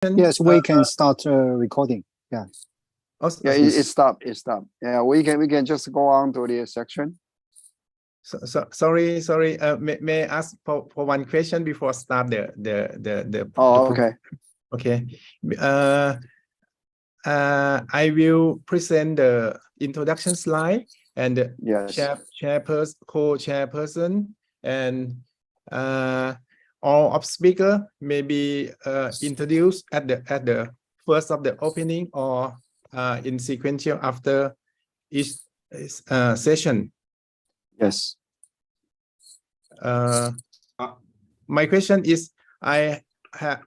Yes, we can start recording. Yeah. Also, Yeah, it stopped. It stopped. Yeah, we can just go on to the section. Sorry. May I ask for one question before start the Oh, okay. Okay. I will present the introduction slide and the Yes. chairperson, co-chairperson, and all of speaker may be introduced at the first of the opening or in sequential after each session. Yes. My question is, I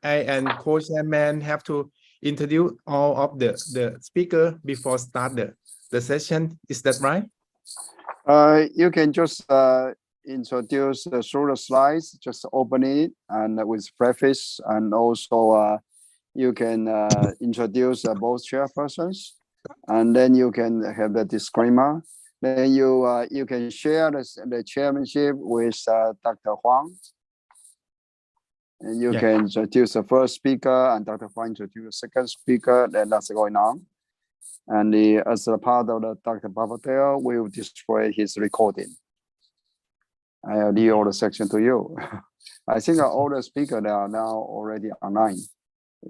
and co-chairman have to introduce all of the speaker before start the session. Is that right? You can just introduce through the slides, just open it and with preface, and also you can introduce both chairpersons, and then you can have the disclaimer. Then you can share the chairmanship with Dr. Huang. And you can introduce the first speaker, and Dr. Huang introduce the second speaker. Then that's going on. And as a part of the Dr. Papatel, we will display his recording. I leave all the section to you. I think all the speakers they are now already online,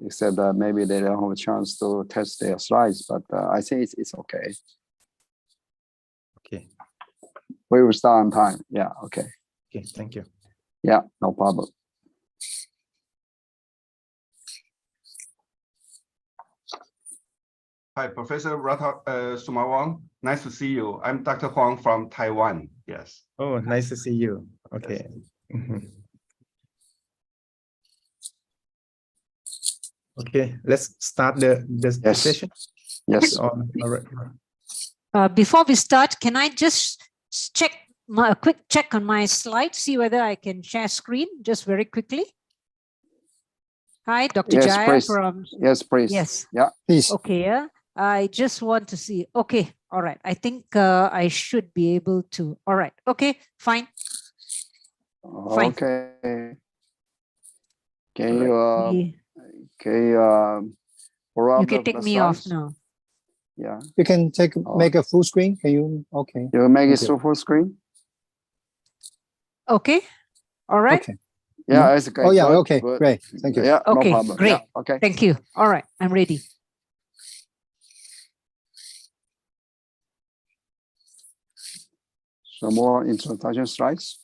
except that maybe they don't have a chance to test their slides. But I think it's okay. Okay. We will start on time. Yeah. Okay. Okay. Thank you. Yeah. No problem. Hi, Professor Sumawang. Nice to see you. I'm Dr. Huang from Taiwan. Yes. Oh, nice to see you. Okay. Yes. Okay, let's start the session. Yes. All right. Before we start, can I just check a quick check on my slide, see whether I can share screen just very quickly? Hi, Dr. Yes, Jaya please. from. Yes, please. Yes. Yeah. Please. Okay. Yeah. I just want to see. Okay. All right. I think I should be able to. All right. Okay. Fine. Fine. Okay. Can you take me off now. Yeah. You can make a full screen. Can you? Okay. You make it full screen. Okay. All right. Okay. Yeah. It's okay. Oh yeah. Good, Okay. good. Great. Thank you. Yeah. Okay. No problem. Great. Yeah, okay. Thank you. All right. I'm ready. Some more introduction slides.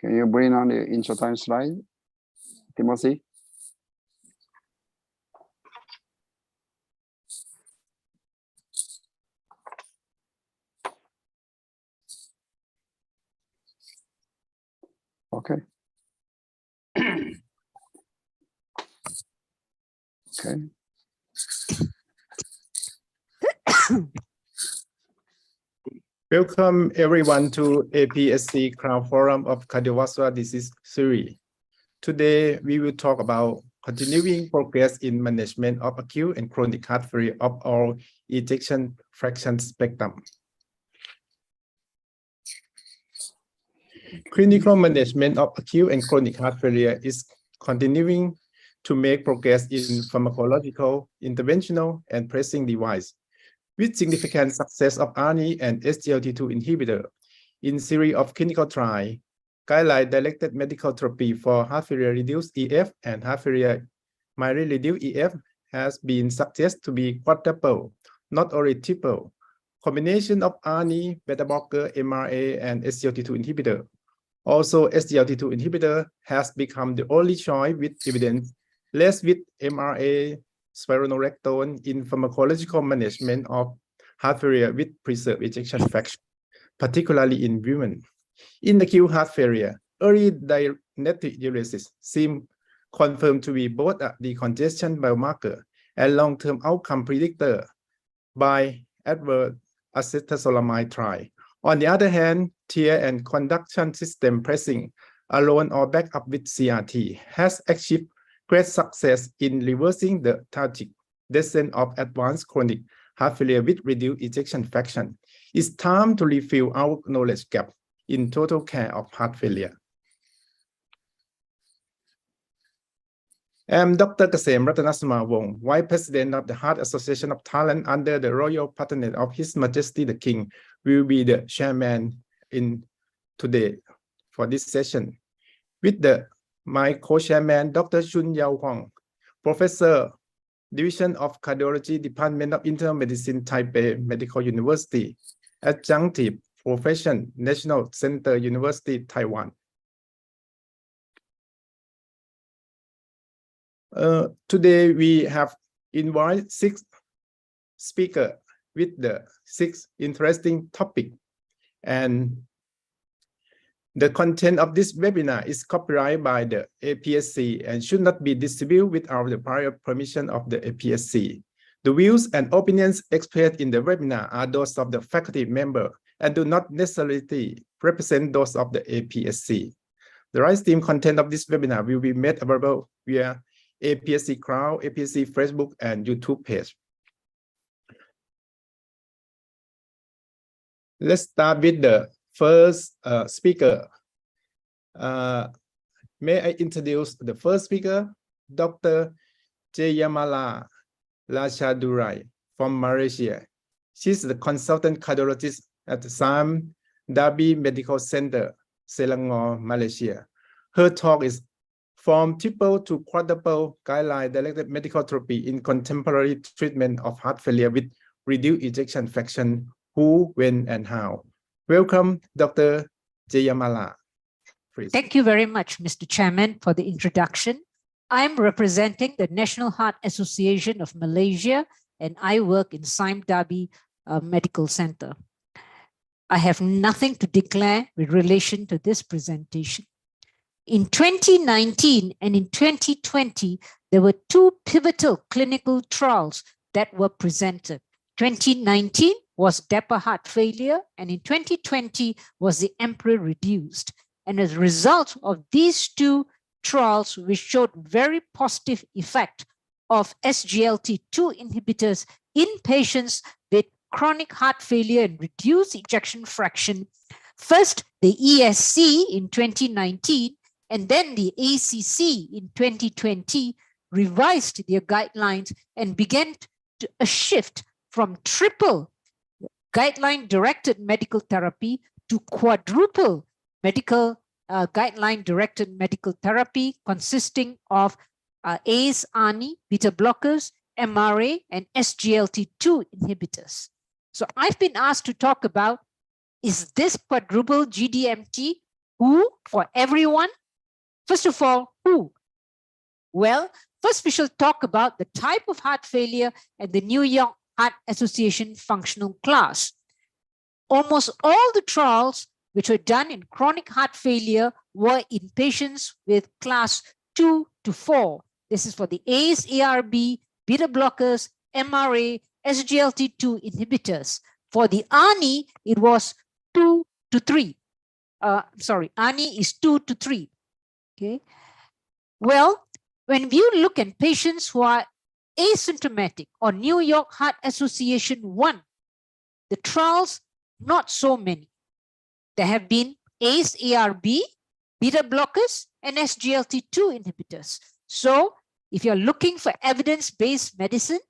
Can you bring on the introduction slide, Timothy? Okay. Okay. Welcome everyone to APSC Crown Forum of Cardiovascular Disease Series. Today, we will talk about continuing progress in management of acute and chronic heart failure of all ejection fraction spectrum. Clinical management of acute and chronic heart failure is continuing to make progress in pharmacological, interventional, and pressing device, with significant success of ARNI and SGLT2 inhibitor in series of clinical trials. Guideline-directed medical therapy for heart failure reduced EF and heart failure mildly reduced EF has been suggested to be quadruple, not only triple. Combination of ARNI, beta blocker, MRA, and SGLT2 inhibitor. Also, SGLT2 inhibitor has become the only choice with evidence less with MRA spironolactone in pharmacological management of heart failure with preserved ejection fraction, particularly in women. In acute heart failure, early natriuresis seems confirmed to be both a decongestion biomarker and long-term outcome predictor by ADVOR acetazolamide trial. On the other hand, TEER and conduction system pressing alone or backup with CRT has achieved great success in reversing the tragic descent of advanced chronic heart failure with reduced ejection fraction. It's time to refill our knowledge gap in total care of heart failure. I'm Dr. Kasem Ratanasma Wong, Vice President of the Heart Association of Thailand under the royal patronage of His Majesty the King, will be the chairman in today for this session. With my co-chairman, Dr. Chun Yao Huang, Professor, Division of Cardiology, Department of Internal Medicine, Taipei Medical University, Adjunctive Profession, National Center University, Taiwan. Today we have invited 6 speakers with the 6 interesting topics, and the content of this webinar is copyrighted by the APSC and should not be distributed without the prior permission of the APSC. The views and opinions expressed in the webinar are those of the faculty member and do not necessarily represent those of the APSC. The live stream content of this webinar will be made available via APSC Cloud, APSC Facebook, and YouTube page. Let's start with the first speaker. May I introduce the first speaker, Dr. Jayamala Lachadurai from Malaysia. She's the consultant cardiologist at the Sam Darby Medical Center, Selangor, Malaysia. Her talk is From Triple to Quadruple Guideline-Directed Medical Therapy in Contemporary Treatment of Heart Failure with Reduced Ejection Fraction, Who, When, and How. Welcome, Dr. Jayamala. Please. Thank you very much, Mr. Chairman, for the introduction. I'm representing the National Heart Association of Malaysia, and I work in Sime Darby Medical Center. I have nothing to declare with relation to this presentation. In 2019 and in 2020, there were 2 pivotal clinical trials that were presented. 2019 was DEPA heart failure, and in 2020 was the MRA reduced. And as a result of these 2 trials, we showed very positive effect of SGLT2 inhibitors in patients with chronic heart failure and reduced ejection fraction. First, the ESC in 2019, and then the ACC in 2020 revised their guidelines and began a shift from triple guideline-directed medical therapy to quadruple medical guideline-directed medical therapy consisting of ACE, ARNI, beta blockers, MRA, and SGLT2 inhibitors. So I've been asked to talk about, is this quadruple GDMT who for everyone? First of all, who? Well, first we shall talk about the type of heart failure and the New York Heart Association functional class. Almost all the trials which were done in chronic heart failure were in patients with class 2 to 4. This is for the ACE, ARB, beta blockers, MRA, SGLT2 inhibitors. For the ARNI, it was 2 to 3. ARNI is 2 to 3. Okay. Well, when we look at patients who are asymptomatic or New York Heart Association 1, the trials, not so many. There have been ACE, ARB, beta blockers, and SGLT2 inhibitors. So if you're looking for evidence-based medicine,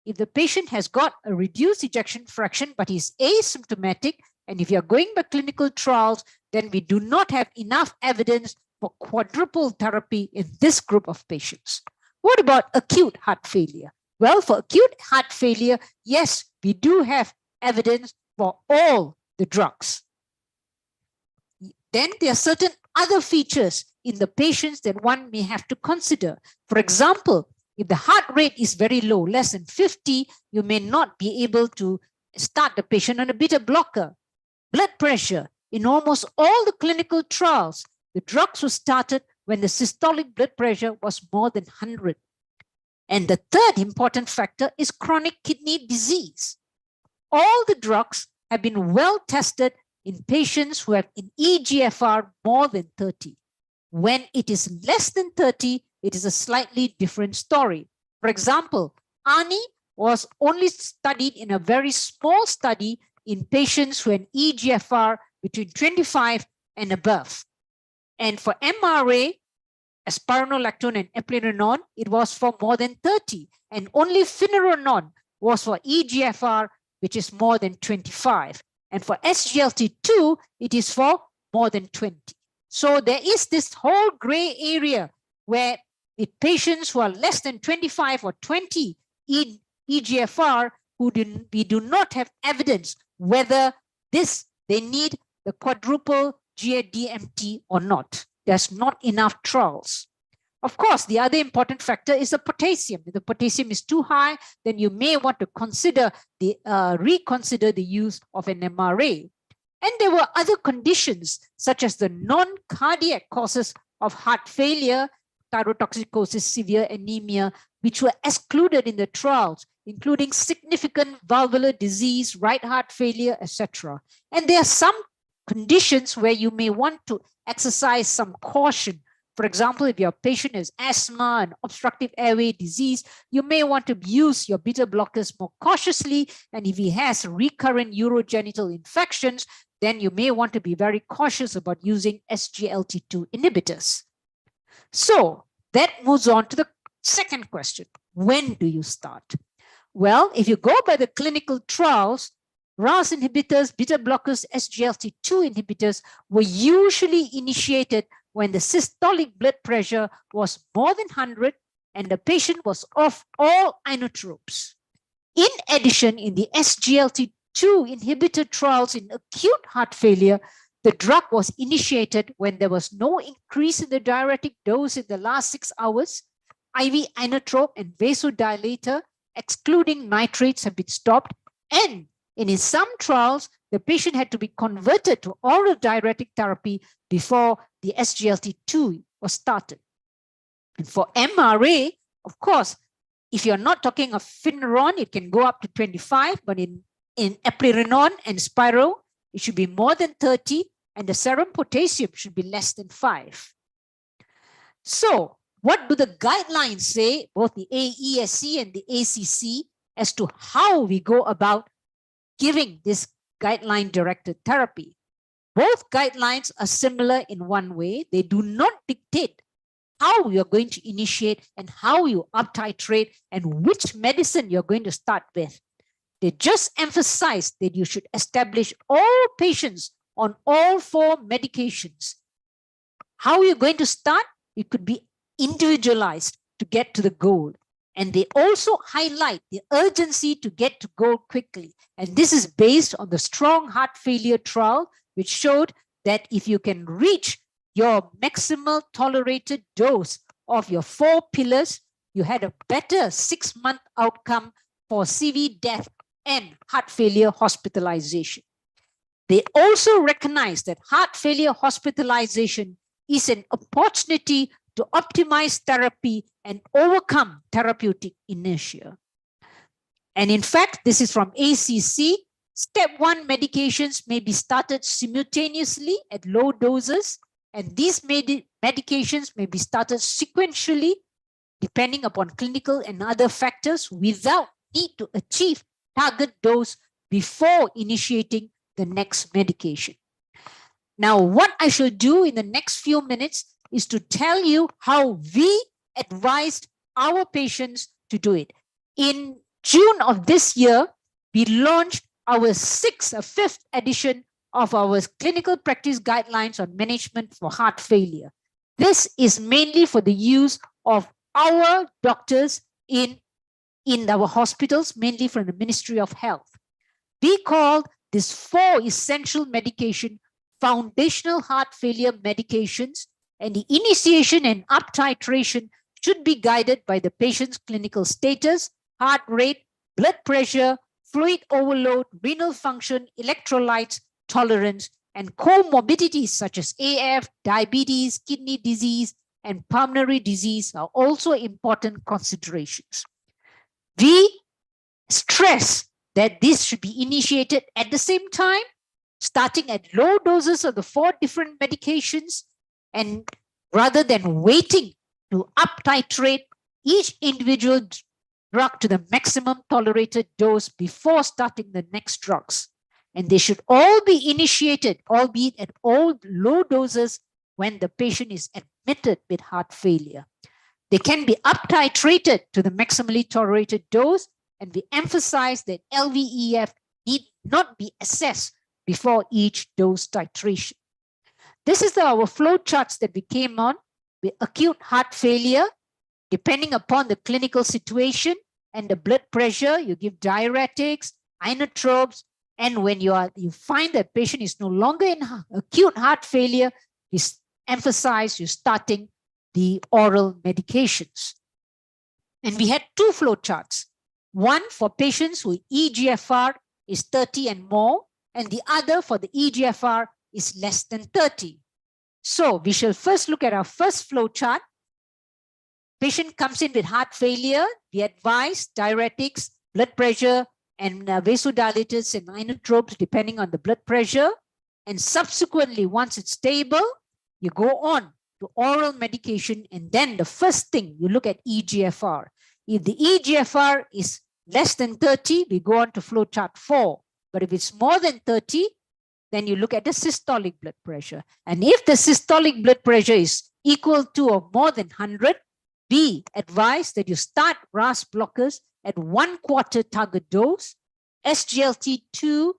if the patient has got a reduced ejection fraction, but is asymptomatic, and if you're going by clinical trials, then we do not have enough evidence for quadruple therapy in this group of patients. What about acute heart failure? Well, for acute heart failure, yes, we do have evidence for all the drugs. Then there are certain other features in the patients that one may have to consider. For example, if the heart rate is very low, less than 50, you may not be able to start the patient on a beta blocker. Blood pressure, in almost all the clinical trials, the drugs were started when the systolic blood pressure was more than 100. And the third important factor is chronic kidney disease. All the drugs have been well tested in patients who have an eGFR more than 30. When it is less than 30, it is a slightly different story. For example, ARNI was only studied in a very small study in patients who had eGFR between 25 and above. And for MRA, spironolactone and eplerenone, it was for more than 30. And only finerenone was for eGFR, which is more than 25. And for SGLT2, it is for more than 20. So there is this whole gray area where the patients who are less than 25 or 20 eGFR, we do not have evidence whether they need the quadruple GDMT or not. There's not enough trials. Of course, the other important factor is the potassium. If the potassium is too high, then you may want to consider reconsider the use of an MRA. And there were other conditions, such as the non-cardiac causes of heart failure, thyrotoxicosis, severe anemia, which were excluded in the trials, including significant valvular disease, right heart failure, etc. And there are some conditions where you may want to exercise some caution. For example, if your patient has asthma and obstructive airway disease, you may want to use your beta blockers more cautiously. And if he has recurrent urogenital infections, then you may want to be very cautious about using SGLT2 inhibitors. So that moves on to the second question. When do you start? Well, if you go by the clinical trials, RAS inhibitors, beta blockers, SGLT2 inhibitors were usually initiated when the systolic blood pressure was more than 100 and the patient was off all inotropes. In addition, in the SGLT2 inhibitor trials in acute heart failure, the drug was initiated when there was no increase in the diuretic dose in the last 6 hours, IV inotrope and vasodilator, excluding nitrates, have been stopped, and in some trials, the patient had to be converted to oral diuretic therapy before the SGLT2 was started. And for MRA, of course, if you're not talking of finerenone, it can go up to 25, but in eplerenone and spiro, it should be more than 30, and the serum potassium should be less than 5. So what do the guidelines say, both the AESC and the ACC, as to how we go about giving this guideline-directed therapy? Both guidelines are similar in one way. They do not dictate how you're going to initiate and how you up-titrate and which medicine you're going to start with. They just emphasize that you should establish all patients on all 4 medications. How you're going to start, it could be individualized to get to the goal. And they also highlight the urgency to get to goal quickly. And this is based on the strong heart failure trial, which showed that if you can reach your maximal tolerated dose of your 4 pillars, you had a better 6-month outcome for CV death and heart failure hospitalization. They also recognize that heart failure hospitalization is an opportunity to optimize therapy and overcome therapeutic inertia. And in fact, this is from ACC. Step 1 medications may be started simultaneously at low doses, and these medications may be started sequentially depending upon clinical and other factors without need to achieve target dose before initiating the next medication. Now, what I shall do in the next few minutes is to tell you how we advised our patients to do it. In June of this year, we launched our 5th edition of our clinical practice guidelines on management for heart failure. This is mainly for the use of our doctors in our hospitals, mainly from the Ministry of Health. We called these 4 essential medication foundational heart failure medications, and the initiation and up titration should be guided by the patient's clinical status, heart rate, blood pressure, fluid overload, renal function, electrolytes, tolerance, and comorbidities such as AF, diabetes, kidney disease, and pulmonary disease are also important considerations. We stress that this should be initiated at the same time, starting at low doses of the 4 different medications, and rather than waiting to up titrate each individual drug to the maximum tolerated dose before starting the next drugs. And they should all be initiated, albeit at all low doses, when the patient is admitted with heart failure. They can be up-titrated to the maximally tolerated dose, and we emphasize that LVEF need not be assessed before each dose titration. This is our flow charts that we came on with acute heart failure. Depending upon the clinical situation and the blood pressure, you give diuretics, inotropes, and when you find that patient is no longer in acute heart failure, we emphasize you starting the oral medications. And we had two flow charts. One for patients who eGFR is 30 and more, and the other for the eGFR is less than 30. So we shall first look at our first flow chart. Patient comes in with heart failure. We advise diuretics, blood pressure, and vasodilators and inotropes depending on the blood pressure. And subsequently, once it's stable, you go on to oral medication. And then the first thing, you look at eGFR. If the eGFR is less than 30, we go on to flow chart 4. But if it's more than 30, then you look at the systolic blood pressure. And if the systolic blood pressure is equal to or more than 100, we advise that you start RAS blockers at 1/4 target dose, SGLT2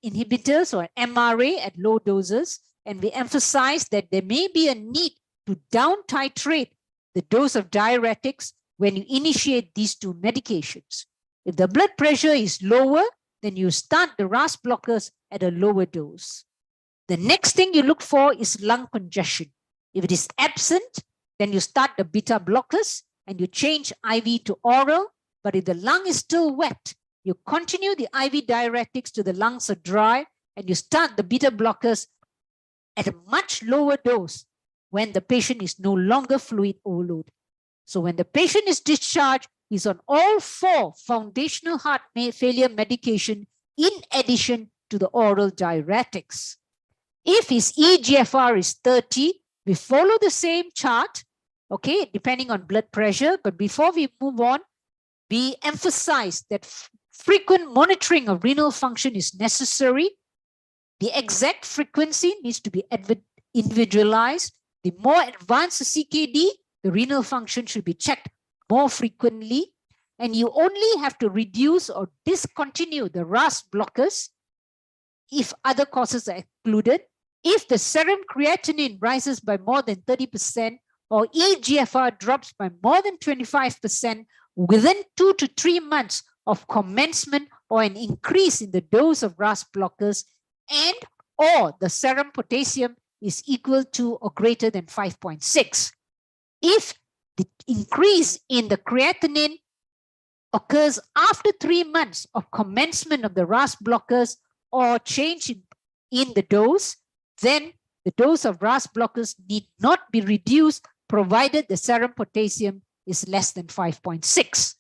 inhibitors or MRA at low doses. And we emphasize that there may be a need to down titrate the dose of diuretics when you initiate these two medications. If the blood pressure is lower, then you start the RAS blockers at a lower dose. The next thing you look for is lung congestion. If it is absent, then you start the beta blockers and you change IV to oral. But if the lung is still wet, you continue the IV diuretics till the lungs are dry and you start the beta blockers at a much lower dose when the patient is no longer fluid overload. So when the patient is discharged, he's on all 4 foundational heart failure medication in addition to the oral diuretics. If his eGFR is 30, we follow the same chart, okay, depending on blood pressure. But before we move on, we emphasize that frequent monitoring of renal function is necessary. The exact frequency needs to be individualized. The more advanced the CKD, the renal function should be checked more frequently. And you only have to reduce or discontinue the RAS blockers if other causes are excluded. If the serum creatinine rises by more than 30% or eGFR drops by more than 25% within 2 to 3 months of commencement or an increase in the dose of RAS blockers, and or the serum potassium is equal to or greater than 5.6. If the increase in the creatinine occurs after 3 months of commencement of the RAS blockers or change in the dose, then the dose of RAS blockers need not be reduced provided the serum potassium is less than 5.6.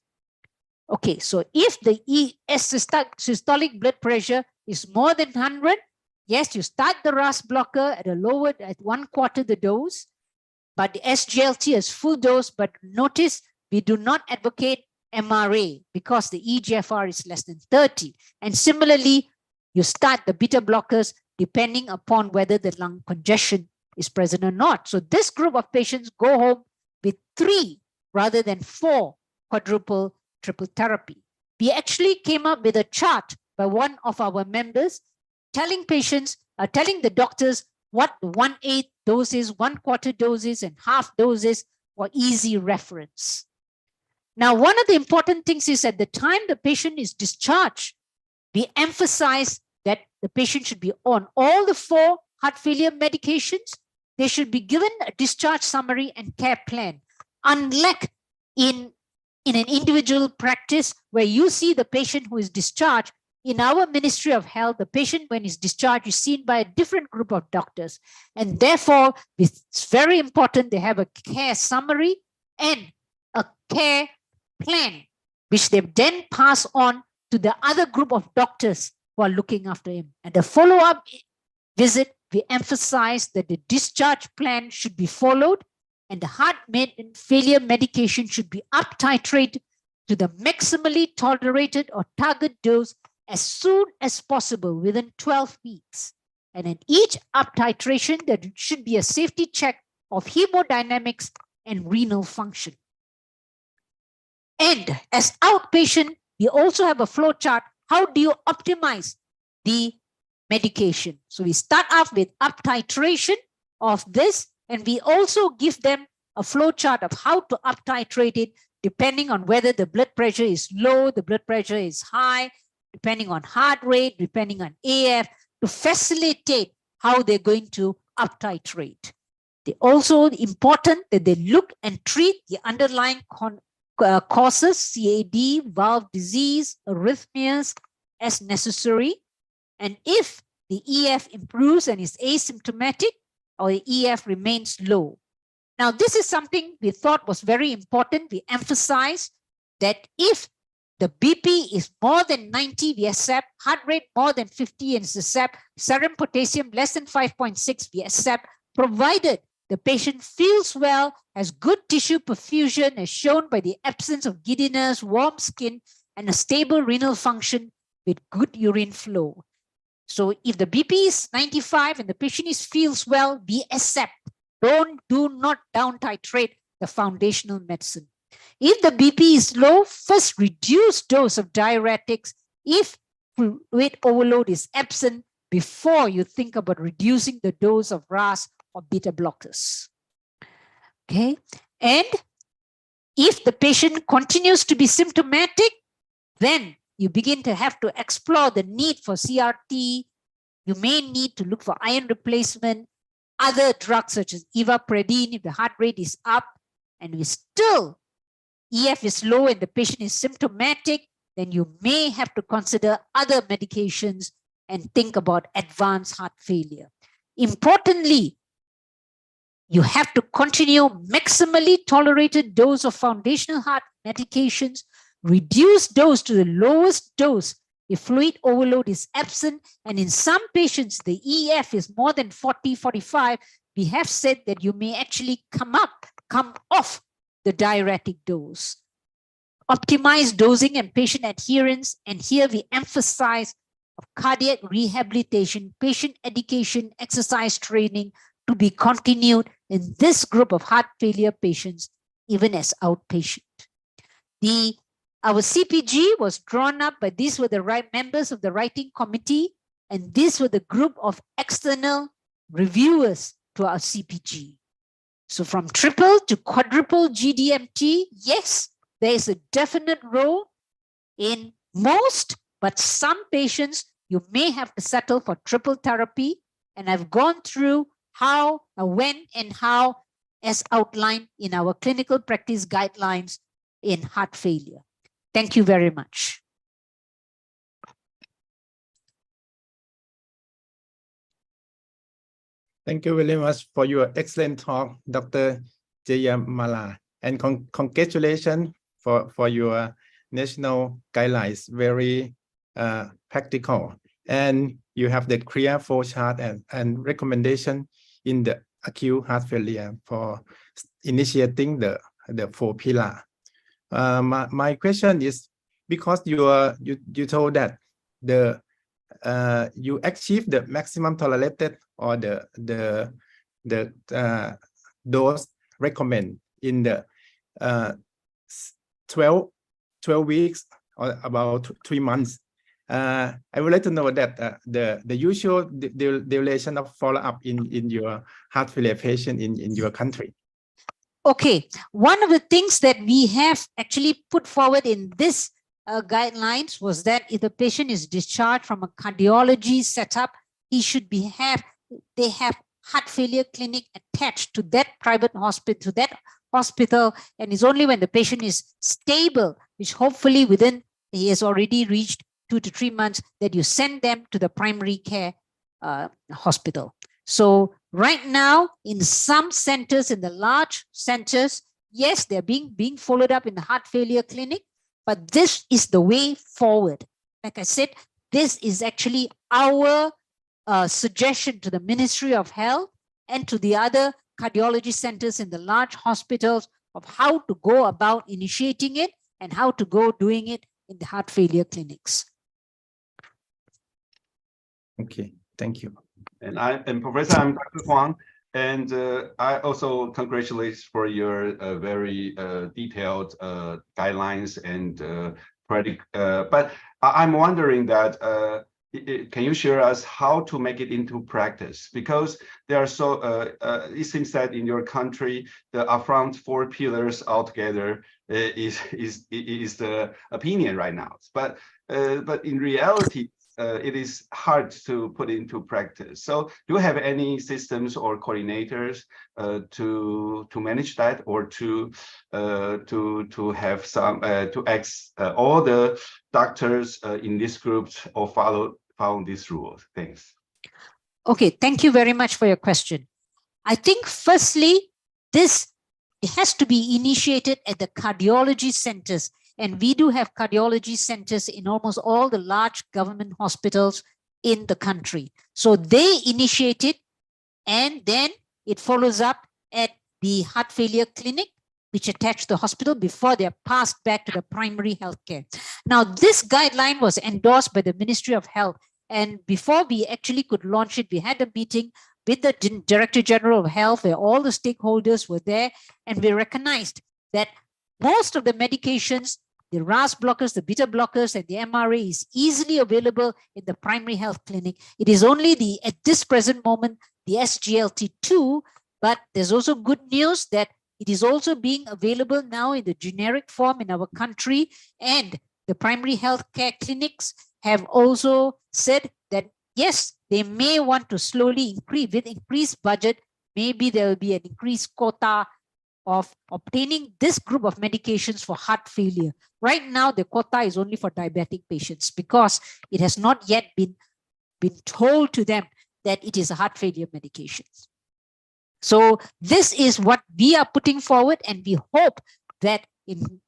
Okay, so if the systolic blood pressure is more than 100, yes, you start the RAS blocker at a lower, at 1/4 the dose, but the SGLT is full dose. But notice we do not advocate MRA because the eGFR is less than 30. And similarly, you start the beta blockers depending upon whether the lung congestion is present or not. So this group of patients go home with 3 rather than 4 quadruple triple therapy. We actually came up with a chart by one of our members telling patients, telling the doctors what 1/8 doses, 1/4 doses, and half doses for easy reference. Now, one of the important things is at the time the patient is discharged, we emphasize that the patient should be on all the 4 heart failure medications. They should be given a discharge summary and care plan. Unlike in an individual practice where you see the patient who is discharged, in our Ministry of Health, the patient when he's discharged is seen by a different group of doctors. And therefore, it's very important they have a care summary and a care plan, which they then pass on to the other group of doctors who are looking after him. And the follow-up visit, we emphasize that the discharge plan should be followed and the heart failure medication should be up titrated to the maximally tolerated or target dose as soon as possible within 12 weeks. And in each up titration, there should be a safety check of hemodynamics and renal function. And as outpatient, we also have a flow chart. How do you optimize the medication? So we start off with up titration of this, and we also give them a flow chart of how to up titrate it, depending on whether the blood pressure is low, the blood pressure is high, depending on heart rate, depending on AF, to facilitate how they're going to up titrate. They also important that they look and treat the underlying causes, CAD, valve disease, arrhythmias as necessary. And if the EF improves and is asymptomatic, or the EF remains low. Now, this is something we thought was very important. We emphasize that if the BP is more than 90, we accept. Heart rate more than 50, and accept. Serum potassium less than 5.6, we accept, provided the patient feels well, has good tissue perfusion as shown by the absence of giddiness, warm skin, and a stable renal function with good urine flow. So if the BP is 95 and the patient feels well, we accept. Do not down titrate the foundational medicine. If the BP is low, first reduce dose of diuretics if fluid overload is absent before you think about reducing the dose of RAS or beta blockers. Okay, and if the patient continues to be symptomatic, then you begin to have to explore the need for CRT. You may need to look for iron replacement, other drugs such as ivabradine if the heart rate is up and we still EF is low and the patient is symptomatic, then you may have to consider other medications and think about advanced heart failure. Importantly, you have to continue maximally tolerated dose of foundational heart medications, reduce dose to the lowest dose if fluid overload is absent, and in some patients, the EF is more than 40, 45, we have said that you may actually come off the diuretic dose. Optimize dosing and patient adherence, and here we emphasize of cardiac rehabilitation, patient education, exercise training to be continued in this group of heart failure patients, even as outpatient. Our CPG was drawn up, but these were the right members of the writing committee, and these were the group of external reviewers to our CPG. So from triple to quadruple GDMT, yes, there is a definite role in most, but some patients, you may have to settle for triple therapy. And I've gone through how, when, and how as outlined in our clinical practice guidelines in heart failure. Thank you very much. Thank you very much for your excellent talk, Dr. Jayamala, and congratulations for your national guidelines, very practical. And you have the clear flow chart and recommendation in the acute heart failure for initiating the 4 pillar. My question is, because you told that you achieve the maximum tolerated or the dose recommend in the 12 weeks or about 3 months. I would like to know that the usual duration of follow-up in your heart failure patient in your country. Okay, one of the things that we have actually put forward in this guidelines was that if the patient is discharged from a cardiology setup, he should they have heart failure clinic attached to that private hospital, and it's only when the patient is stable, which hopefully he has already reached 2 to 3 months, that you send them to the primary care hospital. So right now, in some centers, in the large centers, yes, they're being followed up in the heart failure clinic, but this is the way forward. Like I said, this is actually our suggestion to the Ministry of Health and to the other cardiology centers in the large hospitals of how to go about initiating it. and how to go doing it in the heart failure clinics. Okay, thank you. And Professor, I'm Dr. Huang, and I also congratulate for your very detailed guidelines and but I'm wondering that can you share us how to make it into practice? Because there are so it seems that in your country the upfront 4 pillars altogether is the opinion right now. But in reality, it is hard to put into practice. So do you have any systems or coordinators to manage that, or to have some to ask all the doctors in this group or follow these rules? Thanks. Okay, thank you very much for your question. I think firstly, it has to be initiated at the cardiology centers. And we do have cardiology centers in almost all the large government hospitals in the country. So they initiate it, and then it follows up at the heart failure clinic, which attach the hospital before they're passed back to the primary healthcare. Now, this guideline was endorsed by the Ministry of Health. And before we actually could launch it, we had a meeting with the Director General of Health, where all the stakeholders were there. And we recognized that most of the medications, the RAS blockers, the beta blockers, and the MRA is easily available in the primary health clinic. It is only at this present moment, the SGLT2, but there's also good news that it is also being available now in the generic form in our country. And the primary health care clinics have also said that, yes, they may want to slowly increase with increased budget. Maybe there will be an increased quota of obtaining this group of medications for heart failure. Right now, the quota is only for diabetic patients because it has not yet been told to them that it is a heart failure medication. So this is what we are putting forward, and we hope that in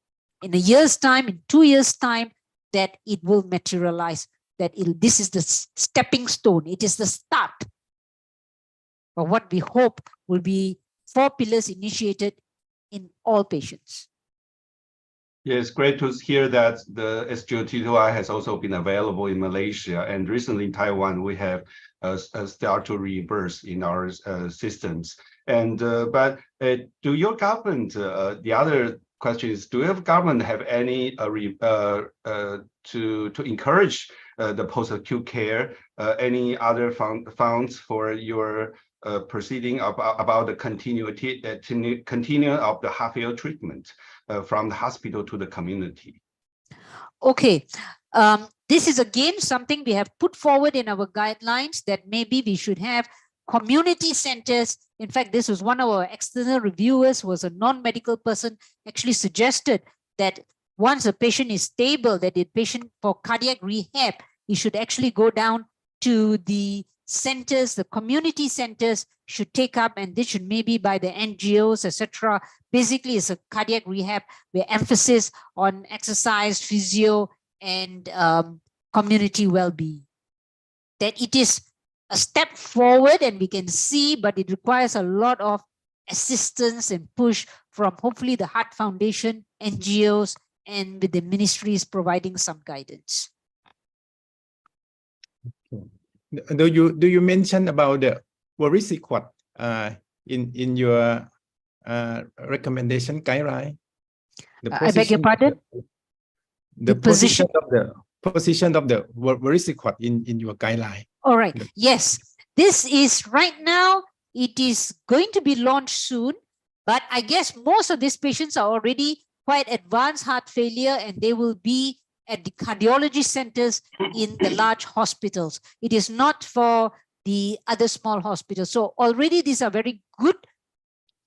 a year's time, in 2 years' time, that it will materialize, that this is the stepping stone. It is the start of what we hope will be 4 pillars initiated in all patients. Yes, great to hear that the SGLT2i has also been available in Malaysia, and recently in Taiwan we have start to reimburse in our systems. And but do your government? The other question is, do your government have any to encourage the post-acute care? Any other funds for your proceeding about the continuum of the heart failure treatment from the hospital to the community? Okay, this is again something we have put forward in our guidelines, that maybe we should have community centers. In fact, this was one of our external reviewers, was a non-medical person, actually suggested that once a patient is stable, that the patient for cardiac rehab, he should actually go down to the centers, the community centers should take up, and this should maybe by the NGOs, etc. Basically, it's a cardiac rehab with emphasis on exercise, physio, and community well-being. That it is a step forward, and we can see, but it requires a lot of assistance and push from hopefully the Heart Foundation, NGOs, and with the ministries providing some guidance. Do you mention about the worry quad in your recommendation guideline? I beg your pardon? The position of the worry quad in your guideline. All right. Yes, this is right now. It is going to be launched soon, but I guess most of these patients are already quite advanced heart failure, and they will be at the cardiology centers in the large hospitals. It is not for the other small hospitals. So already these are very good,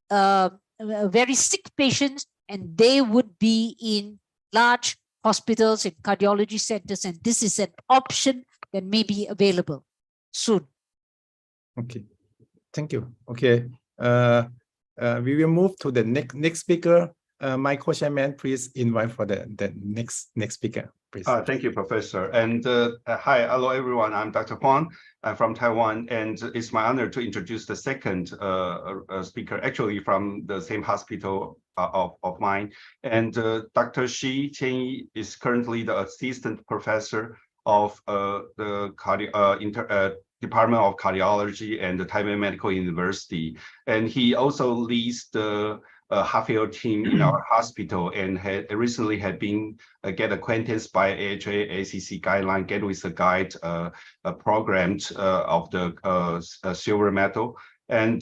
very sick patients, and they would be in large hospitals, in cardiology centers, and this is an option that may be available soon. Okay, thank you. Okay, we will move to the next speaker. My co-chairman, please invite for the next speaker, please. Thank you, Professor. And hi, hello everyone. I'm Dr. Huang. I'm from Taiwan, and it's my honor to introduce the second speaker, actually from the same hospital of mine. And Dr. Shi Qianyi is currently the assistant professor of the Department of Cardiology and the Taipei Medical University. And he also leads the heart failure team in our hospital, and recently had been get acquainted by AHA ACC guideline, Get with the Guide program of the silver medal. And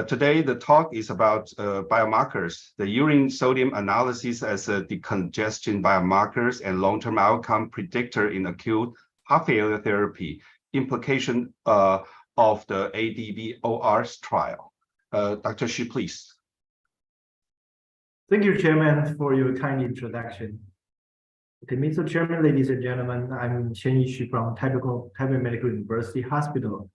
today the talk is about biomarkers, the urine sodium analysis as a decongestion biomarkers and long-term outcome predictor in acute heart failure therapy, implication of the ADVOR trial. Dr. Shi, please. Thank you, Chairman, for your kind introduction. Okay, Mr. Chairman, ladies and gentlemen, I'm Qianyi Shi from Taipei Medical University Hospital.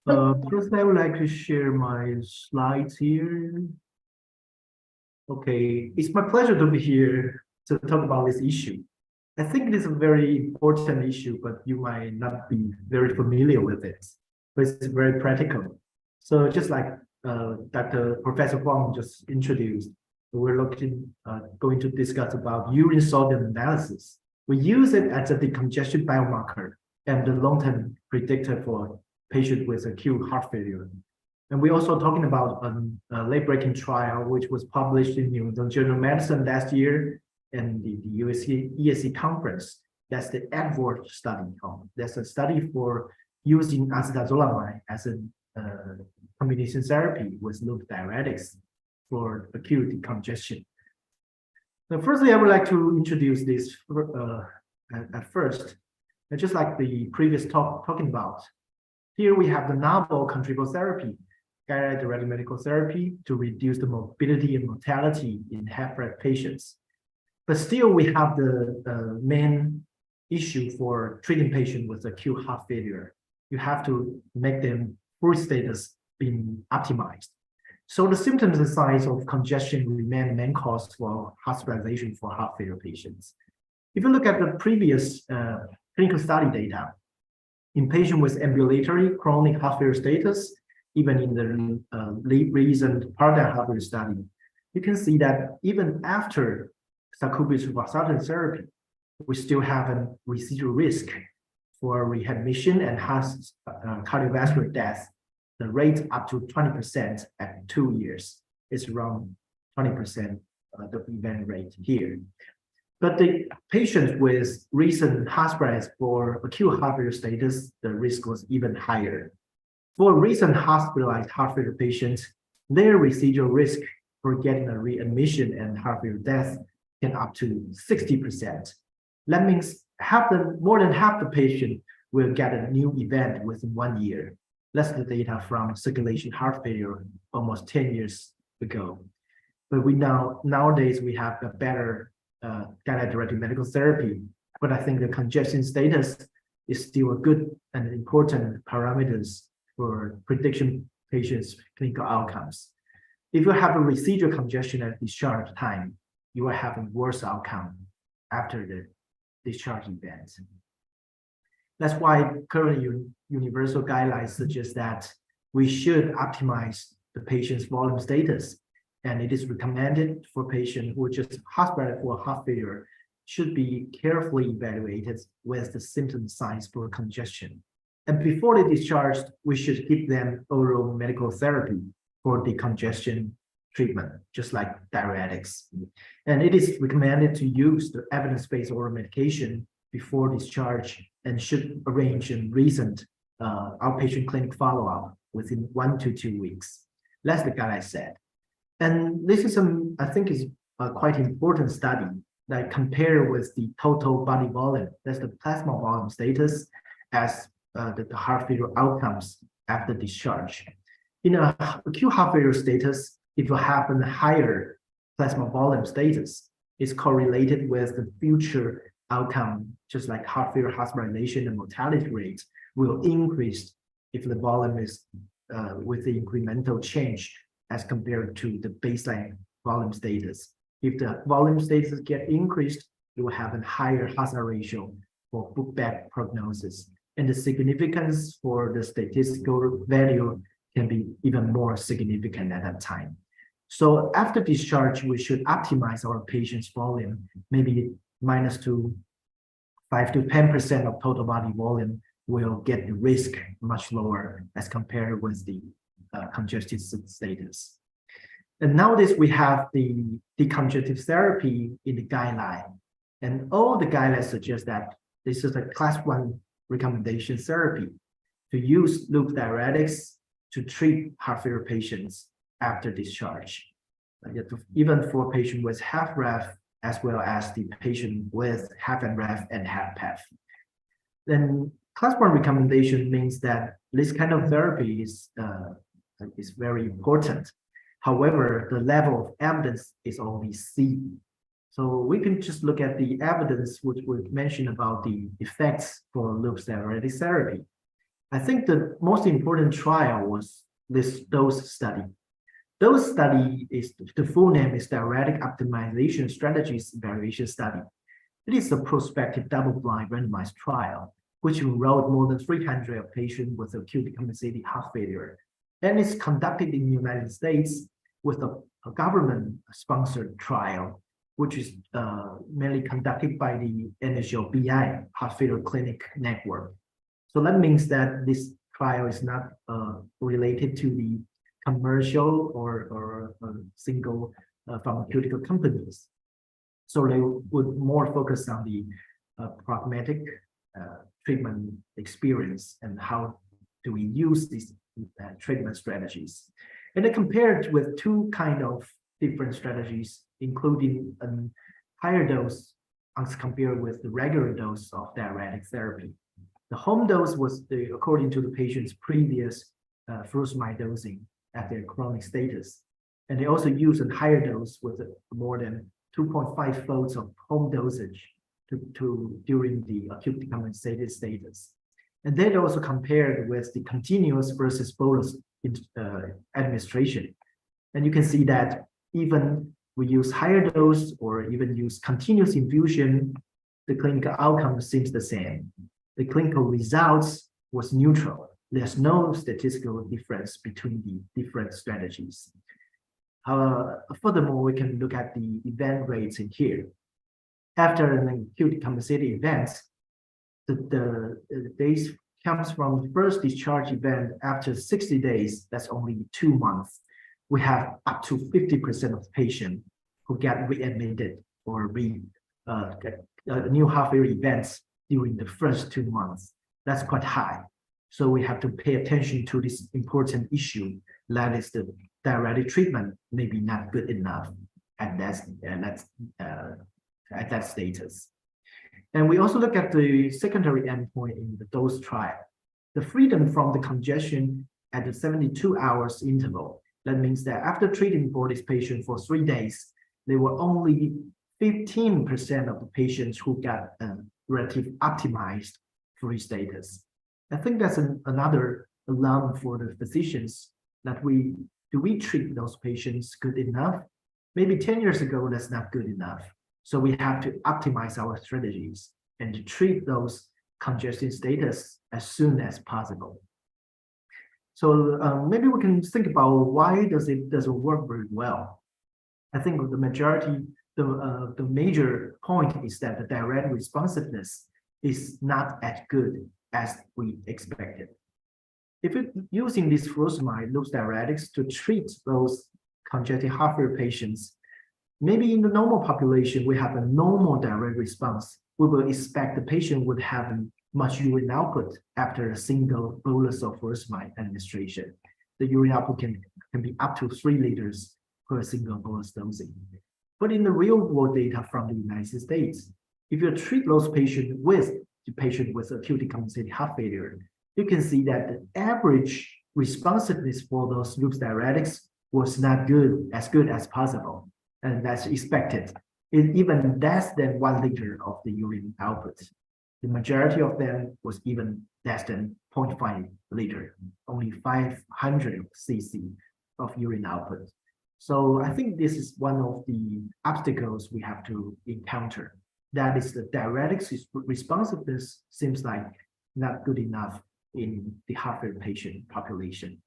First, I would like to share my slides here. Okay, it's my pleasure to be here to talk about this issue. I think it is a very important issue, but you might not be very familiar with it, but it's very practical. So just like Professor Huang just introduced, we're going to discuss about urine sodium analysis. We use it as a decongestion biomarker and the long-term predictor for patients with acute heart failure. And we're also talking about a late-breaking trial, which was published in New England Journal of Medicine last year and the ESC conference. That's the ADVOR study. That's a study for using acetazolamide as a combination therapy with loop diuretics for acute decongestion. Now, firstly, I would like to introduce this at first. And just like the previous talking about, here we have the novel quadruple therapy, guideline-directed medical therapy to reduce the morbidity and mortality in HFrEF patients. But still, we have the main issue for treating patients with acute heart failure. You have to make them full status being optimized. So the symptoms and signs of congestion remain the main cause for hospitalization for heart failure patients. If you look at the previous clinical study data, in patients with ambulatory chronic heart failure status, even in the recent paradigm heart failure study, you can see that even after sacubitril/valsartan therapy, we still have a residual risk for readmission and cardiovascular death. The rate up to 20% at 2 years is around 20% the event rate here. But the patients with recent hospitalized for acute heart failure status, the risk was even higher. For recent hospitalized heart failure patients, their residual risk for getting a readmission and heart failure death can up to 60%. That means more than half the patient will get a new event within 1 year. That's the data from circulation heart failure almost 10 years ago. But nowadays we have a better guideline-directed medical therapy. But I think the congestion status is still a good and important parameters for prediction patients' clinical outcomes. If you have a residual congestion at discharge time, you will have a worse outcome after the discharge event. That's why current universal guidelines suggest that we should optimize the patient's volume status, and it is recommended for patients who are just hospitalized for heart failure should be carefully evaluated with the symptom signs for congestion. And before they discharge, we should give them oral medical therapy for decongestion treatment, just like diuretics. And it is recommended to use the evidence-based oral medication before discharge and should arrange a recent outpatient clinic follow-up within 1 to 2 weeks. That's the guideline said. And this is I think is a quite important study that compare with the total body volume, that's the plasma volume status, as the heart failure outcomes after discharge. In a acute heart failure status, if you have a higher plasma volume status, it's correlated with the future outcome, just like heart failure hospitalization and mortality rate will increase if the volume is with the incremental change as compared to the baseline volume status. If the volume status get increased, you will have a higher hazard ratio for book-back prognosis. And the significance for the statistical value can be even more significant at that time. So after discharge, we should optimize our patient's volume, maybe minus to 5 to 10% of total body volume will get the risk much lower as compared with the congestive status. And nowadays we have the decongestive therapy in the guideline, and all the guidelines suggest that this is a class 1 recommendation therapy to use loop diuretics to treat heart failure patients after discharge, even for patients with HFrEF as well as the patient with HFnREF and HFpEF. Then class 1 recommendation means that this kind of therapy is very important. However, the level of evidence is only C. So we can just look at the evidence which we mentioned about the effects for loop diuretic therapy. I think the most important trial was this dose study. Dose study is, the full name is Diuretic Optimization Strategies Evaluation Study. It is a prospective double-blind randomized trial, which enrolled more than 300 patients with acute decompensated heart failure. And it's conducted in the United States with a government-sponsored trial, which is mainly conducted by the NHLBI Heart Failure Clinic Network. So that means that this trial is not related to the commercial or single pharmaceutical companies. So they would more focus on the pragmatic treatment experience and how do we use these treatment strategies. And they compared with two kind of different strategies, including a higher dose as compared with the regular dose of diuretic therapy. The home dose was according to the patient's previous furosemide dosing at their chronic status. And they also used a higher dose with more than 2.5 folds of home dosage during the acute decompensated status. And then also compared with the continuous versus bolus administration. And you can see that even we use higher dose or even use continuous infusion, the clinical outcome seems the same. The clinical results was neutral. There's no statistical difference between the different strategies. Furthermore, we can look at the event rates in here. After an acute decompensated event, the days comes from the first discharge event after 60 days, that's only 2 months. We have up to 50% of patients who get readmitted or get new heart failure events during the first 2 months. That's quite high. So we have to pay attention to this important issue. That is the diuretic treatment maybe not good enough at that status. And we also look at the secondary endpoint in the dose trial. The freedom from the congestion at the 72 hours interval. That means that after treating for this patient for 3 days, there were only 15% of the patients who got a relative optimized free status. I think that's another alarm for the physicians that do we treat those patients good enough? Maybe 10 years ago, that's not good enough. So we have to optimize our strategies and to treat those congestion status as soon as possible. So maybe we can think about why doesn't work very well. I think the majority, the major point is that the diuretic responsiveness is not as good as we expected. If you're using these furosemide loop diuretics to treat those congestive heart failure patients, maybe in the normal population, we have a normal diuretic response. We will expect the patient would have much urine output after a single bolus of furosemide administration. The urine output can be up to 3 liters per single bolus dosing. But in the real world data from the United States, if you treat those patients with acute decompensated heart failure, you can see that the average responsiveness for those loop diuretics was not good as possible. And that's expected. It's even less than 1 liter of the urine output. The majority of them was even less than 0.5 liter, only 500 cc of urine output. So I think this is one of the obstacles we have to encounter. That is the diuretics responsiveness seems like not good enough in the heart failure patient population.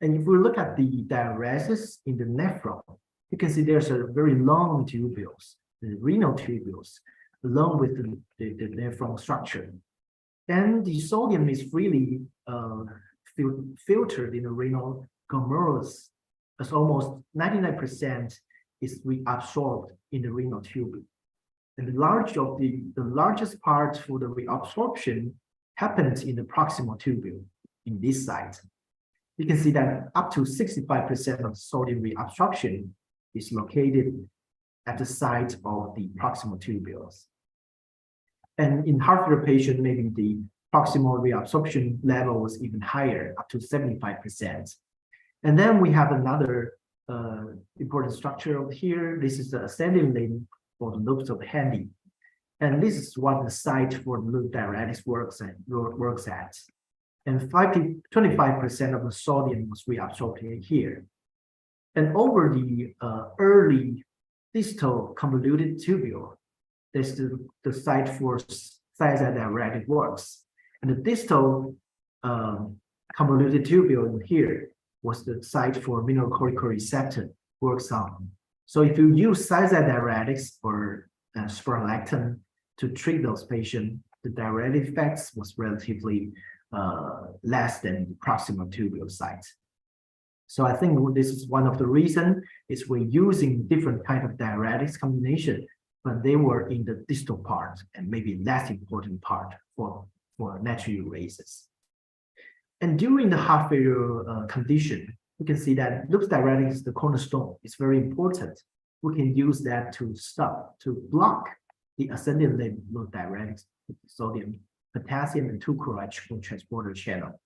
And if we look at the diuresis in the nephron, you can see there's a very long tubules, the renal tubules, along with the nephron structure. And the sodium is freely filtered in the renal glomerulus, as almost 99% is reabsorbed in the renal tubule. And the largest part for the reabsorption happens in the proximal tubule in this site. You can see that up to 65% of sodium reabsorption is located at the site of the proximal tubules. And in heart failure patient, maybe the proximal reabsorption level was even higher, up to 75%. And then we have another important structure over here. This is the ascending limb for the loops of the handy. And this is what the site for the loop diuretics works at. And 25% of the sodium was reabsorbed here. And over the early distal convoluted tubule, there's the site for thiazide diuretic works. And the distal convoluted tubule in here was the site for mineralocorticoid receptor works on. So if you use thiazide diuretics or spironolactone to treat those patients, the diuretic effects was relatively less than the proximal tubule site. So I think this is one of the reasons is we're using different kind of diuretics combination, but they were in the distal part and maybe less important part for natriuresis. And during the heart failure condition, you can see that loop diuretic is the cornerstone. It's very important. We can use that to block the ascending limb loop diuretics, sodium, potassium, and 2-chloride transporter channel.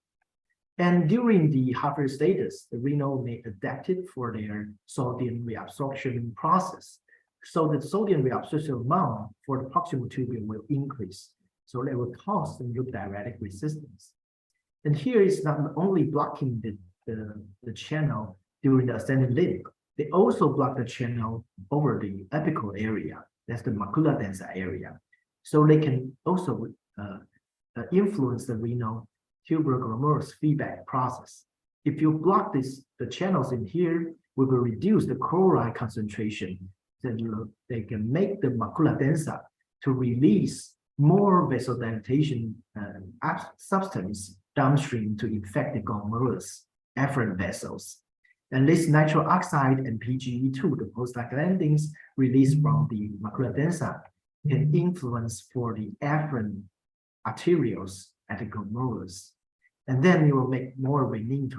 And during the heart failure status, the renal may adapt it for their sodium reabsorption process. So the sodium reabsorption amount for the proximal tubule will increase. So they will cause the loop diuretic resistance. And here is not only blocking the channel during the ascending limb, they also block the channel over the apical area. That's the macula densa area. So they can also influence the renal tubular glomerulus feedback process. If you block the channels in here, we will reduce the chloride concentration. Then they can make the macula densa to release more vasodilatation substance downstream to infect the glomerulus afferent vessels. And this nitric oxide and PGE2, the prostaglandins released from the macula densa, can influence for the afferent arterioles at the glomerulus. And then you will make more renin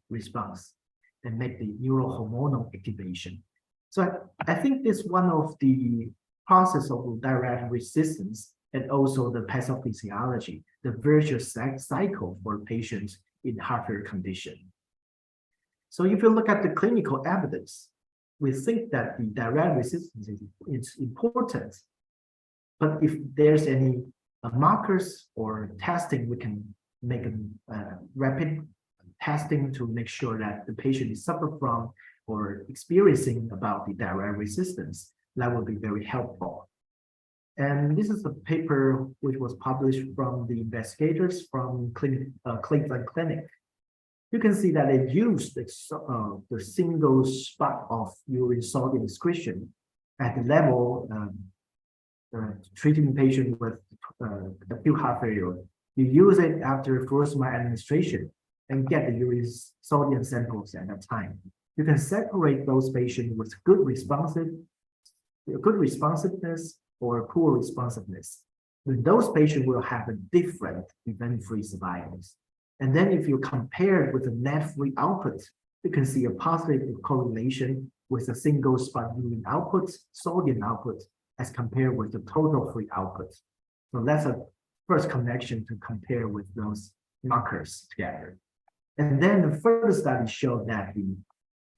response and make the neurohormonal activation. So I think this is one of the process of diuretic resistance and also the pathophysiology, the virtuous cycle for patients in heart failure condition. So if you look at the clinical evidence, we think that the diuretic resistance is important. But if there's any markers or testing, we can make a rapid testing to make sure that the patient is suffering from or experiencing about the diuretic resistance. That will be very helpful. And this is a paper which was published from the investigators from Cleveland Clinic. You can see that they used the single spot of urine sodium excretion at the level treating patient with acute heart failure. You use it after furosemide administration and get the urine sodium samples at that time. You can separate those patients with good responsiveness or poor responsiveness. And those patients will have a different event-free survivals. And then if you compare it with the net free output, you can see a positive correlation with a single spot urine output, sodium output, as compared with the total free output. So that's a first connection to compare with those markers together. And then the further study showed that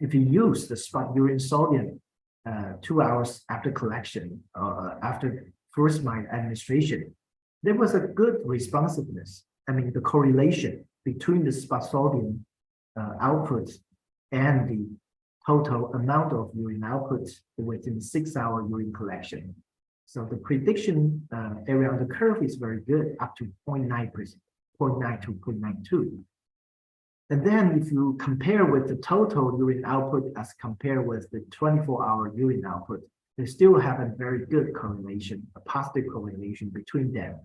if you use the spot urine sodium 2 hours after collection, after furosemide administration, there was a good responsiveness. I mean, the correlation between the spot sodium output and the total amount of urine output within 6-hour urine collection. So the prediction area on the curve is very good, up to 0.9%, 0.9 to 0.92. And then if you compare with the total urine output as compared with the 24-hour urine output, they still have a very good correlation, a positive correlation between them.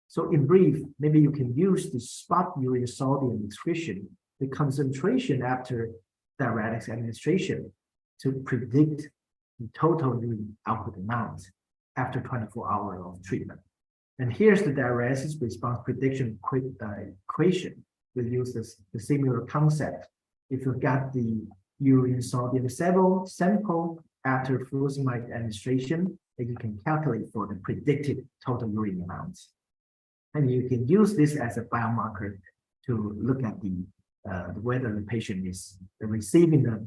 So in brief, maybe you can use the spot urine sodium excretion, the concentration after diuretics administration, to predict the total urine output amount after 24 hours of treatment. And here's the diuresis response prediction equation. We use the similar concept. If you got the urine sodium sample after furosemide administration, then you can calculate for the predicted total urine amount. And you can use this as a biomarker to look at whether the patient is receiving the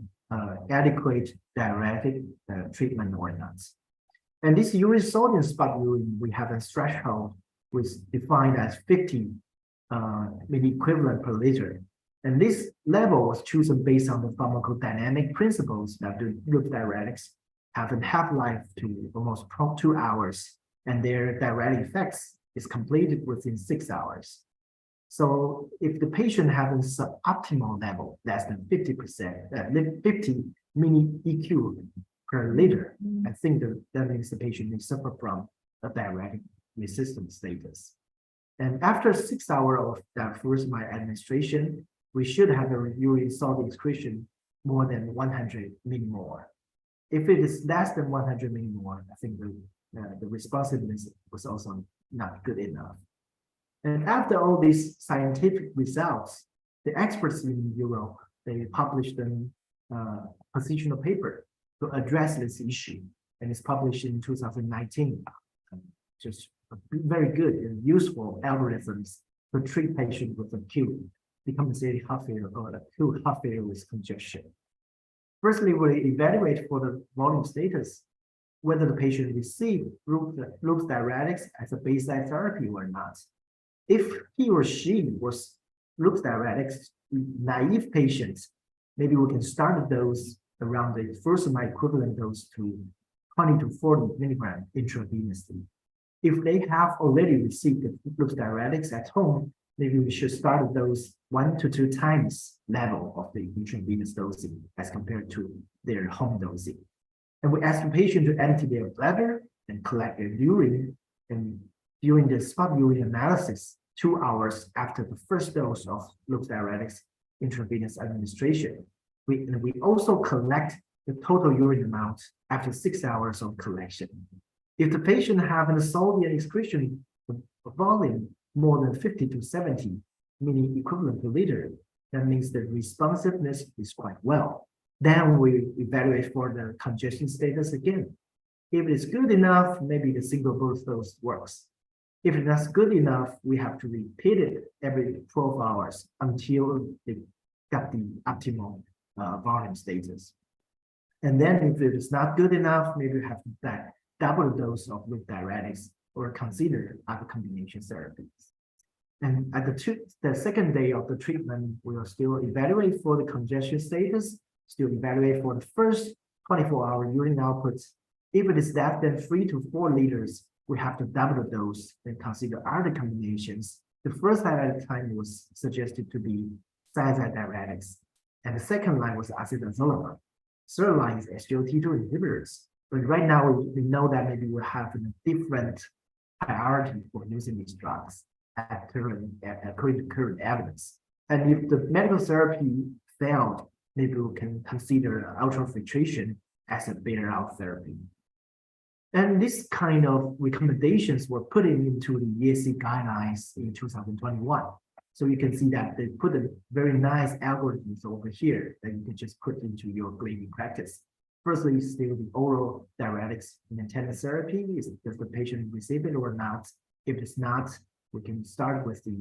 adequate diuretic treatment or not. And this urine sodium spot urine, we have a threshold which is defined as 50 milliequivalent per liter. And this level was chosen based on the pharmacodynamic principles that the loop diuretics have a half-life to almost 2 hours, and their diuretic effects is completed within 6 hours. So if the patient has a suboptimal level, less than 50%, 50 millieq per liter, I think that means the patient may suffer from a diuretic resistant status. And after 6 hours of that furosemide administration, we should have a urine sodium excretion more than 100 millimole. If it is less than 100 millimole, I think the responsiveness was also not good enough. And after all these scientific results, the experts in Europe, they published a positional paper to address this issue, and it's published in 2019. Just very good and useful algorithms to treat patients with acute decompensated heart failure or acute heart failure with congestion. Firstly, we evaluate for the volume status whether the patient received loop diuretics as a baseline therapy or not. If he or she was loop diuretics naive patients, maybe we can start the dose around the furosemide equivalent dose to 20 to 40 milligrams intravenously. If they have already received the loop diuretics at home, maybe we should start the dose 1 to 2 times level of the intravenous dosing as compared to their home dosing. And we ask the patient to empty their bladder and collect their urine. And during the spot urine analysis, 2 hours after the first dose of loop diuretics intravenous administration, we also collect the total urine amount after 6 hours of collection. If the patient has a sodium excretion volume more than 50 to 70 milliequivalent per liter, that means the responsiveness is quite well. Then we evaluate for the congestion status again. If it's good enough, maybe the single burst dose works. If it's not good enough, we have to repeat it every 12 hours until they got the optimal volume status. And then if it is not good enough, maybe we have to double the dose of loop diuretics or consider other combination therapies. And at the second day of the treatment, we will still evaluate for the congestion status, still evaluate for the first 24-hour urine outputs. If it is less than 3 to 4 liters, we have to double the dose and consider other combinations. The first line at the time was suggested to be thiazide diuretics, and the second line was acetazolamide. Third line is SGLT2 inhibitors. But right now, we know that maybe we'll have a different priority for using these drugs according to current evidence. And if the medical therapy failed, maybe we can consider ultrafiltration as a bailout therapy. And this kind of recommendations were put into the ESC guidelines in 2021. So you can see that they put a very nice algorithms over here that you can just put into your grading practice. Firstly, still the oral diuretics maintenance therapy. Does the patient receive it or not? If it's not, we can start with the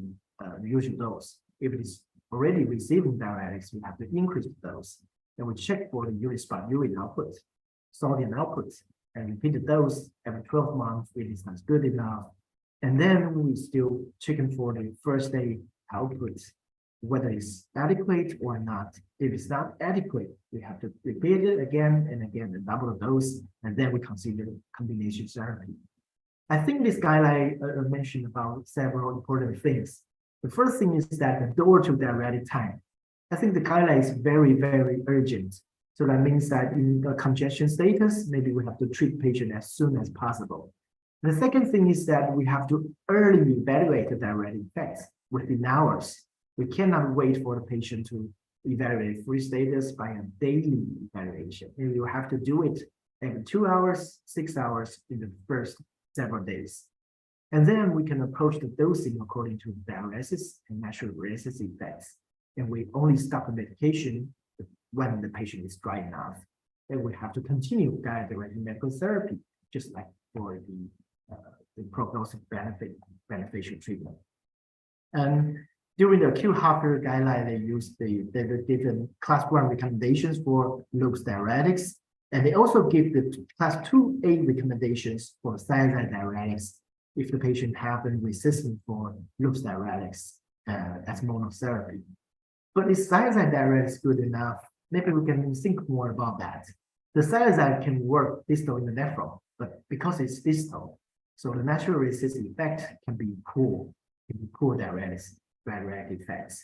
usual dose. If it is already receiving diuretics, we have to increase the dose. Then we check for the urine output, sodium output, and repeat the dose every 12 months if it's not good enough. And then we still checking for the first day output, whether it's adequate or not. If it's not adequate, we have to repeat it again and again and double the dose, and then we consider combination therapy. I think this guideline mentioned about several important things. The first thing is that the door to diuretic time I think the guideline is very, very urgent. So that means that in the congestion status, maybe we have to treat patient as soon as possible. The second thing is that we have to early evaluate the diuretic effects within hours. We cannot wait for the patient to evaluate free status by a daily evaluation. And you have to do it every 2 hours, 6 hours in the first several days. And then we can approach the dosing according to diuresis and natriuresis effects. And we only stop the medication when the patient is dry enough. And we have to continue guide-directed medical therapy, just like for the prognostic beneficial treatment. And during the acute heart failure guideline, they use the different class 1 recommendations for loose diuretics. And they also give the class 2A recommendations for thiazide diuretics if the patient have been resistant for loose diuretics as monotherapy. But is thiazide diuretics good enough? Maybe we can think more about that. The thiazide can work distal in the nephron, but because it's distal, so the natriuresis effect can be poor diuretic effects.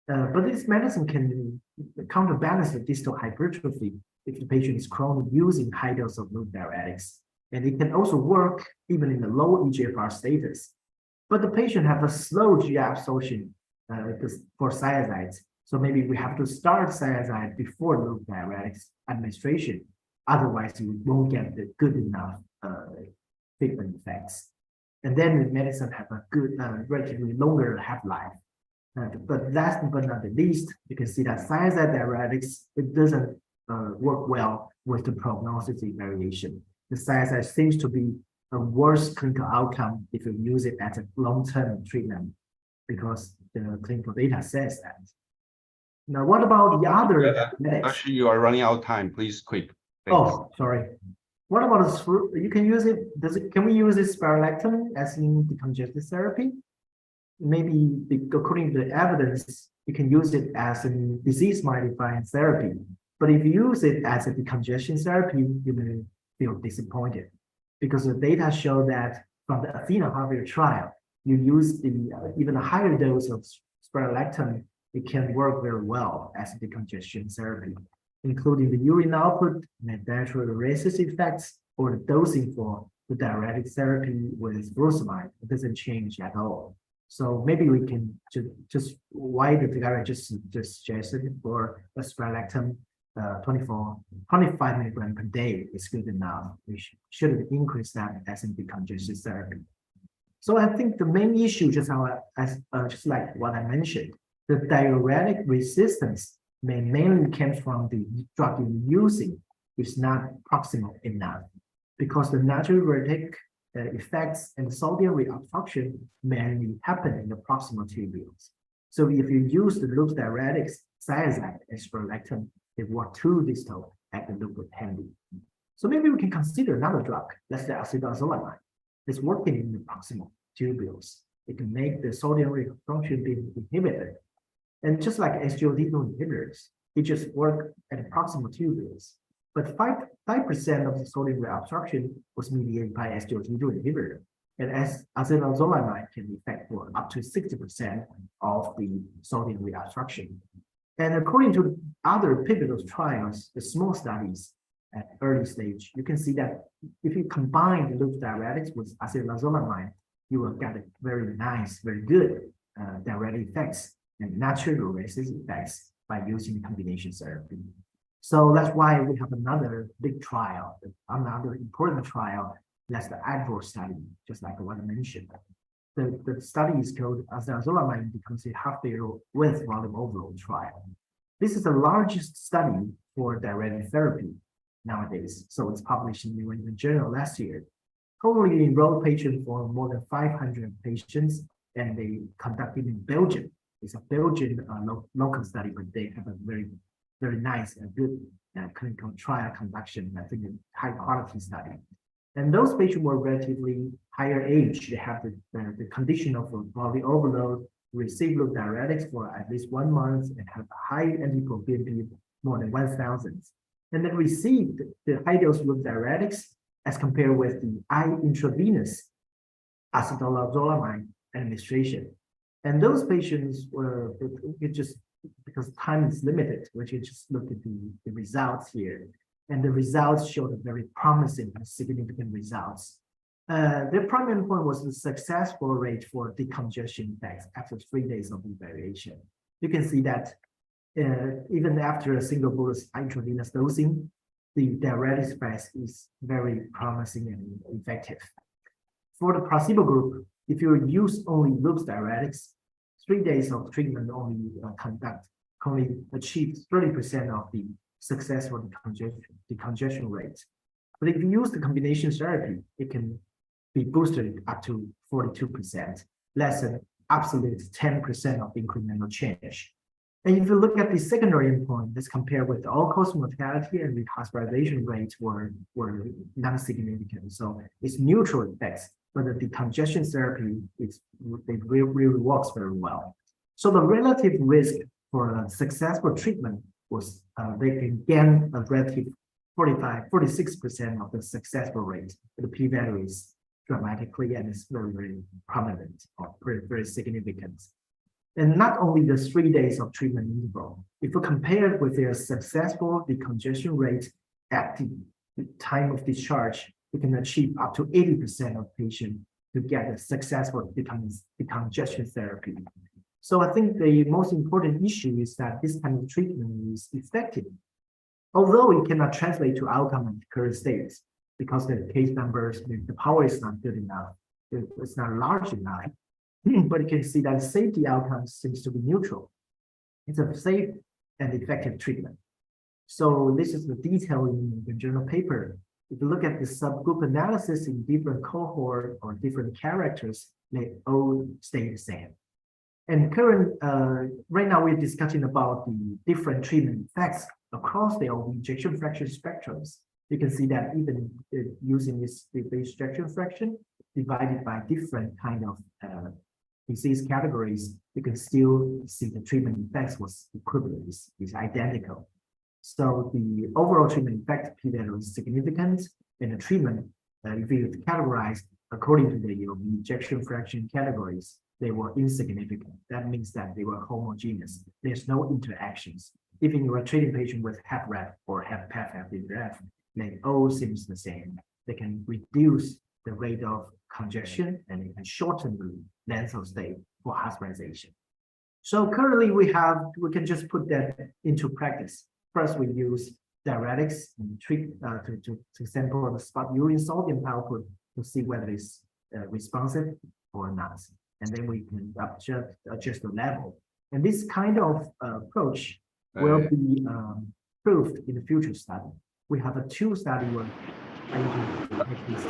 But this medicine can counterbalance the distal hypertrophy if the patient is chronically using high dose of loop diuretics. And it can also work even in the low EGFR status. But the patient have a slow GI absorption for thiazides. So maybe we have to start thiazide before loop diuretics administration. Otherwise, you won't get the good enough treatment effects. And then the medicine have a good, relatively longer half-life. But last but not the least, you can see that thiazide diuretics, it doesn't work well with the prognosis variation. The thiazide seems to be a worse clinical outcome if you use it as a long-term treatment, because the clinical data says that. Now, what about the other? Actually, you are running out of time. Please, quick. Thanks. Oh, sorry. What about this? You can use it. Can we use this spironolactone as in decongestion therapy? Maybe according to the evidence, you can use it as a disease-modifying therapy. But if you use it as a decongestion therapy, you may feel disappointed because the data show that from the Athena heart failure trial, you use even a higher dose of spironolactone, it can work very well as a decongestion therapy, including the urine output and natriuresis effects or the dosing for the diuretic therapy with furosemide. It doesn't change at all. So maybe we can just why the guy just suggested for a spironolactone 25 milligrams per day is good enough. We should increase that as in decongestion therapy. So I think the main issue, just like what I mentioned, the diuretic resistance mainly comes from the drug you're using is not proximal enough, because the natriuretic effects and sodium reabsorption mainly happen in the proximal tubules. So if you use the loop diuretics, thiazide and spironolactone, they work too distal at the loop handy. So maybe we can consider another drug, let's say acetazolamide. It's working in the proximal tubules. It can make the sodium reabsorption be inhibited. And just like SGLT2 inhibitors, it just work at the proximal tubules. But 5% of the sodium reabsorption was mediated by SGLT2 inhibitor. And as acetazolamide can affect for up to 60% of the sodium reabsorption. And according to other pivotal trials, the small studies at early stage, you can see that if you combine the loop diuretics with acetazolamide, you will get a very nice, very good diuretic effects and natriuresis effects by using combination therapy. So that's why we have another big trial, another important trial, that's the ADVOR study, just like what I mentioned. The study is called acetazolamide decongestion heart failure with volume overload trial. This is the largest study for diuretic therapy nowadays. So it's published in New England Journal last year. Totally enrolled patients for more than 500 patients, and they conducted in Belgium. It's a Belgian local study, but they have a very, very nice and good clinical trial conduction. I think a high quality study. And those patients were relatively higher age. They have the condition of body overload, receive loop diuretics for at least 1 month, and have a high NT-proBNP more than 1,000. And then received the high dose loop diuretics as compared with the intravenous acetazolamide administration. And those patients were just because time is limited, we should just look at the results here. And the results showed a very promising and significant results. The primary endpoint was the successful rate for decongestion effects after 3 days of evaluation. You can see that even after a single bolus intravenous dosing, the diuretic effect is very promising and effective. For the placebo group, if you use only loose diuretics, 3 days of treatment only achieve 30% of the successful decongestion rate. But if you use the combination therapy, it can be boosted up to 42%, less than absolute 10% of incremental change. And if you look at the secondary endpoint, let's compare with all-cause mortality and the hospitalization rates were non-significant. So it's neutral effects, but the decongestion therapy it really works very well. So the relative risk for a successful treatment was they can gain a relative 46% of the successful rate. The p-value is dramatically and it's very, very prominent or very, very significant. And not only the 3 days of treatment interval, if you compare it with their successful decongestion rate at the time of discharge, we can achieve up to 80% of patients to get a successful decongestion therapy. So I think the most important issue is that this kind of treatment is effective, although it cannot translate to outcome at current states because the case numbers, the power is not good enough, it's not large enough. But you can see that safety outcomes seems to be neutral. It's a safe and effective treatment. So this is the detail in the journal paper. If you look at the subgroup analysis in different cohort or different characters, they all stay the same. And right now we're discussing about the different treatment effects across the ejection fraction spectrums. You can see that even using this ejection fraction divided by different kind of disease categories, you can still see the treatment effects was equivalent, is identical. So the overall treatment effect p-value is significant, and the treatment, if you categorize according to the ejection fraction categories, they were insignificant. That means that they were homogeneous. There's no interactions. Even you are treating patient with HFrEF or HFpEF, they all seems the same. They can reduce the rate of congestion and it can shorten the length of stay for hospitalization. So currently we can just put that into practice. First, we use diuretics and treat to sample the spot urine sodium output to see whether it's responsive or not. And then we can adjust the level. And this kind of approach will be proved in the future study. We have a 2 study where I make this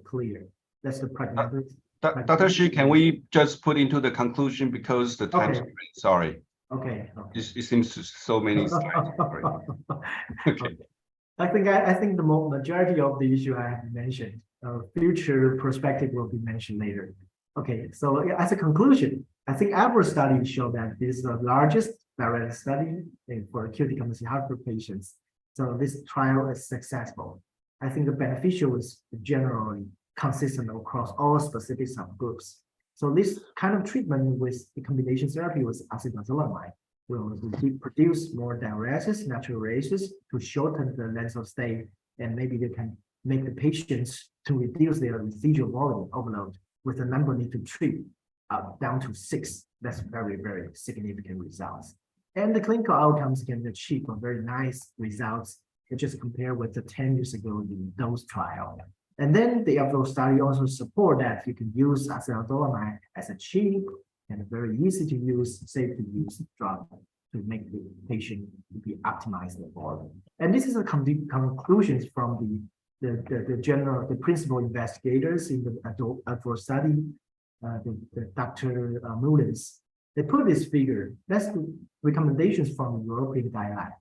clear. That's the pragmatic. Dr. Shi, can we just put into the conclusion because the time is sorry. Okay. It seems so many slides. Okay. I think the majority of the issue I have mentioned, future perspective will be mentioned later. Okay, so as a conclusion, I think ADVOR study showed that this is the largest direct study for acute decompensated heart failure patients. So this trial is successful. I think the beneficial is generally consistent across all specific subgroups. So this kind of treatment with the combination therapy with acetazolamide will produce more diuresis, natriuresis to shorten the length of stay, and maybe they can make the patients to reduce their residual volume overload with the number need to treat down to 6. That's very, very significant results. And the clinical outcomes can achieve a very nice results. You just compare with the 10 years ago, the dose trial. And then the ADVOR study also support that you can use acetazolamide as a cheap and very easy to use, safe to use drug to make the patient be optimized the volume. And this is a conclusions from the principal investigators in the ADVOR study, the Dr. Mullins. They put this figure. That's the recommendations from the European guideline.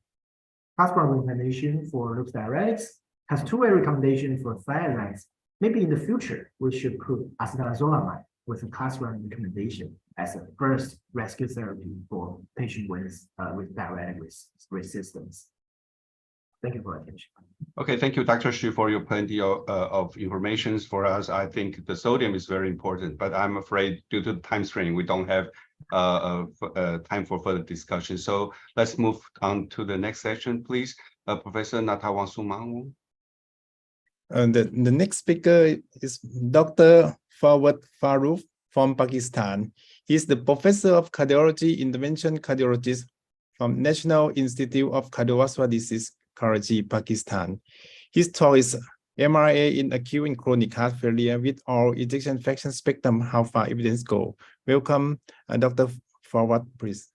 Has one recommendation for loose diuretics, has 2-way recommendation for thiazides. Maybe in the future, we should put acetazolamide with a class 1 recommendation as a first rescue therapy for patients with diuretic resistance. Thank you for attention. Okay, thank you, Dr. Xu, for your plenty of information for us. I think the sodium is very important, but I'm afraid due to the time strain, we don't have time for further discussion. So let's move on to the next section, please. Professor Natawangsumangu. And the next speaker is Dr. Fawad Farooq from Pakistan. He's the professor of cardiology, intervention cardiologist from National Institute of Cardiovascular Disease, Karachi, Pakistan. His talk is MRA in acute and chronic heart failure with all ejection fraction spectrum, how far evidence go. Welcome, Dr. Fawad, please.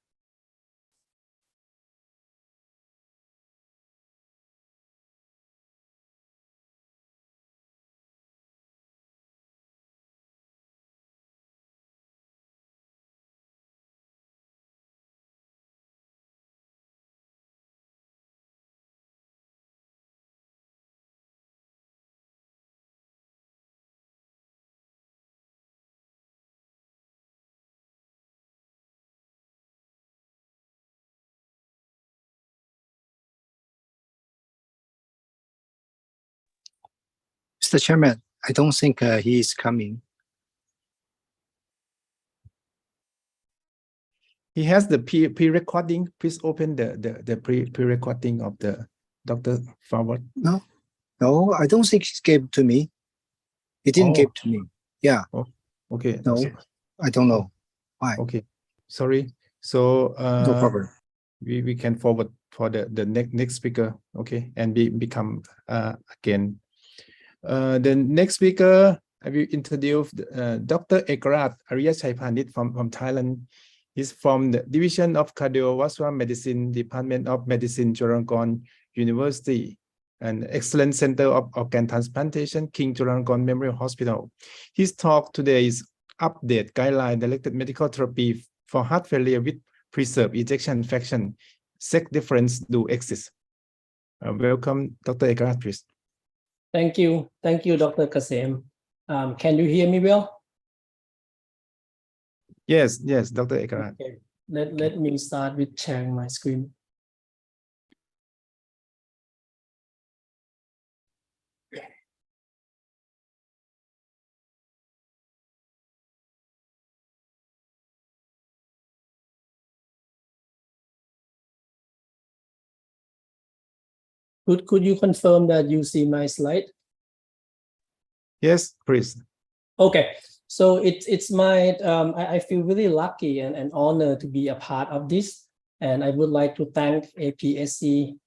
Mr. Chairman, I don't think he is coming. He has the pre-recording. Please open the pre-recording of the Dr. Fawad. No, I don't think he gave to me. He didn't give to me. Yeah. Oh, okay. No, So, I don't know why. okay. Sorry. So No problem. We can forward for the next speaker. Okay, and become again. The next speaker, I will introduce Dr. Ekarat Ariyachaipanit from Thailand. He's from the Division of Cardiovascular Medicine, Department of Medicine, Chulalongkorn University, an excellent center of organ transplantation, King Chulalongkorn Memorial Hospital. His talk today is update guideline directed medical therapy for heart failure with preserved ejection fraction. Sex difference do exist. Welcome, Dr. Ekarat, please. Thank you, Dr. Kasem. Can you hear me well? Yes, Dr. Ekarat. Okay. Let me start with sharing my screen. Could you confirm that you see my slide? Yes, please. Okay, so it's my I feel really lucky and honored to be a part of this, and I would like to thank APSC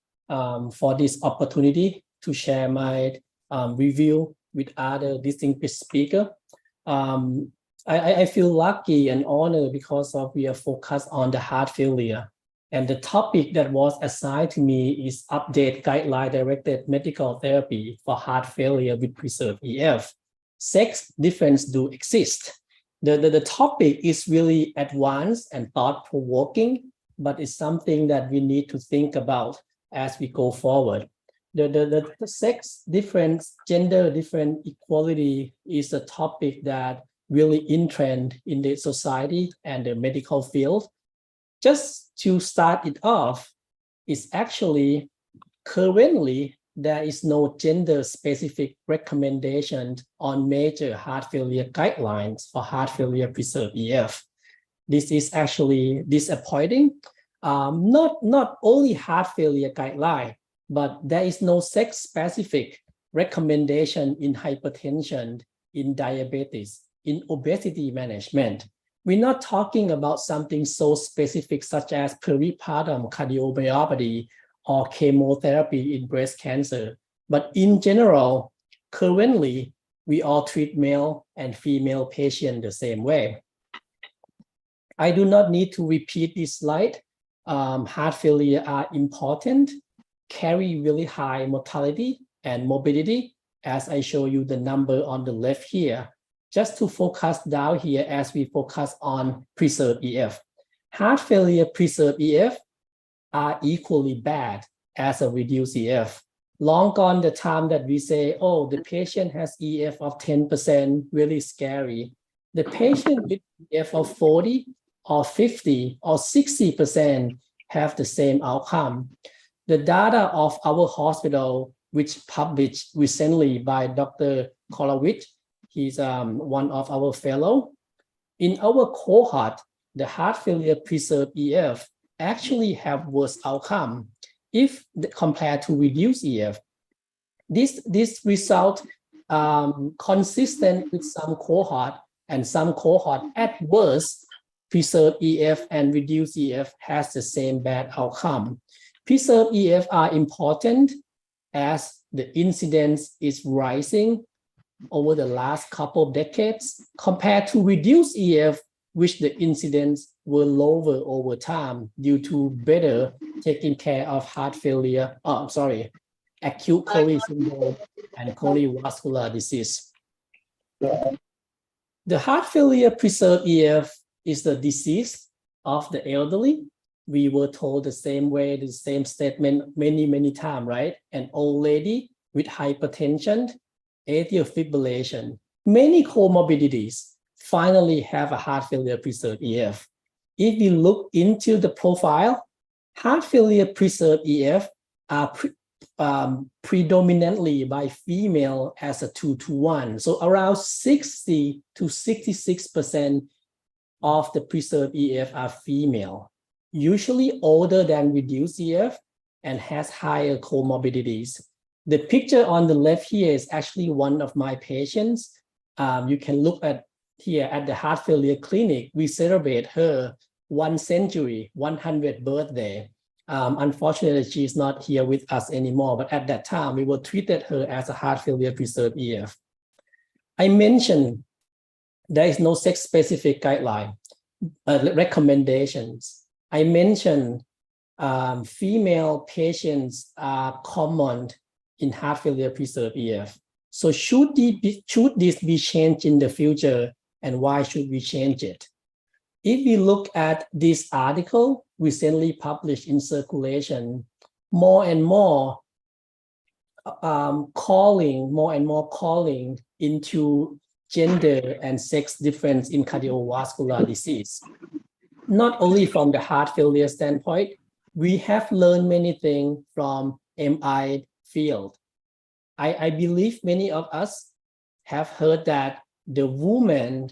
for this opportunity to share my review with other distinguished speakers. I feel lucky and honored because we are focused on the heart failure. And the topic that was assigned to me is update guideline-directed medical therapy for heart failure with preserved EF. Sex difference do exist. The topic is really advanced and thought-provoking, but it's something that we need to think about as we go forward. The sex difference, gender different equality is a topic that really in trend in the society and the medical field. Just to start it off, is actually currently there is no gender-specific recommendation on major heart failure guidelines for heart failure preserved EF. This is actually disappointing. Not only heart failure guideline, but there is no sex-specific recommendation in hypertension, in diabetes, in obesity management. We're not talking about something so specific such as peripartum cardiomyopathy or chemotherapy in breast cancer. But in general, currently, we all treat male and female patients the same way. I do not need to repeat this slide. Heart failure are important, carry really high mortality and morbidity, as I show you the number on the left here. Just to focus down here as we focus on preserved EF. Heart failure preserved EF are equally bad as a reduced EF. Long gone the time that we say, oh, the patient has EF of 10%, really scary. The patient with EF of 40 or 50 or 60% have the same outcome. The data of our hospital, which published recently by Dr. Kolowitz, he's one of our fellow. In our cohort, the heart failure preserved EF actually have worse outcome if compared to reduced EF. This result consistent with some cohort, and some cohort at worst preserved EF and reduced EF has the same bad outcome. Preserved EF are important as the incidence is rising over the last couple of decades compared to reduced EF, which the incidence were lower over time due to better taking care of heart failure, acute coronary syndrome and coronary vascular disease. The heart failure preserved EF is the disease of the elderly. We were told the same way, the same statement many times, right? An old lady with hypertension, atrial fibrillation, many comorbidities finally have a heart failure preserved EF. If we look into the profile, heart failure preserved EF are predominantly by female as a 2-to-1. So around 60 to 66% of the preserved EF are female, usually older than reduced EF and has higher comorbidities. The picture on the left here is actually one of my patients. You can look at here at the heart failure clinic. We celebrate her 1 century, 100th birthday. Unfortunately, she's not here with us anymore, but at that time, we were treated her as a heart failure preserved EF. I mentioned there is no sex-specific guideline, recommendations. I mentioned female patients are common in heart failure preserved EF. So should this be changed in the future, and why should we change it? If we look at this article recently published in Circulation, more and more calling into gender and sex difference in cardiovascular disease. Not only from the heart failure standpoint, we have learned many things from MI field. I believe many of us have heard that the women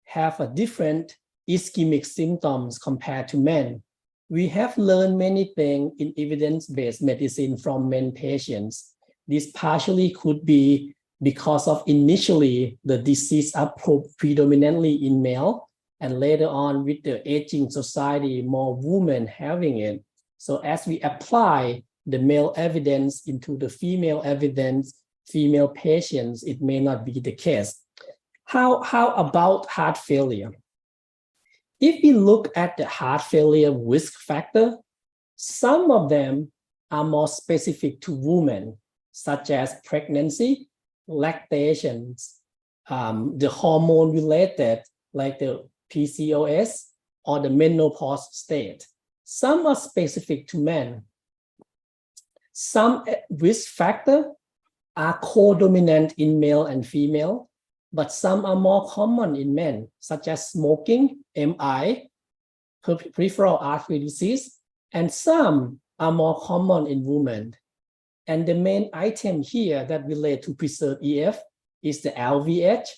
have a different ischemic symptoms compared to men. We have learned many things in evidence-based medicine from men patients. This partially could be because of initially the disease are predominantly in male, and later on with the aging society, more women having it. So as we apply the male evidence into the female evidence, female patients, it may not be the case. How about heart failure? If we look at the heart failure risk factor, some of them are more specific to women, such as pregnancy, lactation, the hormone related, like the PCOS or the menopause state. Some are specific to men. Some risk factors are co-dominant in male and female, but some are more common in men, such as smoking, MI, peripheral artery disease, and some are more common in women. And the main item here that relate to preserved EF is the LVH,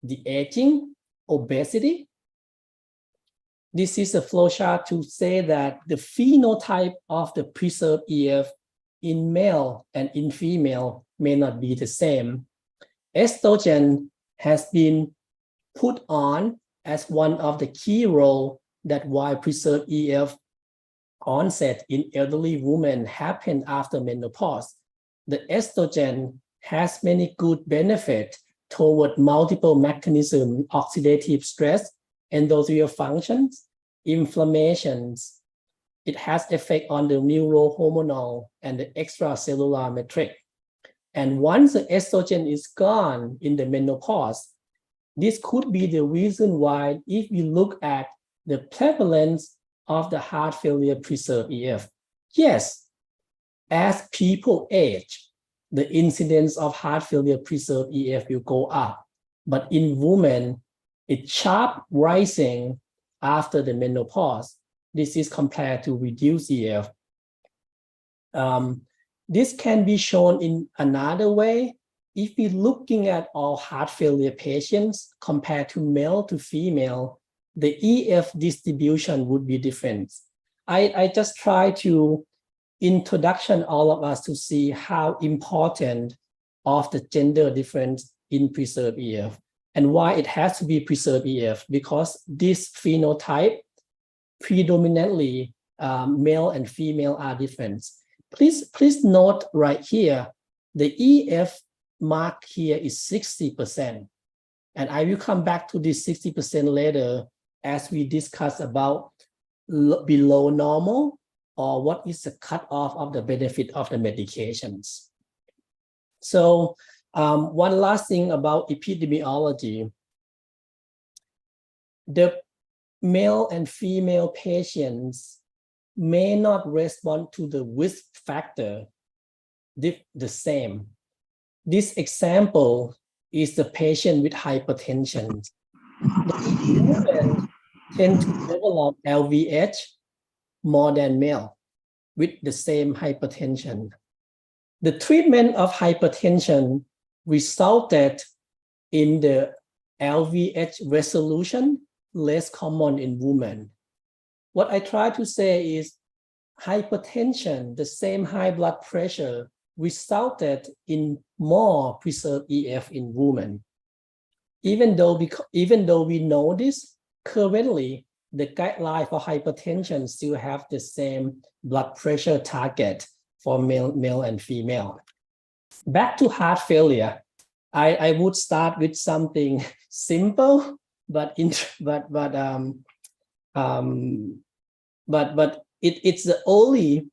the aging, obesity. This is a flowchart to say that the phenotype of the preserved EF in male and in female may not be the same. Estrogen has been put on as one of the key roles that why preserved EF onset in elderly women happen after menopause. The estrogen has many good benefits toward multiple mechanisms, oxidative stress, endothelial functions, inflammations. It has effect on the neurohormonal and the extracellular matrix. And once the estrogen is gone in the menopause, this could be the reason why if you look at the prevalence of the heart failure preserved EF, yes, as people age, the incidence of heart failure preserved EF will go up. But in women, it's sharp rising after the menopause. This is compared to reduced EF. This can be shown in another way. If we're looking at all heart failure patients compared to male to female, the EF distribution would be different. I just try to introduction all of us to see how important of the gender difference in preserved EF and why it has to be preserved EF, because this phenotype predominantly male and female are different. Please note right here, the EF mark here is 60%. And I will come back to this 60% later as we discuss about below normal or what is the cutoff of the benefit of the medications. So one last thing about epidemiology. The male and female patients may not respond to the risk factor the same. This example is the patient with hypertension. The women tend to develop LVH more than male with the same hypertension. The treatment of hypertension resulted in the LVH resolution less common in women. What I try to say is hypertension, the same high blood pressure, resulted in more preserved EF in women. Even though we know this, currently the guideline for hypertension still have the same blood pressure target for male and female. Back to heart failure, I would start with something simple, but it's the only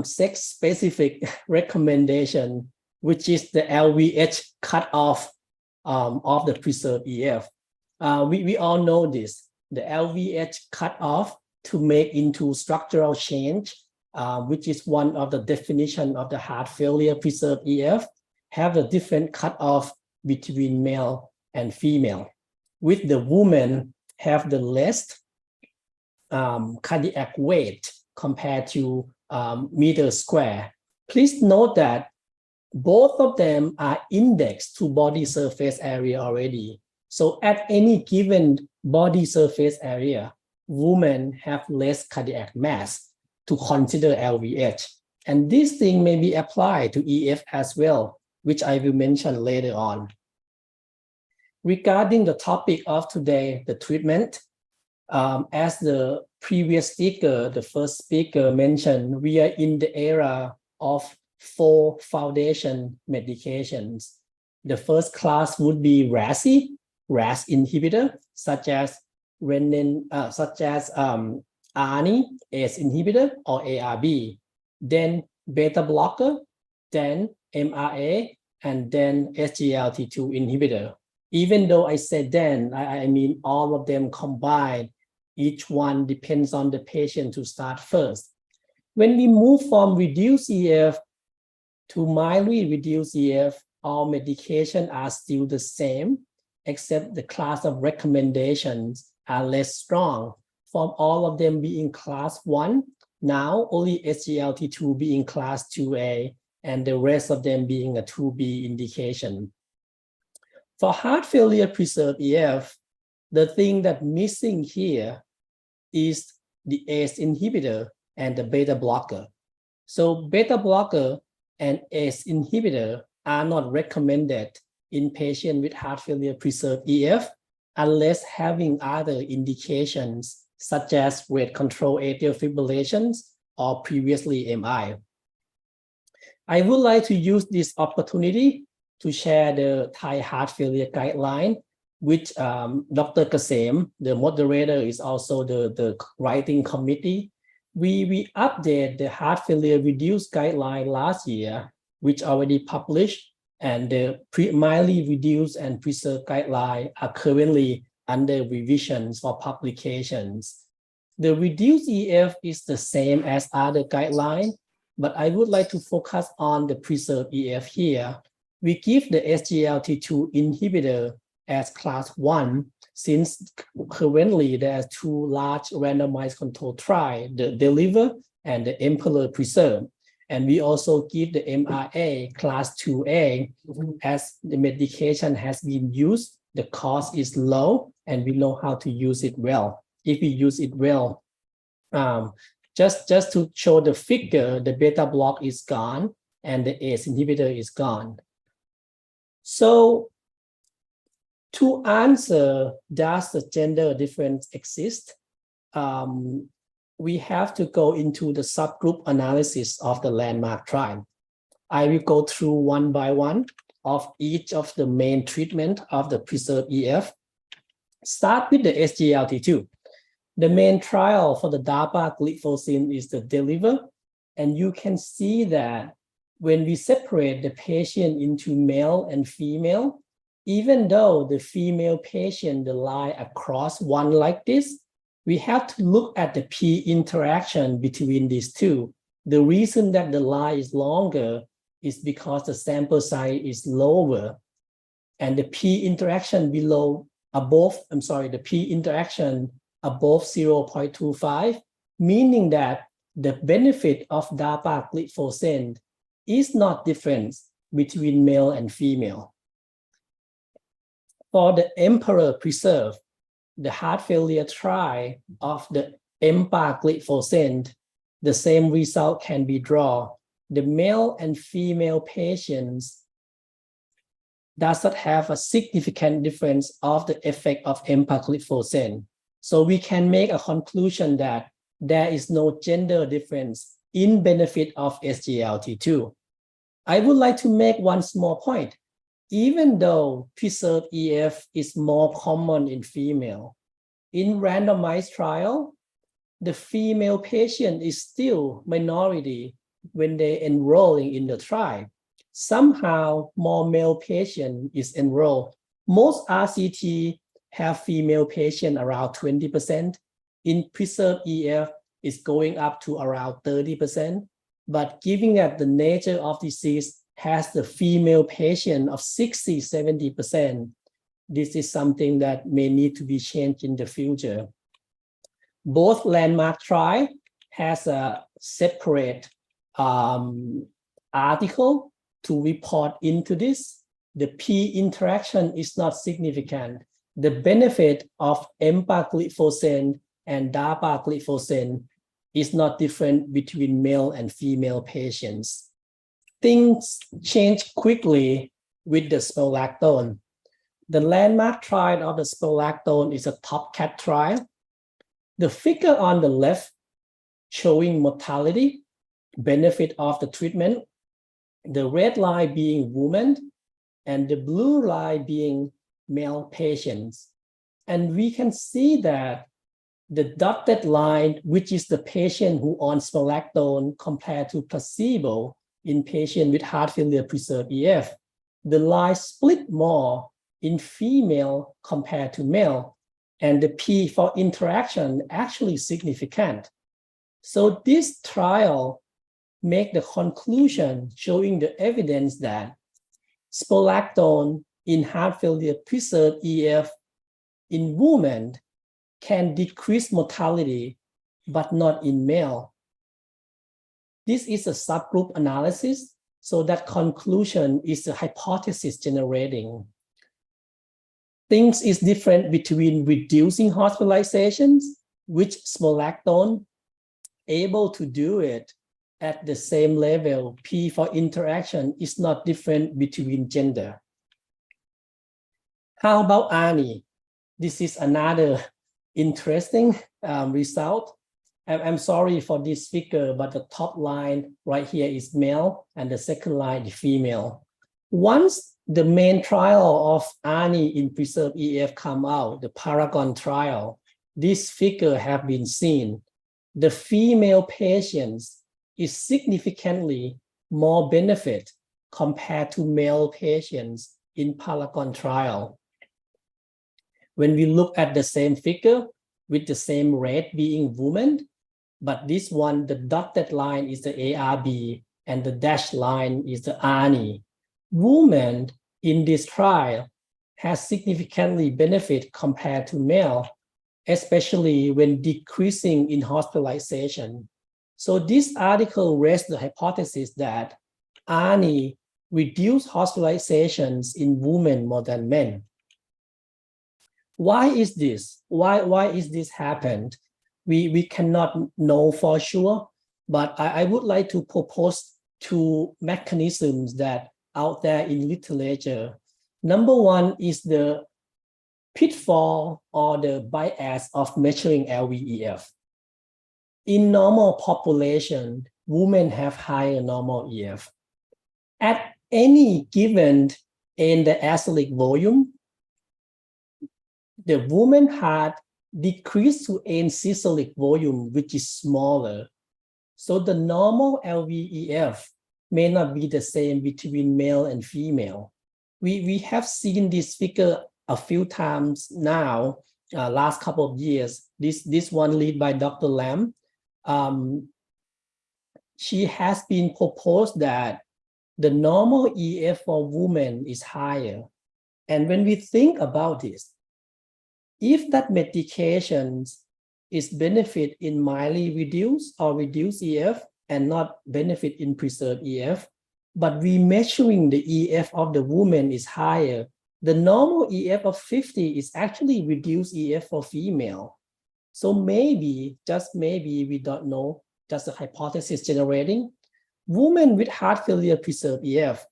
sex-specific recommendation, which is the LVH cutoff of the preserved EF. We all know this. The LVH cutoff to make into structural change, which is one of the definition of the heart failure preserved EF, have a different cutoff between male and female. With the woman have the less cardiac weight compared to meter square. Please note that both of them are indexed to body surface area already. So at any given body surface area, women have less cardiac mass to consider LVH. And this thing may be applied to EF as well, which I will mention later on. Regarding the topic of today, the treatment, as the previous speaker, the first speaker mentioned, we are in the era of 4 foundation medications. The first class would be RAS inhibitor, such as ARNI, ACE inhibitor, or ARB. Then beta blocker, then MRA, and then SGLT2 inhibitor. Even though I said then, I mean all of them combined. Each one depends on the patient to start first. When we move from reduced EF to mildly reduced EF, all medications are still the same, except the class of recommendations are less strong. From all of them being class 1, now only SGLT2 being class 2A, and the rest of them being a 2B indication. For heart failure preserved EF, the thing that missing here is the ACE inhibitor and the beta blocker. So beta blocker and ACE inhibitor are not recommended in patients with heart failure preserved EF unless having other indications such as rate control atrial fibrillations or previously MI. I would like to use this opportunity to share the Thai heart failure guideline, which Dr. Kasem, the moderator, is also the writing committee. We updated the heart failure reduced guideline last year, which already published, and the mildly reduced and preserved guideline are currently under revisions for publications. The reduced EF is the same as other guidelines, but I would like to focus on the preserved EF here. We give the SGLT2 inhibitor as class 1, since currently there are 2 large randomized controlled trials, the DELIVER and the EMPEROR PRESERVE. And we also give the MRA class 2A as the medication has been used the cost is low and we know how to use it well. If we use it well, just to show the figure, the beta block is gone and the ACE inhibitor is gone. So to answer, does the gender difference exist? We have to go into the subgroup analysis of the landmark trial. I will go through one by one of each of the main treatment of the preserved EF. Start with the SGLT2. The main trial for the dapagliflozin is the DELIVER, and you can see that when we separate the patient into male and female, even though the female patient, the line across one like this, we have to look at the P interaction between these two. The reason that the line is longer is because the sample size is lower, and the P interaction above 0.25, meaning that the benefit of dapagliflozin is not different between male and female. For the Emperor Preserve, the heart failure trial of the empagliflozin, the same result can be drawn. The male and female patients does not have a significant difference of the effect of empagliflozin. So we can make a conclusion that there is no gender difference in benefit of SGLT2. I would like to make one small point. Even though preserved EF is more common in female, in randomized trial, the female patient is still minority when they enrolling in the trial. Somehow more male patient is enrolled. Most RCT have female patient around 20%. In preserved EF, it's going up to around 30%. But given that the nature of disease has the female patient of 60–70%, this is something that may need to be changed in the future. Both landmark trial has a separate article to report into this. The P interaction is not significant. The benefit of empagliflozin and dapagliflozin is not different between male and female patients. Things change quickly with the spironolactone. The landmark trial of the spironolactone is a TOPCAT trial. The figure on the left showing mortality, benefit of the treatment, the red line being women, and the blue line being male patients. And we can see that the dotted line, which is the patient who on spironolactone compared to placebo in patient with heart failure preserved EF, the line split more in female compared to male, and the P for interaction actually significant. So this trial make the conclusion showing the evidence that spironolactone in heart failure preserved EF in women can decrease mortality, but not in male. This is a subgroup analysis, so that conclusion is a hypothesis generating. Things is different between reducing hospitalizations, which spironolactone able to do it at the same level. P for interaction is not different between gender. How about ARNI? This is another interesting result. I'm sorry for this figure, but the top line right here is male and the second line is female. Once the main trial of ARNI in preserved EF come out, the Paragon trial, this figure have been seen. The female patients is significantly more benefit compared to male patients in Paragon trial. When we look at the same figure with the same rate being women, but this one, the dotted line is the ARB and the dashed line is the ARNI. Women in this trial has significantly benefit compared to male, especially when decreasing in hospitalization. So this article raised the hypothesis that ARNI reduce hospitalizations in women more than men. Why is this? Why is this happened? We cannot know for sure, but I would like to propose two mechanisms that out there in literature. Number one is the pitfall or the bias of measuring LVEF. In normal population, women have higher normal EF. At any given end-diastolic volume, the woman heart decreased to end systolic volume, which is smaller. So the normal LVEF may not be the same between male and female. We have seen this figure a few times now, last couple of years. This one led by Dr. Lam. She has been proposed that the normal EF for women is higher. And when we think about this, if that medication is benefit in mildly reduced or reduced EF and not benefit in preserved EF, but we measuring the EF of the woman is higher, the normal EF of 50 is actually reduced EF for female. So maybe, just maybe, we don't know, just a hypothesis generating, women with heart failure preserved EF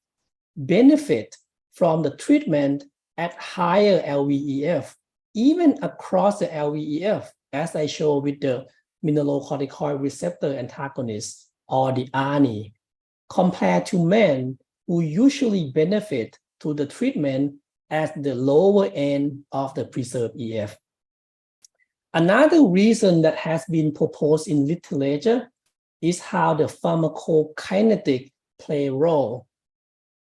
benefit from the treatment at higher LVEF, even across the LVEF, as I show with the mineralocorticoid receptor antagonist or the ARNI, compared to men who usually benefit to the treatment at the lower end of the preserved EF. Another reason that has been proposed in literature is how the pharmacokinetic play a role.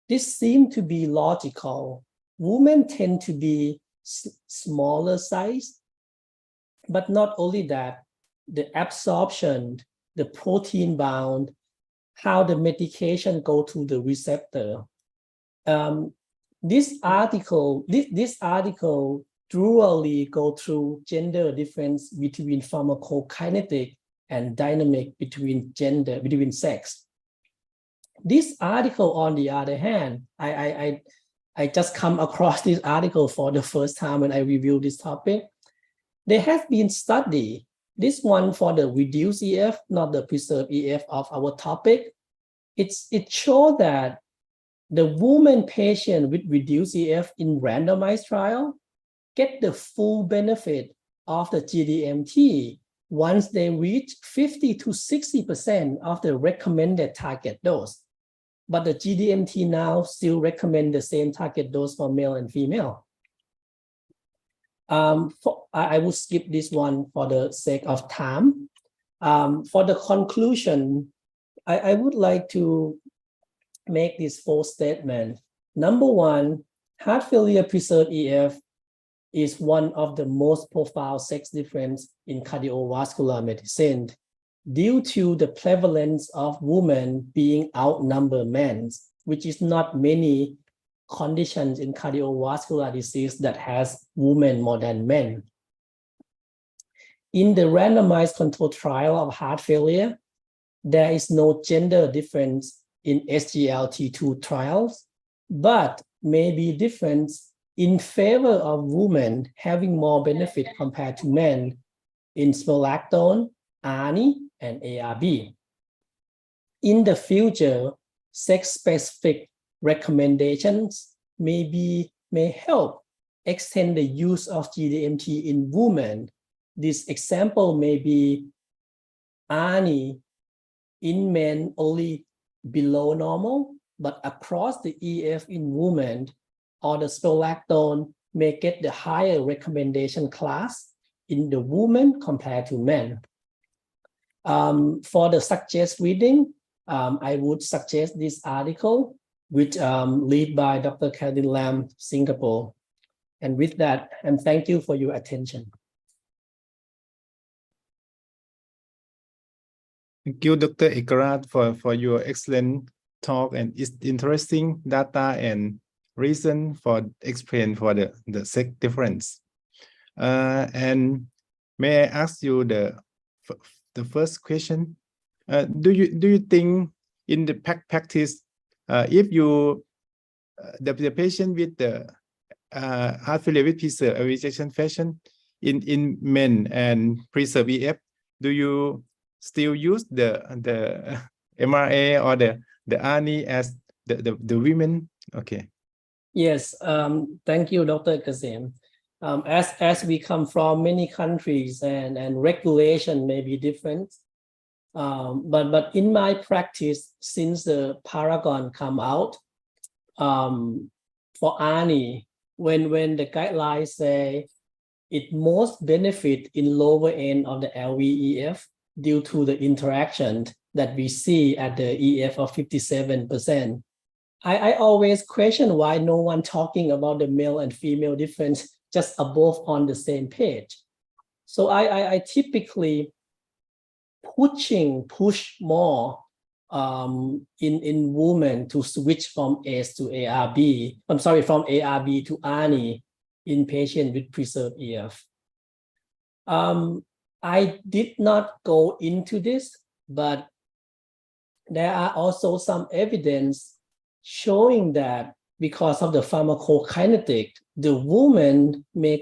This seems to be logical. Women tend to be smaller size, but not only that, the absorption, the protein bound, how the medication go to the receptor. This article thoroughly go through gender difference between pharmacokinetic and dynamic between sex. This article, on the other hand, I just come across this article for the first time when I review this topic. There has been study, this one for the reduced EF, not the preserved EF of our topic. It showed that the woman patient with reduced EF in randomized trial get the full benefit of the GDMT once they reach 50 to 60% of the recommended target dose. But the GDMT now still recommend the same target dose for male and female. I will skip this one for the sake of time. For the conclusion, I would like to make this full statement. Number one, heart failure preserved EF is one of the most profound sex difference in cardiovascular medicine due to the prevalence of women being outnumbered men, which is not many conditions in cardiovascular disease that has women more than men. In the randomized controlled trial of heart failure, there is no gender difference in SGLT2 trials, but may be difference in favor of women having more benefit compared to men in spironolactone, ARNI, and ARB. In the future, sex-specific recommendations may help extend the use of GDMT in women. This example may be ARNI in men only below normal, but across the EF in women, or the spironolactone may get the higher recommendation class in the woman compared to men. For the suggest reading, I would suggest this article, which led by Dr. Caroline Lam, Singapore. And with that, and thank you for your attention. Thank you, Dr. Ekarat, for your excellent talk and it's interesting data and reason for explain for the sex difference. And may I ask you the first question? Do you think in the practice, if you the patient with the heart failure with preserved ejection fraction in men and preserved EF, do you still use the MRA or the ARNI as the women? Okay. Yes, thank you, Dr. Kasem. As we come from many countries and regulation may be different, but in my practice, since the Paragon come out, for ARNI, when the guidelines say it most benefit in lower end of the LVEF due to the interaction that we see at the EF of 57%. I always question why no one talking about the male and female difference just above on the same page. So I typically push more in women to switch from ACE to ARB. I'm sorry, from ARB to ARNI in patient with preserved EF. I did not go into this, but there are also some evidence showing that because of the pharmacokinetic, the woman may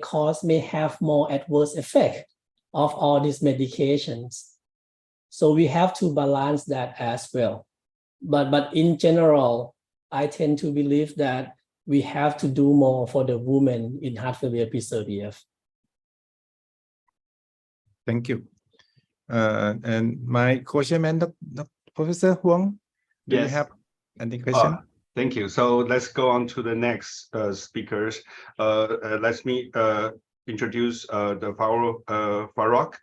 have more adverse effect of all these medications. So we have to balance that as well. But in general, I tend to believe that we have to do more for the women in heart failure preserved EF. Thank you. And my question, Professor Huang, do you have any question? Thank you. So let's go on to the next speakers. Let me introduce the Farooq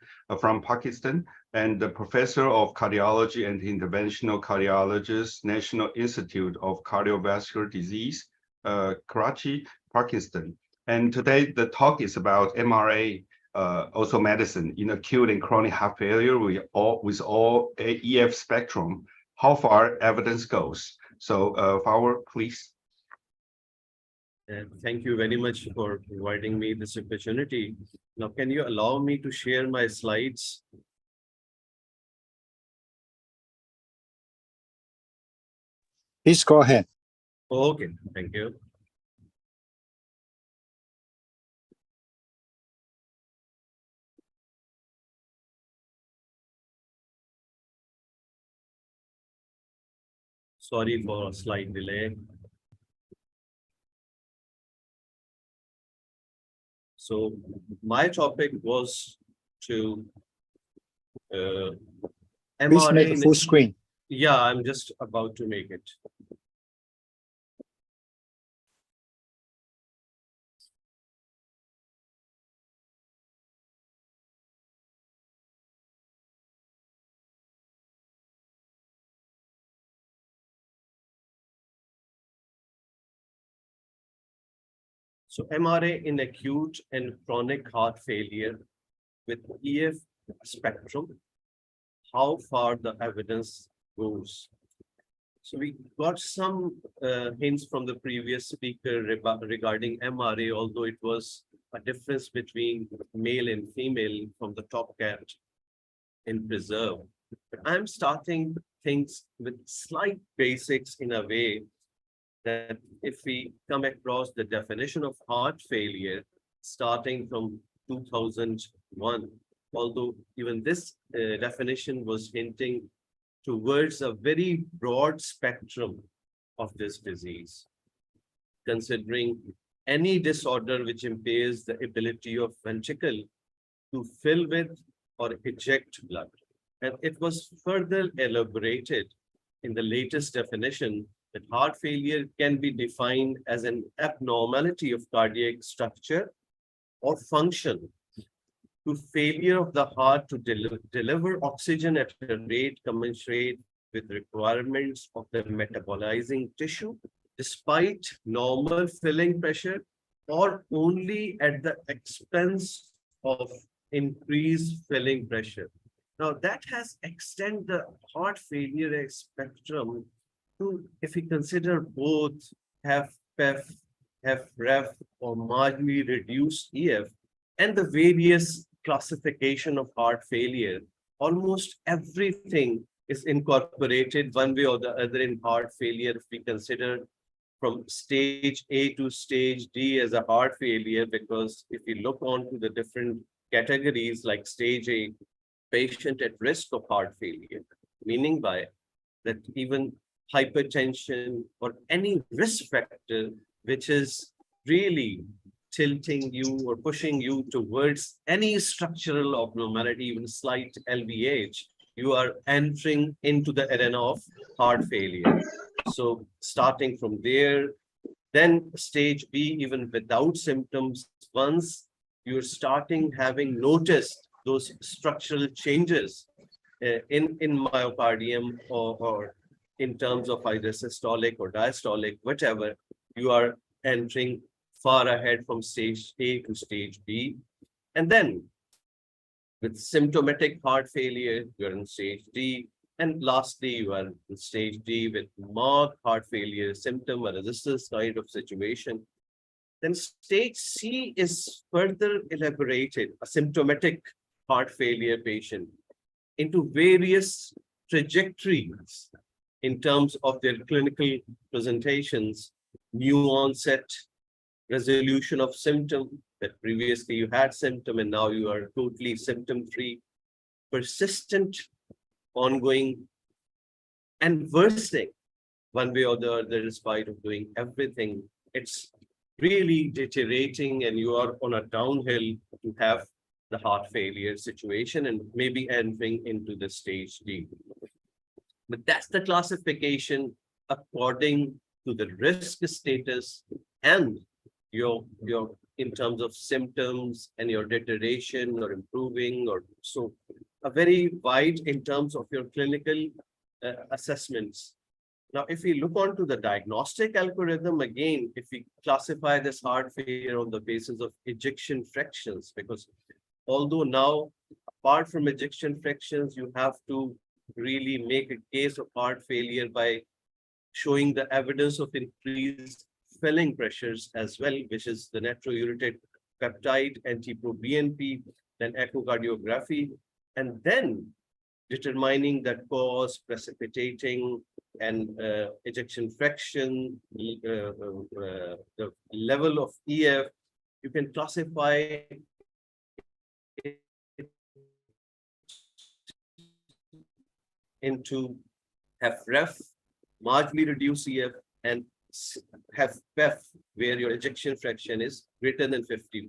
from Pakistan and the Professor of Cardiology and Interventional Cardiologist, National Institute of Cardiovascular Disease, Karachi, Pakistan. And today the talk is about MRA, also medicine in acute and chronic heart failure with all EF spectrum, how far evidence goes. So Farooq, please. Thank you very much for providing me this opportunity. Now, can you allow me to share my slides? Please go ahead. Okay, thank you. Sorry for a slight delay. So my topic was to Please make a full screen. Yeah, I'm just about to make it. So MRA in acute and chronic heart failure with EF spectrum, how far the evidence goes. So we got some hints from the previous speaker regarding MRA, although it was a difference between male and female from the top cat in preserve. But I'm starting things with slight basics in a way that if we come across the definition of heart failure starting from 2001, although even this definition was hinting towards a very broad spectrum of this disease, considering any disorder which impairs the ability of ventricle to fill with or eject blood. And it was further elaborated in the latest definition that heart failure can be defined as an abnormality of cardiac structure or function to failure of the heart to deliver oxygen at a rate commensurate with requirements of the metabolizing tissue, despite normal filling pressure or only at the expense of increased filling pressure. Now that has extended the heart failure spectrum to, if we consider both HFpEF, HFrEF or marginally reduced EF and the various classification of heart failure, almost everything is incorporated one way or the other in heart failure if we consider from stage A to stage D as a heart failure, because if you look on to the different categories like stage A, patient at risk of heart failure, meaning by that even hypertension or any risk factor which is really tilting you or pushing you towards any structural abnormality, even slight LVH, you are entering into the arena of heart failure. So starting from there, then stage B, even without symptoms, once you're starting having noticed those structural changes in myocardium or in terms of either systolic or diastolic, whatever, you are entering far ahead from stage A to stage B. And then with symptomatic heart failure, you're in stage D. And lastly, you are in stage D with marked heart failure symptom or resistance kind of situation. Then stage C is further elaborated, a symptomatic heart failure patient, into various trajectories in terms of their clinical presentations, new onset, resolution of symptom, that previously you had symptom and now you are totally symptom-free, persistent, ongoing, and worsening one way or the other in spite of doing everything. It's really deteriorating and you are on a downhill to have the heart failure situation and maybe entering into the stage D. But that's the classification according to the risk status and your in terms of symptoms and your deterioration or improving, or so a very wide in terms of your clinical assessments. Now, if we look onto the diagnostic algorithm, again, if we classify this heart failure on the basis of ejection fractions, because although now, apart from ejection fractions, you have to really make a case of heart failure by showing the evidence of increased filling pressures as well, which is the natriuretic peptide, NT-proBNP, then echocardiography, and then determining that cause, precipitating, and ejection fraction, the level of EF. You can classify into HFrEF, marginally reduced EF, and HFpEF, where your ejection fraction is greater than 50%.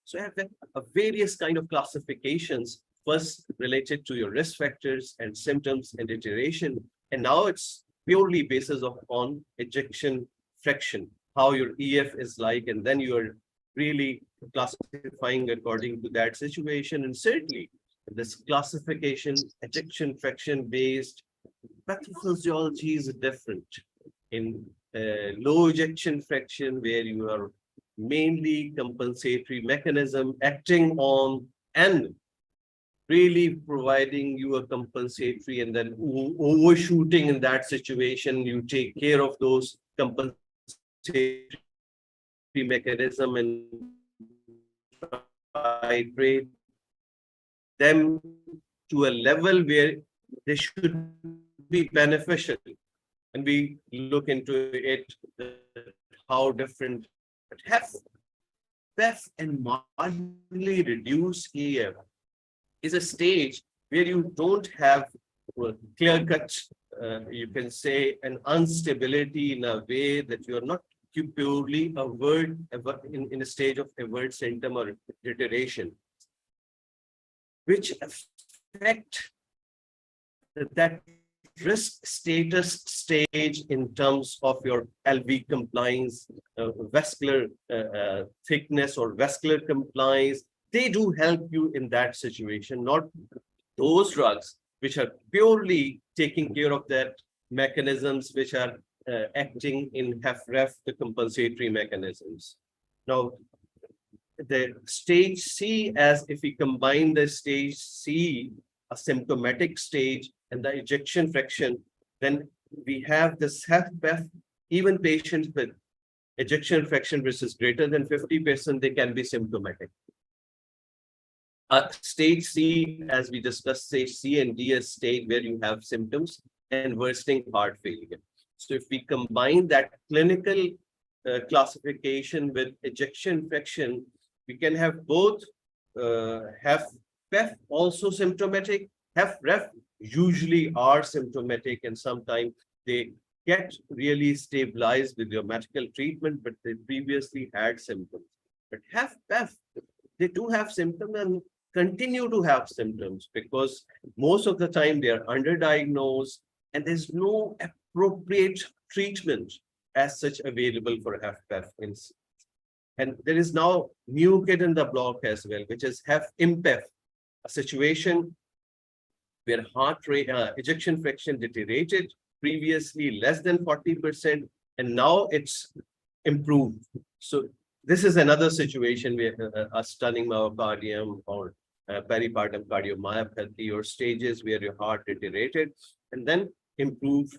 So I have a various kind of classifications, first related to your risk factors and symptoms and deterioration. And now it's purely basis on ejection fraction, how your EF is like, and then you are really classifying according to that situation. And certainly this classification, ejection fraction based pathophysiology is different. In low ejection fraction, where you are mainly compensatory mechanism acting on and really providing you a compensatory, and then overshooting in that situation, you take care of those compensatory mechanism and titrate them to a level where they should be beneficial. And we look into it, how different HFpEF and marginally reduced EF is a stage where you don't have clear-cut, you can say, an instability in a way that you are not purely avert in a stage of avert symptom or deterioration, which affect that risk status stage in terms of your LV compliance, vascular thickness or vascular compliance. They do help you in that situation, not those drugs which are purely taking care of that mechanisms which are acting in HFrEF, the compensatory mechanisms. Now, the stage C, as if we combine the stage C, a symptomatic stage, and the ejection fraction, then we have this HFpEF. Even patients with ejection fraction which is greater than 50%, they can be symptomatic. Stage C, as we discussed, stage C and D is stage where you have symptoms and worsening heart failure. So if we combine that clinical classification with ejection fraction, we can have both HFpEF also symptomatic. HFrEF usually are symptomatic, and sometimes they get really stabilized with your medical treatment, but they previously had symptoms. But HFpEF, they do have symptoms and continue to have symptoms because most of the time they are underdiagnosed and there's no appropriate treatment as such available for HFpEF. And there is now new kid in the block as well, which is HFmrEF, a situation where heart rate, ejection fraction deteriorated, previously less than 40%, and now it's improved. So this is another situation where a stunning myocardium or peripartum cardiomyopathy or stages where your heart deteriorated and then improve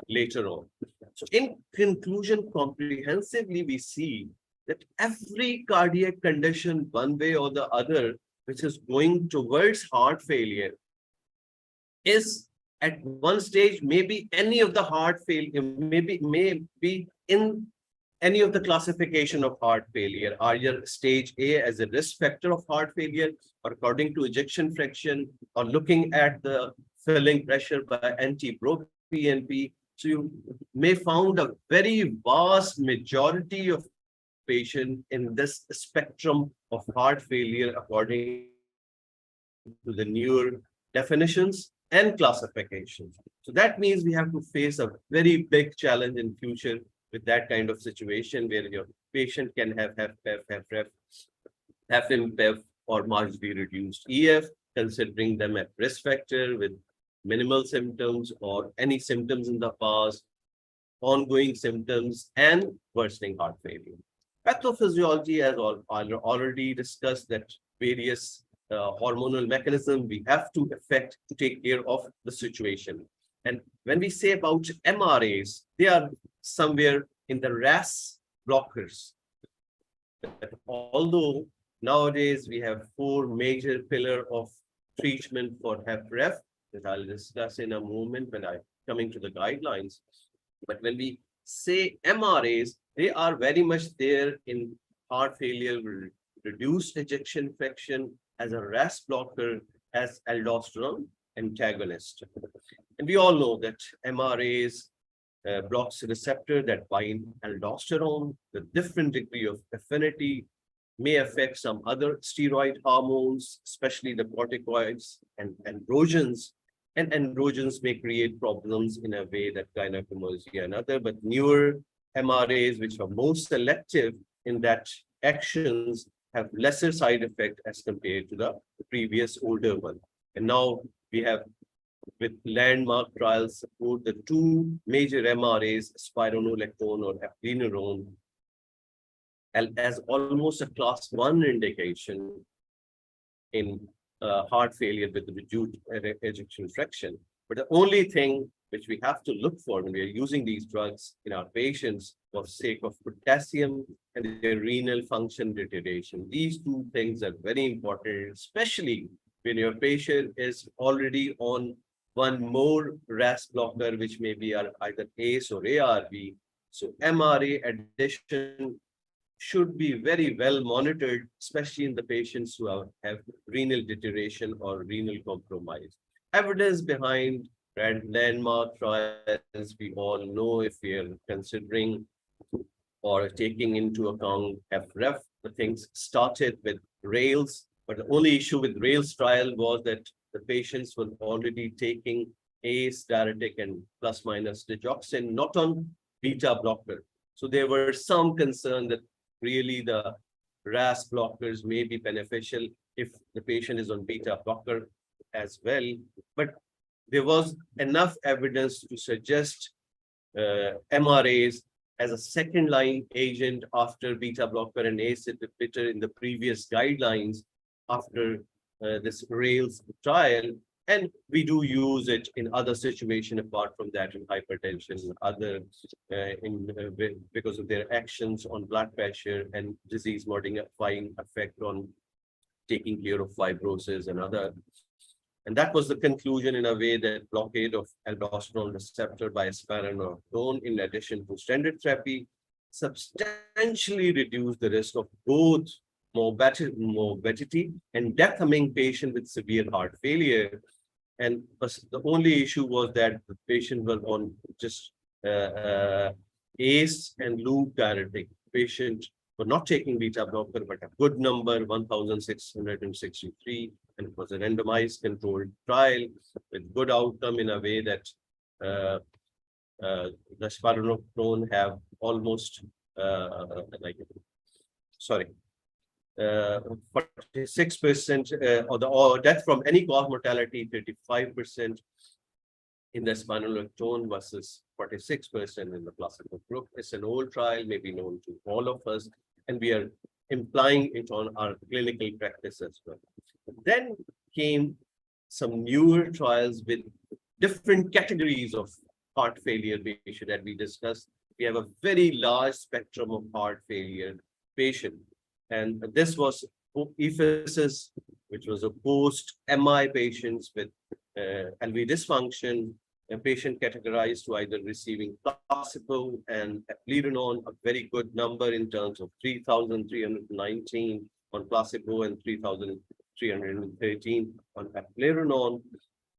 later on. So in conclusion, comprehensively, we see that every cardiac condition, one way or the other, which is going towards heart failure, is at one stage, maybe any of the heart failure, may be in any of the classification of heart failure, either stage A as a risk factor of heart failure, or according to ejection fraction, or looking at the filling pressure by NT-proBNP. So you may find a very vast majority of patients in this spectrum of heart failure according to the newer definitions and classifications. So that means we have to face a very big challenge in future with that kind of situation where your patient can have HFpEF, HFrEF, HFmrEF, or marginally reduced EF, considering them at risk factor with minimal symptoms or any symptoms in the past, ongoing symptoms, and worsening heart failure. Pathophysiology has already discussed that various hormonal mechanism we have to affect to take care of the situation. And when we say about MRAs, they are somewhere in the RAS blockers. But although nowadays we have 4 major pillars of treatment for HFrEF that I'll discuss in a moment when I'm coming to the guidelines. But when we say MRAs, they are very much there in heart failure, reduced ejection fraction, as a RAS blocker, as aldosterone antagonist. And we all know that MRAs blocks a receptor that bind aldosterone. The different degree of affinity may affect some other steroid hormones, especially the corticoids and androgens. And androgens may create problems in a way that gynecology and other, but newer MRAs, which are most selective in that actions, have lesser side effect as compared to the previous older one. And now we have, with landmark trials, support the 2 major MRAs, spironolactone or eplerenone, as almost a class 1 indication in heart failure with reduced ejection fraction. But the only thing which we have to look for when we are using these drugs in our patients for sake of potassium and their renal function deterioration. These 2 things are very important, especially when your patient is already on one more RAS blocker, which may be either ACE or ARB. So MRA addition should be very well monitored, especially in the patients who have renal deterioration or renal compromise. Evidence behind landmark trials, we all know, if we are considering or taking into account HFrEF, the things started with rails, but the only issue with rails trial was that the patients were already taking ACE, diuretic, and plus minus digoxin, not on beta blocker. So there were some concern that really the RAS blockers may be beneficial if the patient is on beta blocker as well. But there was enough evidence to suggest MRAs as a second-line agent after beta blocker and ACE inhibitor in the previous guidelines after this rails trial. And we do use it in other situations apart from that, in hypertension, other because of their actions on blood pressure and disease modifying effect on taking care of fibrosis and other And that was the conclusion in a way that blockade of aldosterone receptor by spironolactone in addition to standard therapy substantially reduced the risk of both morbidity and death among patients with severe heart failure. And the only issue was that the patient was on just ACE and loop diuretic. Patient were not taking beta blocker, but a good number, 1,663, and it was a randomized controlled trial with good outcome in a way that the spironolactone have almost 46% or death from any cause mortality, 35% in the spironolactone versus 46% in the placebo group. It's an old trial, maybe known to all of us, and we are implying it on our clinical practice as well. Then came some newer trials with different categories of heart failure patient that we discussed. We have a very large spectrum of heart failure patient. And this was ephesus, which was a post-MI patients with LV dysfunction, a patient categorized to either receiving placebo and eplerenone, a very good number in terms of 3,319 on placebo and 3,313 on eplerenone.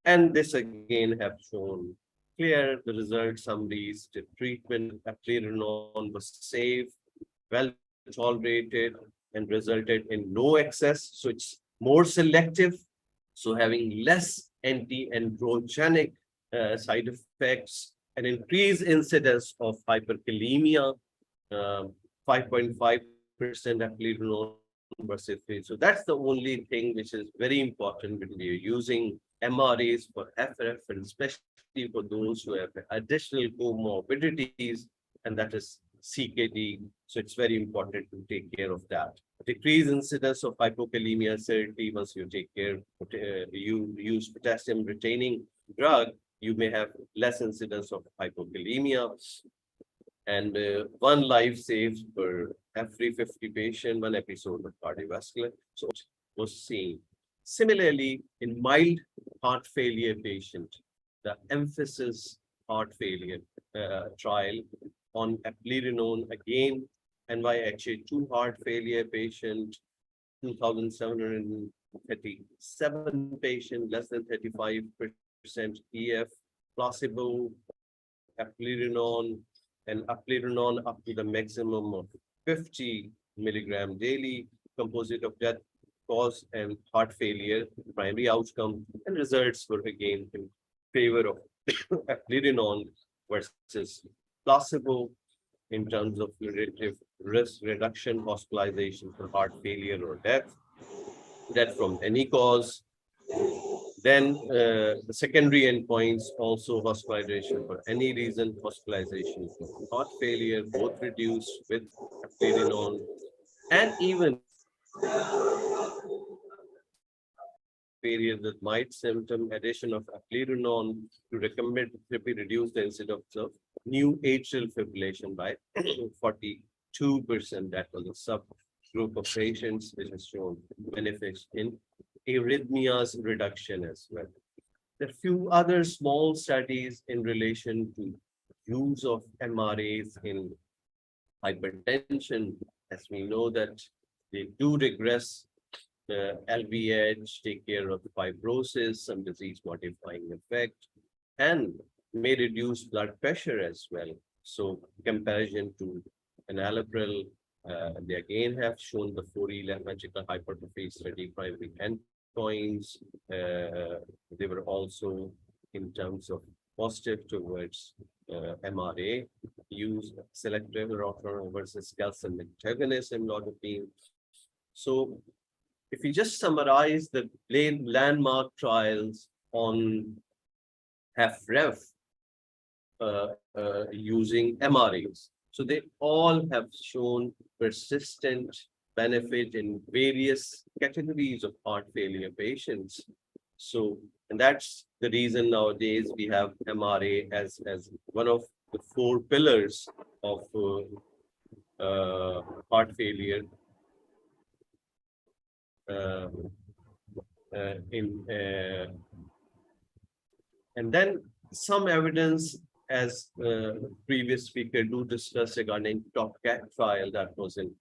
And this again have shown clear the result summaries. The treatment eplerenone was safe, well tolerated, and resulted in no excess. So it's more selective. So having less anti-androgenic side effects, an increased incidence of hyperkalemia, 5.5% eplerenone versus 3. So that's the only thing which is very important when we are using MRAs for HFrEF, and especially for those who have additional comorbidities, and that is CKD. So it's very important to take care of that. Decrease incidence of hypokalemia, certainly once you take care, you use potassium retaining drug, you may have less incidence of hypokalemia. And one life saved per every 50 patient, one episode of cardiovascular. So it was seen. Similarly, in mild heart failure patient, the emphasis heart failure trial on eplerenone again, NYHA2 heart failure patient, 2,737 patient, less than 35% EF, placebo, eplerenone, and eplerenone up to the maximum of 50 milligram daily, composite of death, cause, and heart failure, primary outcome, and results were again in favor of eplerenone versus placebo in terms of relative risk reduction, hospitalization for heart failure or death from any cause. Then the secondary endpoints, also hospitalization for any reason, hospitalization for heart failure, both reduced with eplerenone, and even failure with mild symptom, addition of eplerenone to recommended therapy reduce the incidence of new atrial fibrillation by 42%. That was a subgroup of patients which has shown benefits in arrhythmias reduction as well. There are few other small studies in relation to use of MRAs in hypertension, as we know that they do regress LVH, take care of fibrosis, some disease modifying effect, and may reduce blood pressure as well. So comparison to enalapril, they again have shown the Fourier left ventricular hypertrophy study primary endpoints. They were also in terms of positive towards MRA use, selective rotor versus calcium antagonist amlodipine. So if we just summarize the landmark trials on HFrEF using MRAs, so they all have shown persistent benefit in various categories of heart failure patients. So, and that's the reason nowadays we have MRA as one of the 4 pillars of heart failure And then some evidence, as previous speaker do discuss regarding TOPCAT trial that was in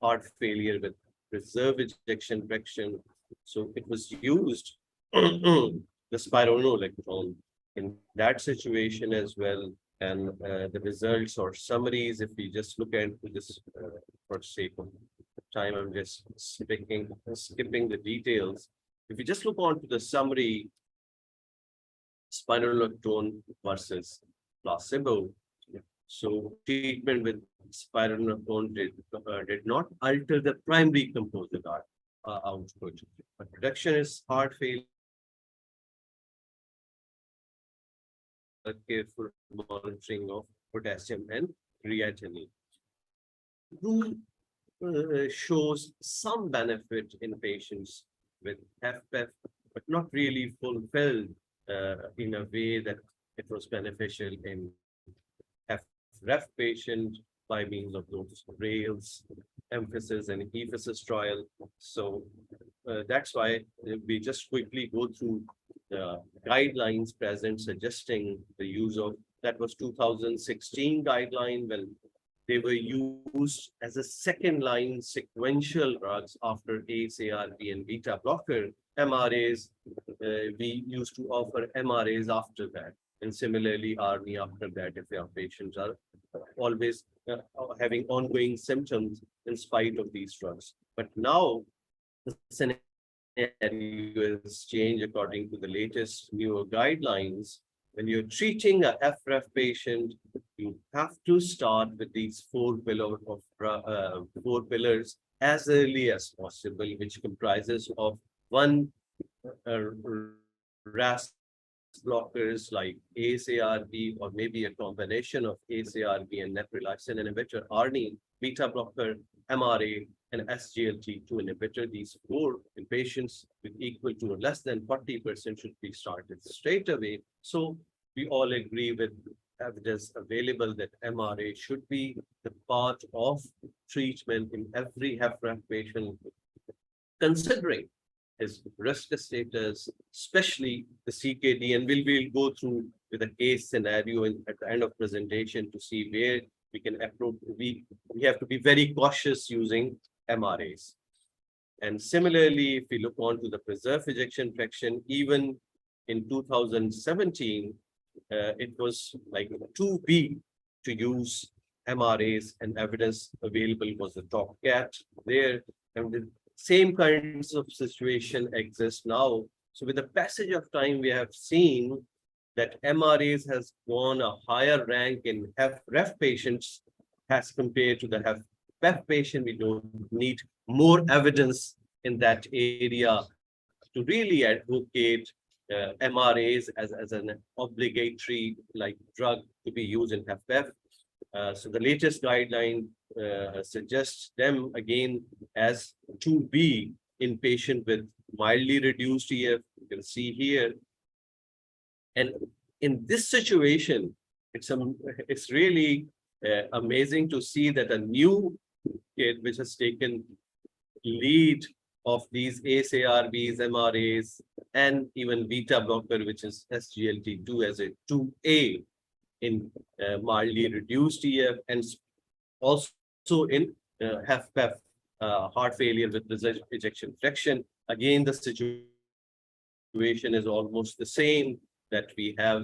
heart failure with reserve ejection fraction. So it was used the spironolactone in that situation as well. And the results or summaries, if we just look at this for sake of time, I'm just skipping the details. If you just look on to the summary, spironolactone versus placebo. So treatment with spironolactone did not alter the primary composite output, but reduction is heart failure. Careful monitoring of potassium and creatinine. Who shows some benefit in patients with HFpEF, but not really fulfilled in a way that it was beneficial in HFrEF patient by means of those rails, emphasis and ephesus trial. So that's why we just quickly go through the guidelines present suggesting the use of, that was 2016 guideline when they were used as a second line sequential drugs after ACE, ARB and beta blocker. MRAs, we used to offer MRAs after that. And similarly, ARNI after that, if our patients are always having ongoing symptoms in spite of these drugs. But now the scenario has changed according to the latest newer guidelines. When you're treating a HFrEF patient, you have to start with these four pillars as early as possible, which comprises of one RAS blockers like ACE-ARB or maybe a combination of ACE-ARB and neprilysin inhibitor, ARNI, beta blocker, MRA and SGLT2 inhibitor. These four in patients with equal to or less than 40% should be started straight away. So we all agree with evidence available that MRA should be the part of treatment in every HFrEF patient, considering his risk status, especially the CKD, and we'll go through with a case scenario at the end of presentation to see where we can approach. We have to be very cautious using MRAs. And similarly, if we look on to the preserved ejection fraction, even in 2017, it was like 2B to use MRAs, and evidence available was the TOPCAT there. And the same kinds of situation exists now. So with the passage of time, we have seen that MRAs has gone a higher rank in HFrEF patients as compared to the HFpEF patient. We don't need more evidence in that area to really advocate MRAs as an obligatory like drug to be used in HFpEF. So the latest guideline suggests them again as 2B in patient with mildly reduced EF. You can see here. And in this situation, it's really amazing to see that a new kid which has taken lead of these ACE-ARBs, MRAs, and even beta blocker, which is SGLT2 as a 2A in mildly reduced EF, and also in HFpEF, heart failure with reserve ejection fraction. Again, the situation is almost the same, that we have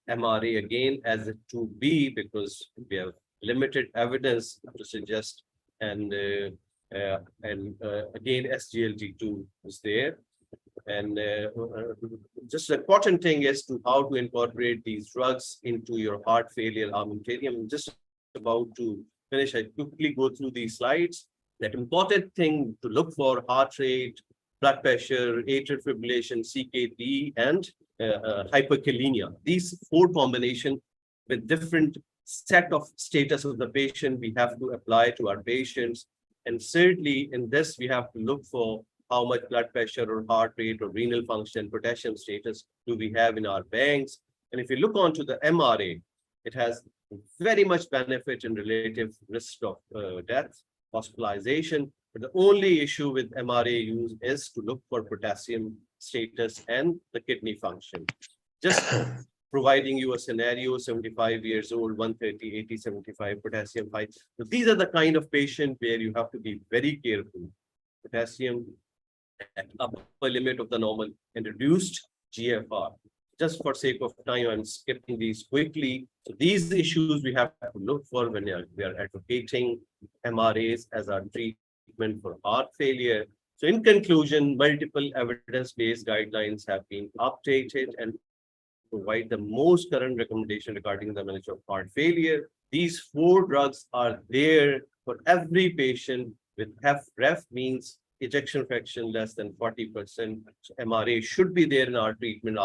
MRA again as a 2B because we have limited evidence to suggest, and again SGLT2 is there. And just the important thing is to how to incorporate these drugs into your heart failure armamentarium. I'm just about to finish. I quickly go through these slides. That important thing to look for: heart rate, blood pressure, atrial fibrillation, CKD, and hyperkalemia. These four combinations with different set of status of the patient we have to apply to our patients. And certainly in this, we have to look for how much blood pressure or heart rate or renal function, potassium status do we have in our banks. And if you look onto the MRA, it has very much benefit in relative risk of death, hospitalization. But the only issue with MRA use is to look for potassium status and the kidney function. just providing you a scenario, 75 years old, 130, 80, 75, potassium 5. So these are the kind of patient where you have to be very careful. Potassium at upper limit of the normal and reduced GFR. Just for sake of time, I'm skipping these quickly. So these issues we have to look for when we are advocating MRAs as our treatment for heart failure. So in conclusion, multiple evidence-based guidelines have been updated and provide the most current recommendation regarding the management of heart failure. These 4 drugs are there for every patient with HFrEF, means ejection fraction less than 40%. So MRA should be there in our treatment.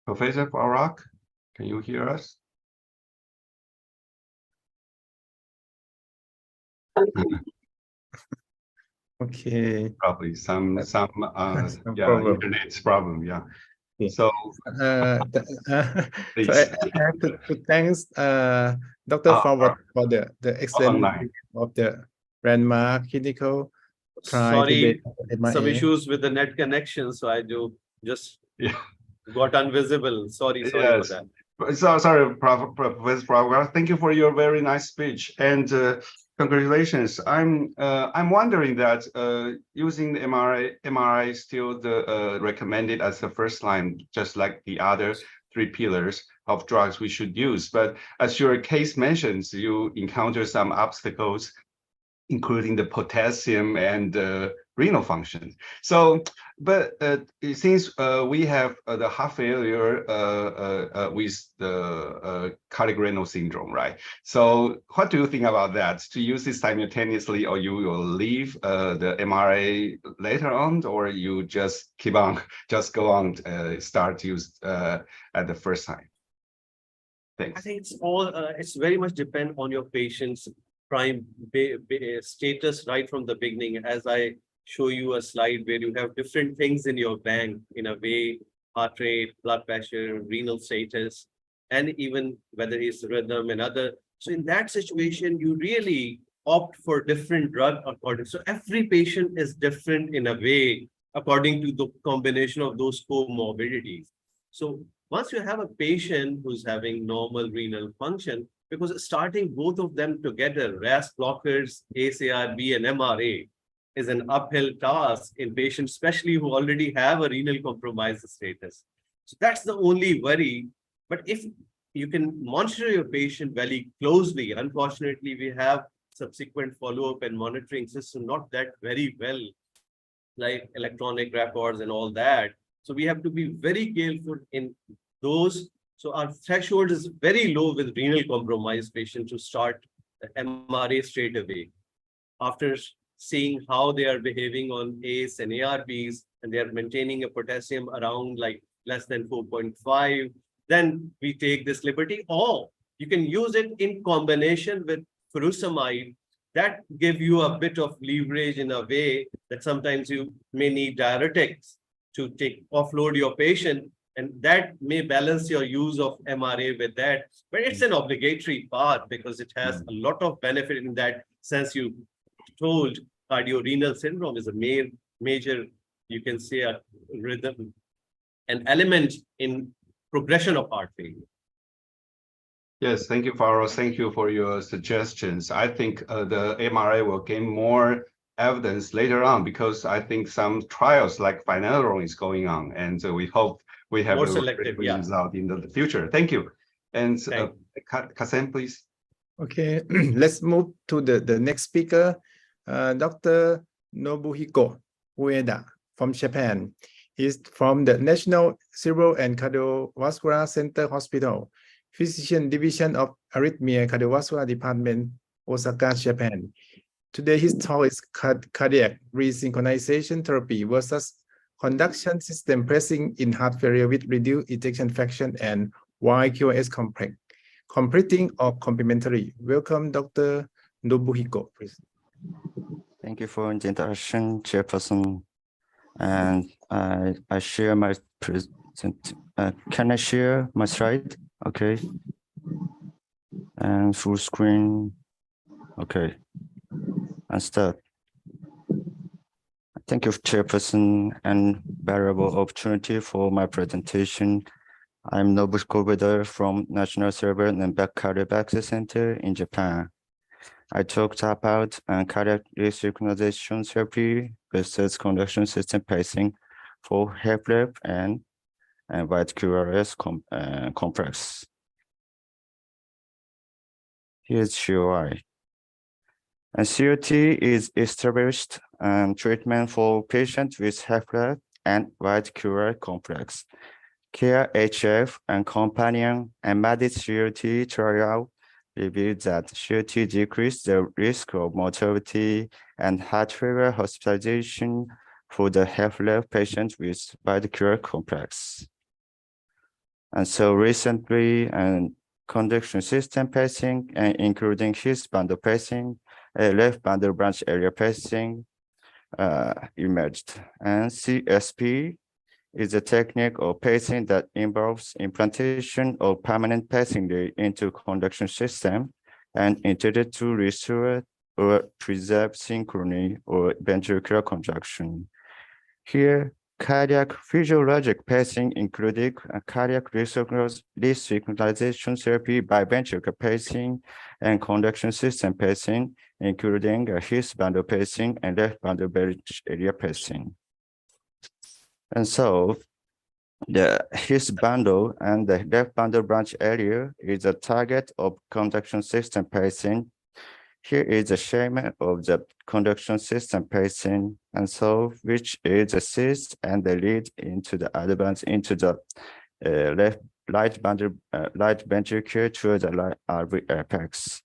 Professor Farak, can you hear us? Okay. Probably some problem. internet problem. Yeah. Okay. So, so I have to thanks Dr. Forward for the excellent of the landmark clinical trial. Sorry, some issues with the net connection, so I do just got invisible. Sorry for that. So sorry, Professor Farak. Thank you for your very nice speech and congratulations. I'm wondering that using the MRI is still the recommended as the first line, just like the other 3 pillars of drugs we should use. But as your case mentions, you encounter some obstacles, including the potassium and renal function. So, but since we have the heart failure with the cardiac renal syndrome, right? So what do you think about that? To use this simultaneously, or you will leave the MRA later on, or you just keep on, just go on, start use at the first time? Thanks. I think it's all, it's very much depend on your patient's prime status right from the beginning. As I show you a slide where you have different things in your bank, in a way, heart rate, blood pressure, renal status, and even whether it's rhythm and other. So in that situation, you really opt for different drug according. So every patient is different in a way according to the combination of those comorbidities. So once you have a patient who's having normal renal function, because starting both of them together, RAS blockers, ACE-ARB and MRA, is an uphill task in patients, especially who already have a renal compromised status. So that's the only worry. But if you can monitor your patient very closely, unfortunately, we have subsequent follow-up and monitoring system not that very well, like electronic records and all that. So we have to be very careful in those. So our threshold is very low with renal compromised patients to start the MRA straight away. After seeing how they are behaving on ACE and ARBs, and they are maintaining a potassium around like less than 4.5, then we take this liberty. Or you can use it in combination with furosemide. That give you a bit of leverage in a way that sometimes you may need diuretics to offload your patient. And that may balance your use of MRA with that. But it's an obligatory part because it has a lot of benefit in that sense. You told cardiorenal syndrome is a major, you can say, a rhythm, an element in progression of heart failure. Yes, thank you, Faros. Thank you for your suggestions. I think the MRA will gain more evidence later on because I think some trials like phenylalanine is going on, and we hope we have more a selective result in the future. Thank you. And Kasen, please. Okay, let's move to the next speaker, Dr. Nobuhiko Ueda from Japan. He's from the National Cerebral and Cardiovascular Center Hospital. Physician Division of Arrhythmia Cardiovascular Department, Osaka, Japan. Today, his talk is cardiac resynchronization therapy versus conduction system pressing in heart failure with reduced ejection fraction and why QoS complex, completing or complementary. Welcome, Dr. Nobuhiko, please. Thank you for the introduction, Chairperson. And I share my present. Can I share my slide? Okay. And full screen. Okay. And start. Thank you, Chairperson, and valuable opportunity for my presentation. I'm Nobuhiko Ueda from National Cerebral and Back Cardiac Access Center in Japan. I talked about cardiac resynchronization therapy versus conduction system pacing for HFrEF and white QRS complex. Here's GUI. And COT is established treatment for patients with HFrEF and white QRS complex. CARE HF and companion embedded COT trial revealed that COT decreased the risk of mortality and heart failure hospitalization for the HFrEF patients with white QRS complex. And so recently, conduction system pacing, including his bundle pacing, left bundle branch area pacing emerged. And CSP is a technique of pacing that involves implantation of permanent pacing lead into conduction system and intended to restore or preserve synchrony or ventricular contraction. Here, cardiac physiologic pacing included cardiac resynchronization therapy by ventricular pacing and conduction system pacing, including his bundle pacing and left bundle branch area pacing. And so the his bundle and the left bundle branch area is a target of conduction system pacing. Here is a schema of the conduction system pacing, and so which is the cyst and the lead into the advance into the right ventricle to the right RV apex.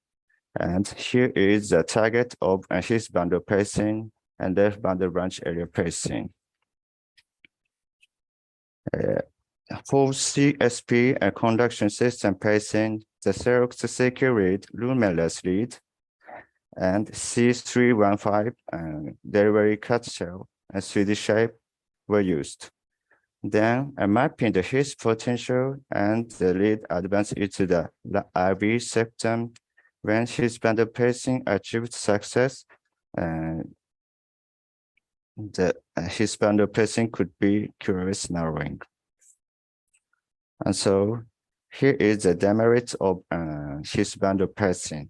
And here is the target of his bundle pacing and left bundle branch area pacing. For CSP and conduction system pacing, the seroxycycline luminous lead and C315 delivery cut cell and 3D shape were used. Then mapping the his potential and the lead advance into the RV septum. When his bundle pacing achieved success, his bundle pacing could be QRS narrowing. And so here is the demerit of his bundle pacing.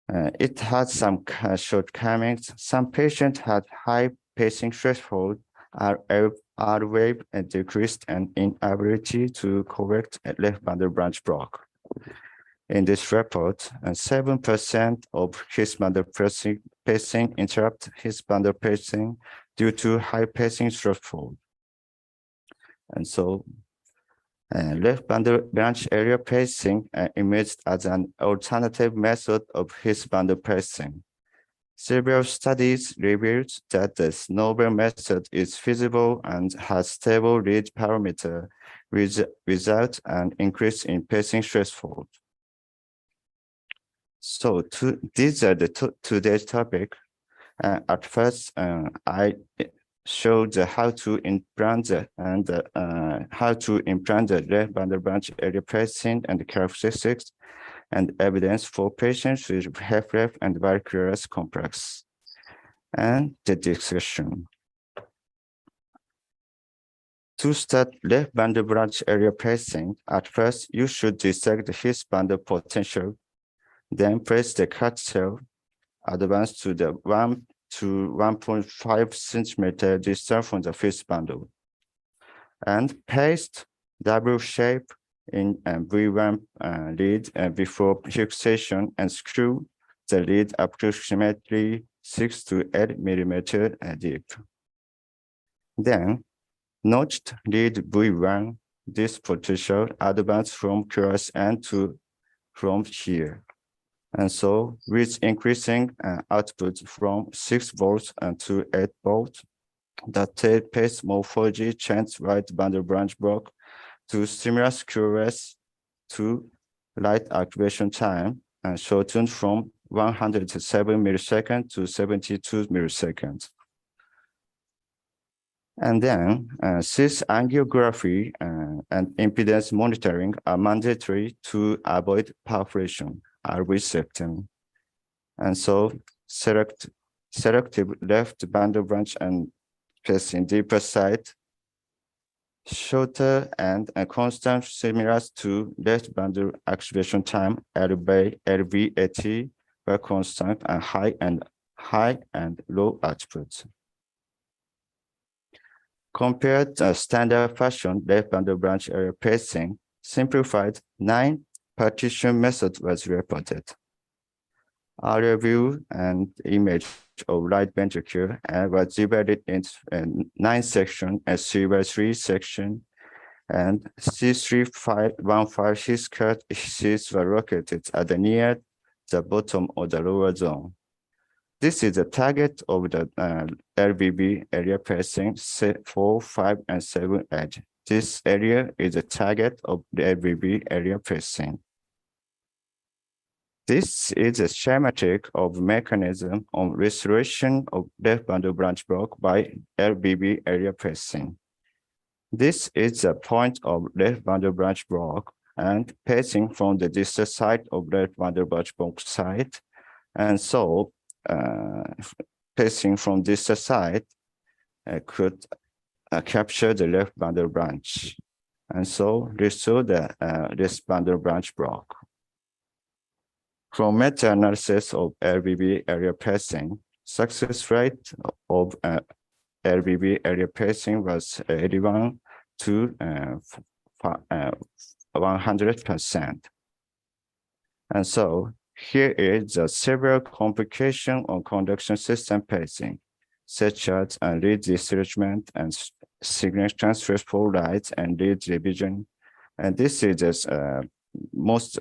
It had some shortcomings. Some patients had high pacing threshold, R wave and decreased and inability to correct a left bundle branch block. In this report, 7% of his bundle pacing interrupt his bundle pacing due to high pacing threshold. And so left bundle branch area pacing emerged as an alternative method of his bundle pacing. Several studies revealed that this novel method is feasible and has stable lead parameter without an increase in pacing threshold. So these are the today's topic. At first, I showed how to implant the left bundle branch area pacing and characteristics and evidence for patients with HFrEF and QRS complex, and the discussion. To start left bundle branch area pacing, at first you should dissect his bundle potential, then place the cut cell, advance to the 1 to 1.5 centimeter distance from the fifth bundle, and paste W shape in V1 lead before fixation and screw the lead approximately 6 to 8 millimeter deep. Then notched lead V1 this potential advance from QRS and to from here. And so with increasing output from 6 volts and to 8 volts, the tail-pace morphology changed right bundle branch block to stimulus QRS to light activation time and shortened from 107 milliseconds to 72 milliseconds. And then cis angiography and impedance monitoring are mandatory to avoid perforation, RV-septum. And so selective left bundle branch and placing deeper site, shorter and constant stimulus to left bundle activation time, LVAT, were constant and high and low output. Compared to standard fashion left bundle branch area pacing, simplified 9 partition method was reported. Area view and image of right ventricle was divided into 9 sections and 3x3 section, and C3515 his cut sheets were located at the near the bottom of the lower zone. This is the target of the LVB area pacing 4, 5, and 7 edge. This area is the target of the LVB area pacing. This is a schematic of mechanism of restoration of left bundle branch block by LVB area pacing. This is the point of left bundle branch block and pacing from the distal side of left bundle branch block side, and so pacing from this side could capture the left bundle branch, and so restore the left bundle branch block. From meta-analysis of LVB area pacing, success rate of LVB area pacing was 81 to 100%. And so here is the several complications on conduction system pacing, such as lead discouragement and signal transfer for light and lead revision. And this is the most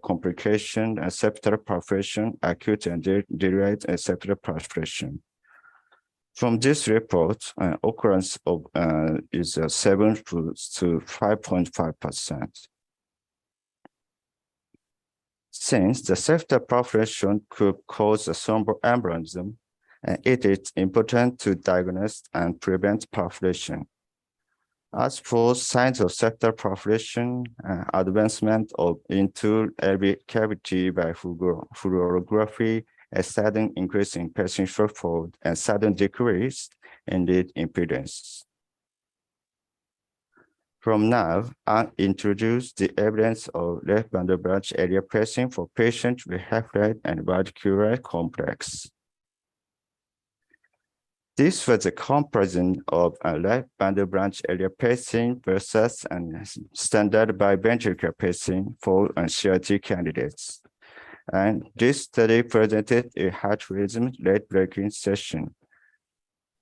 complication, septal perforation, acute and delayed septal perforation. From this report, occurrence of is 7 to 5.5%. Since the septal perforation could cause a thromboembolism, it is important to diagnose and prevent perforation. As for signs of septal perforation, advancement into LV cavity by fluorography, a sudden increase in pacing shortfall, and sudden decrease in lead impedance. From now, I'll introduce the evidence of left bundle branch area pacing for patients with HFrEF and quadruple complex. This was a comparison of a left bundle branch area pacing versus standard biventricular pacing for CRT candidates. And this study presented a heart rhythm late-breaking session.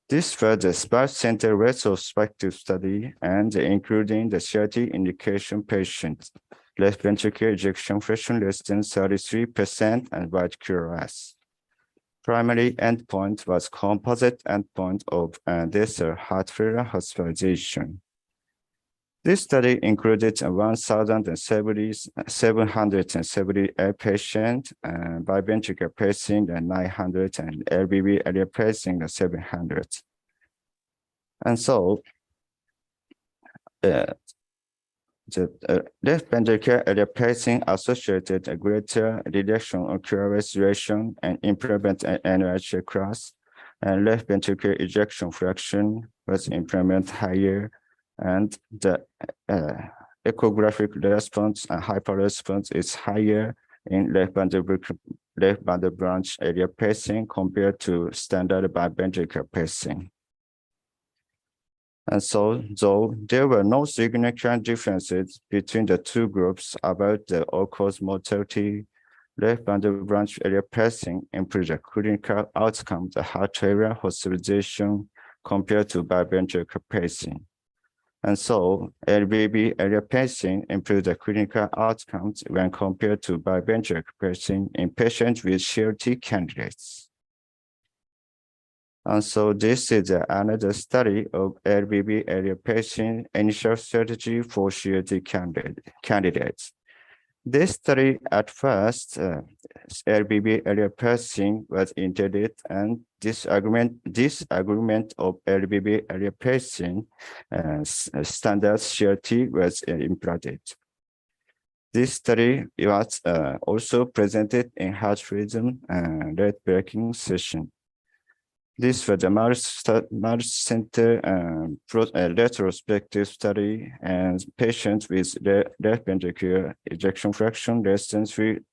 This was a sparse center retrospective study and including the CRT indication patients, left ventricular ejection fraction less than 33% and wide QRS. Primary endpoint was composite endpoint of distal heart failure hospitalization. This study included 1,778 patients biventricular pacing and 900 and LVB area pacing 700. And so the left ventricular area pacing associated a greater reduction of QRS duration and improvement in NYHA class, and left ventricular ejection fraction was improvement higher, and the echographic response and hyperresponse is higher in left bundle branch area pacing compared to standard biventricular pacing. And so, though there were no significant differences between the two groups about the all-cause mortality, left bundle branch area pacing improved the clinical outcome, the heart failure hospitalization compared to biventricular pacing. And so LBB area pacing improved the clinical outcomes when compared to biventricular pacing in patients with CLT candidates. And so this is another study of LBB area pacing initial strategy for CLT candidates. This study at first, LBB area pacing was intended, and disagreement of LBB area pacing standard CLT was implemented. This study was also presented in heart rhythm late-breaking session. This was a multi-center retrospective study, and patients with left ventricular ejection fraction less than 35%,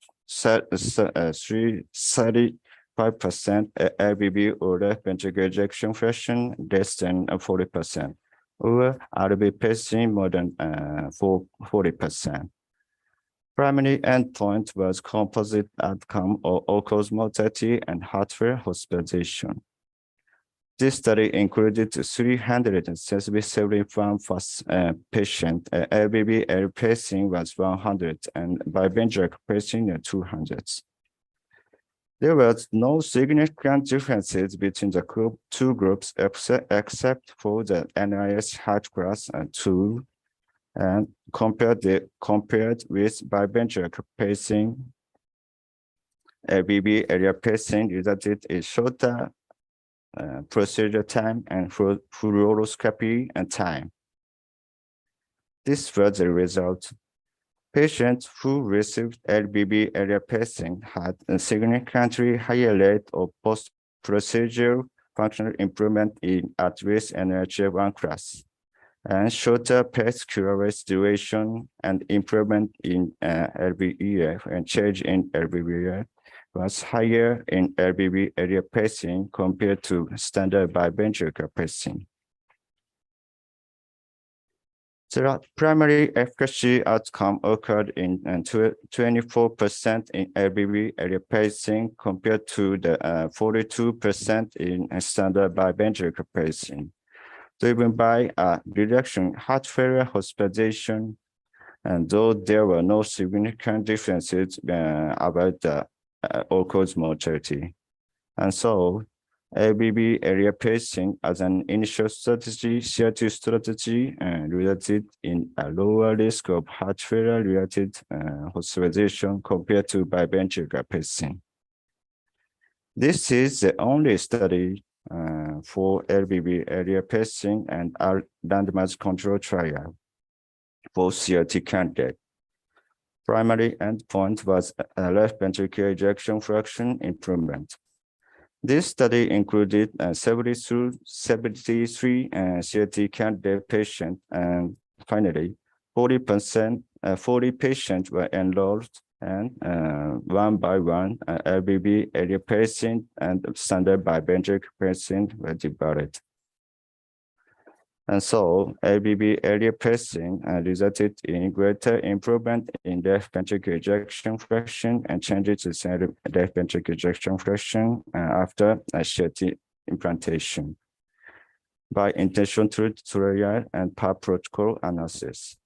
LBB or left ventricular ejection fraction less than 40%, or RB pacing more than 40%. Primary endpoint was composite outcome of all-cause mortality and heart failure hospitalization. This study included 377 patients. LBB area pacing was 100 and biventricular pacing 200. There was no significant differences between the two groups except for the NIS heart class 2, and compared with biventricular pacing. LBB area pacing resulted in shorter procedure time and fluoroscopy and time. This was the result. Patients who received LBB area pacing had a significantly higher rate of post-procedural functional improvement in at-risk NYHA1 class, and shorter pace cure duration and improvement in LVEF and change in LVEF was higher in LBB area pacing compared to standard biventricular pacing. The primary efficacy outcome occurred in 24% in LBB area pacing compared to the 42% in standard biventricular pacing, driven by a reduction in heart failure hospitalization, and though there were no significant differences about the all-cause mortality. And so LBB area pacing as an initial strategy, CLT strategy, resulted in a lower risk of heart failure-related hospitalization compared to biventricular pacing. This is the only study for LBB area pacing and our randomized control trial for CLT candidate. Primary endpoint was left ventricular ejection fraction improvement. This study included 73 CLT candidate patients, and finally, 40 patients were enrolled, and one by one, LBB area pacing and standard biventricular pacing were divided. And so LBB area pacing resulted in greater improvement in left ventricular ejection fraction and changes to left ventricular ejection fraction after a CLT implantation by intention tutorial and per protocol analysis.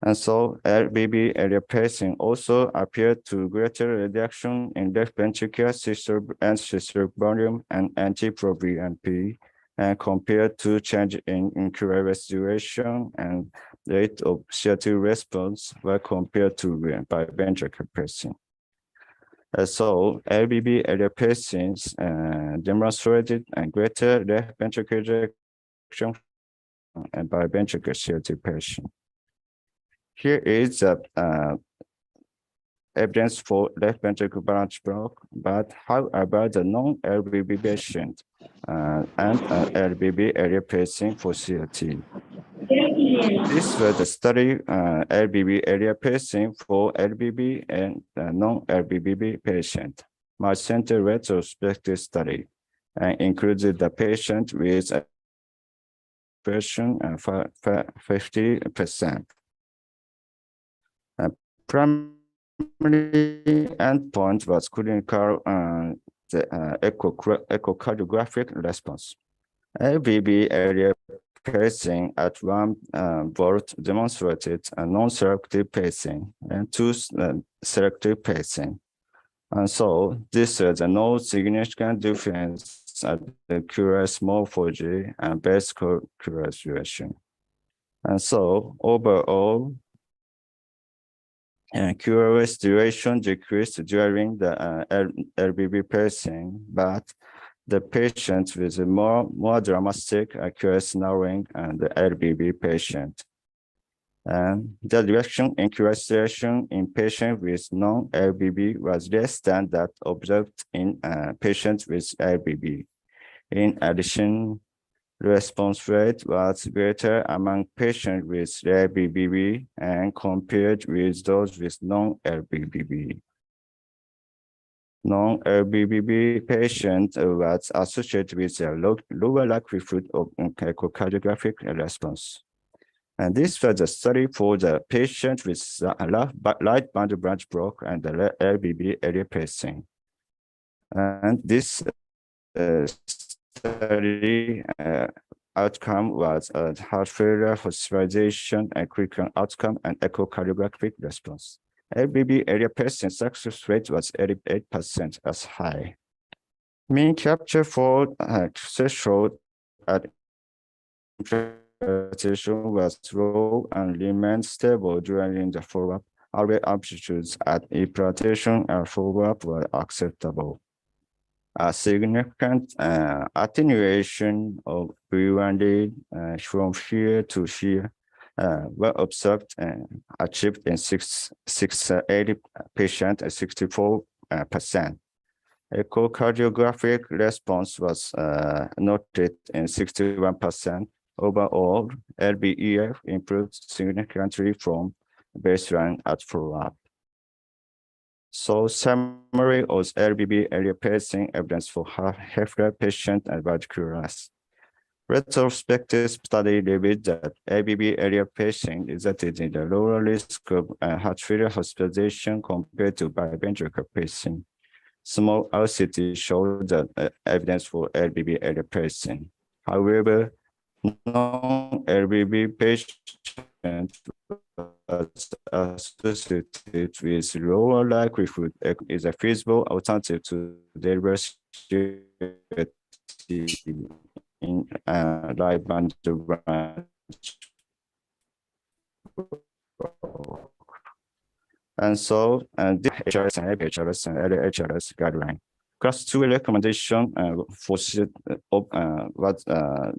And so LBB area pacing also appeared to greater reduction in left ventricular systolic volume and NT-proBNP, and compared to change in QRS duration and rate of CLT response were compared to biventricular pacing. So LBB area pacing demonstrated a greater left ventricular ejection and biventricular CLT pacing. Here is evidence for left ventricular branch block, but how about the non-LBB patient and LBB area pacing for CLT? This was the study LBB area pacing for LBB and non-LBB patient. Multi-center retrospective study included the patient with version 50%. Primary endpoint was clinical echocardiographic response. LBB area pacing at 1 volt demonstrated a non-selective pacing and 2 selective pacing. And so this is a no significant difference at the QRS morphology and base QRS duration. And so overall, QRS duration decreased during the LBB pacing, but the patients with a more dramatic QRS narrowing and the LBB patient. And the reduction in QRS duration in patients with non-LBB was less than that observed in patients with LBB. In addition, response rate was greater among patients with LBB and compared with those with non-LBB. Non-LBB patient was associated with a lower likelihood of echocardiographic response. And this was a study for the patient with right bundle branch block and the LBB area pacing. And this study outcome was heart failure, hospitalization, and critical outcome, and echocardiographic response. LBB area pacing success rate was 88% as high. Mean capture for threshold at implantation was low and remained stable during the follow-up. Our amplitudes at implantation and follow-up were acceptable. A significant attenuation of V1D from here to here were observed and achieved in 80 patients and 64%. Echocardiographic response was noted in 61%. Overall, LBEF improved significantly from baseline at follow-up. So summary of LBB area pacing evidence for HFrEF patient and QRS. Retrospective study revealed that LBB area pacing resulted in the lower risk of heart failure hospitalization compared to biventricular pacing. Small RCT showed that evidence for LBB area pacing. However, non-LBB patients was associated with lower likelihood is a feasible alternative to diversity in right bundle branch. And so, the HRS and ABHRS and LHRS guideline. Class 2 recommendation for was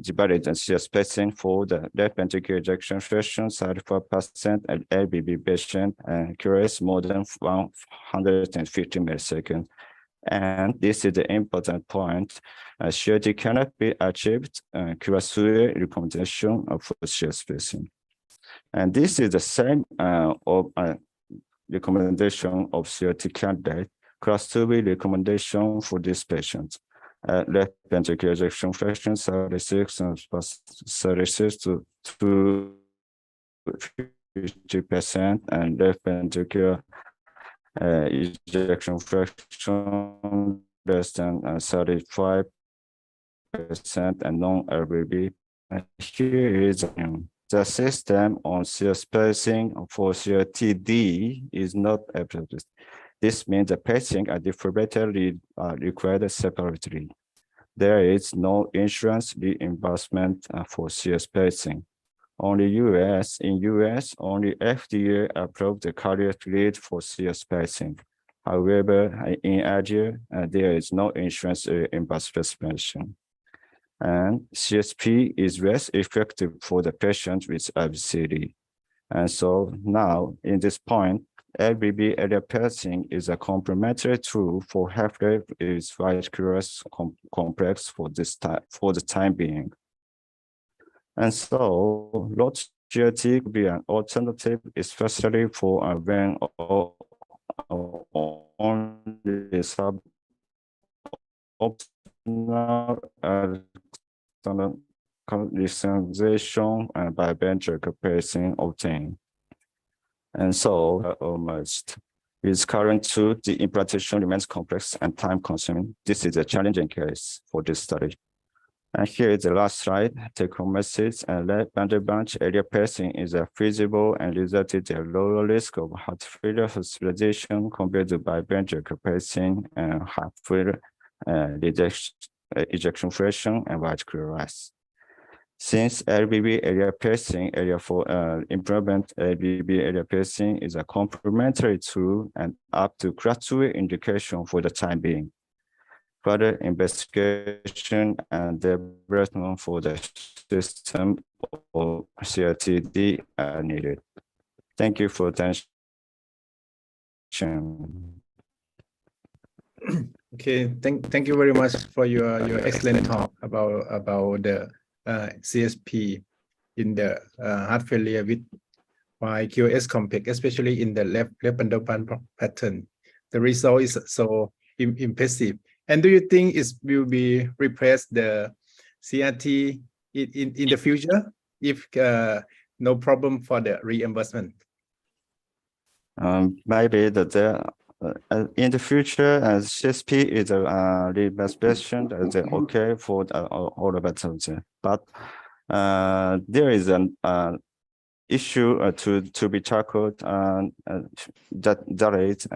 divided and CS pacing for the left ventricular ejection fraction 34% and LBB patient and QRS more than 150 milliseconds. And this is the important point. CRT cannot be achieved. Class 2 recommendation for CS pacing. And this is the same recommendation of CRT candidate. Class 2B recommendation for this patient. Left ventricular ejection fraction 36 and 36 to 50%, and left ventricular ejection fraction less than 35%, and non-LBB. Here is the system on CS pacing for CRTD is not approved. This means the pacing and defibrillator required separately. There is no insurance reimbursement for CS pacing. Only in US, only FDA approved the cardiac lead for CS pacing. However, in Asia, there is no insurance reimbursement. And CSP is less effective for the patient with IVCD. And so now, in this point, LBB area pacing is a complementary tool for HFrEF is right QRS complex for the time being. And so lot GLT could be an alternative, especially for when only suboptimal resynchronization and biventricular pacing obtained. And so almost with current tool, the implantation remains complex and time consuming. This is a challenging case for this study. And here is the last slide. Take-home-message and left bundle branch area piercing is feasible and resulted in a lower risk of heart failure hospitalization compared to biventricular piercing and heart failure, ejection fraction, and vascular rise. Since LBB area piercing area for improvement, LBB area piercing is a complementary tool and up to class 2 indication for the time being. Further investigation and development for the system of CRTD are needed. Thank you for attention. Okay, thank you very much for your excellent talk about the CSP in the heart failure with QRS complex, especially in the left bundle branch pattern. The result is so impressive. And do you think it will be replace the CRT in the future if no problem for the reimbursement? Maybe in the future, CSP is a reimbursement okay for all of it. But there is an issue to be tackled, that is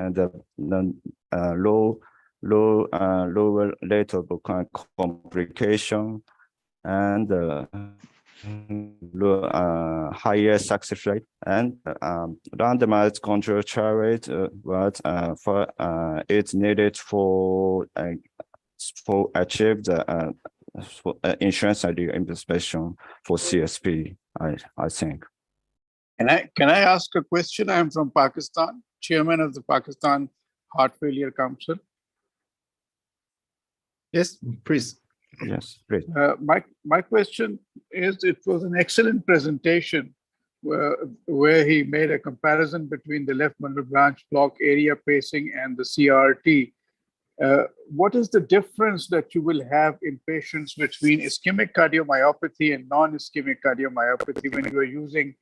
the lower rate of complication and higher success rate, and randomized control trial rate it's needed for achieve the insurance reimbursement for CSP. I think. Can I ask a question? I'm from Pakistan, chairman of the Pakistan Heart Failure Council. Yes, please. Yes, please. My question is, it was an excellent presentation where he made a comparison between the left bundle branch block area pacing and the CRT. What is the difference that you will have in patients between ischemic cardiomyopathy and non-ischemic cardiomyopathy when you are using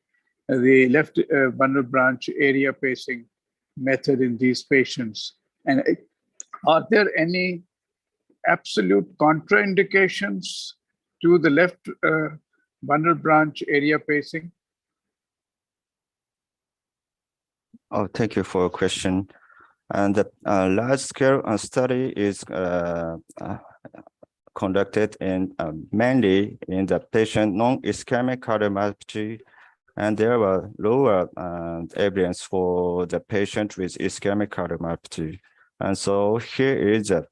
the left bundle branch area pacing method in these patients? And are there any absolute contraindications to the left bundle branch area pacing? Oh, thank you for your question. And the large-scale study is conducted in mainly in the patient non-ischemic cardiomyopathy, and there were lower evidence for the patient with ischemic cardiomyopathy. And so here is a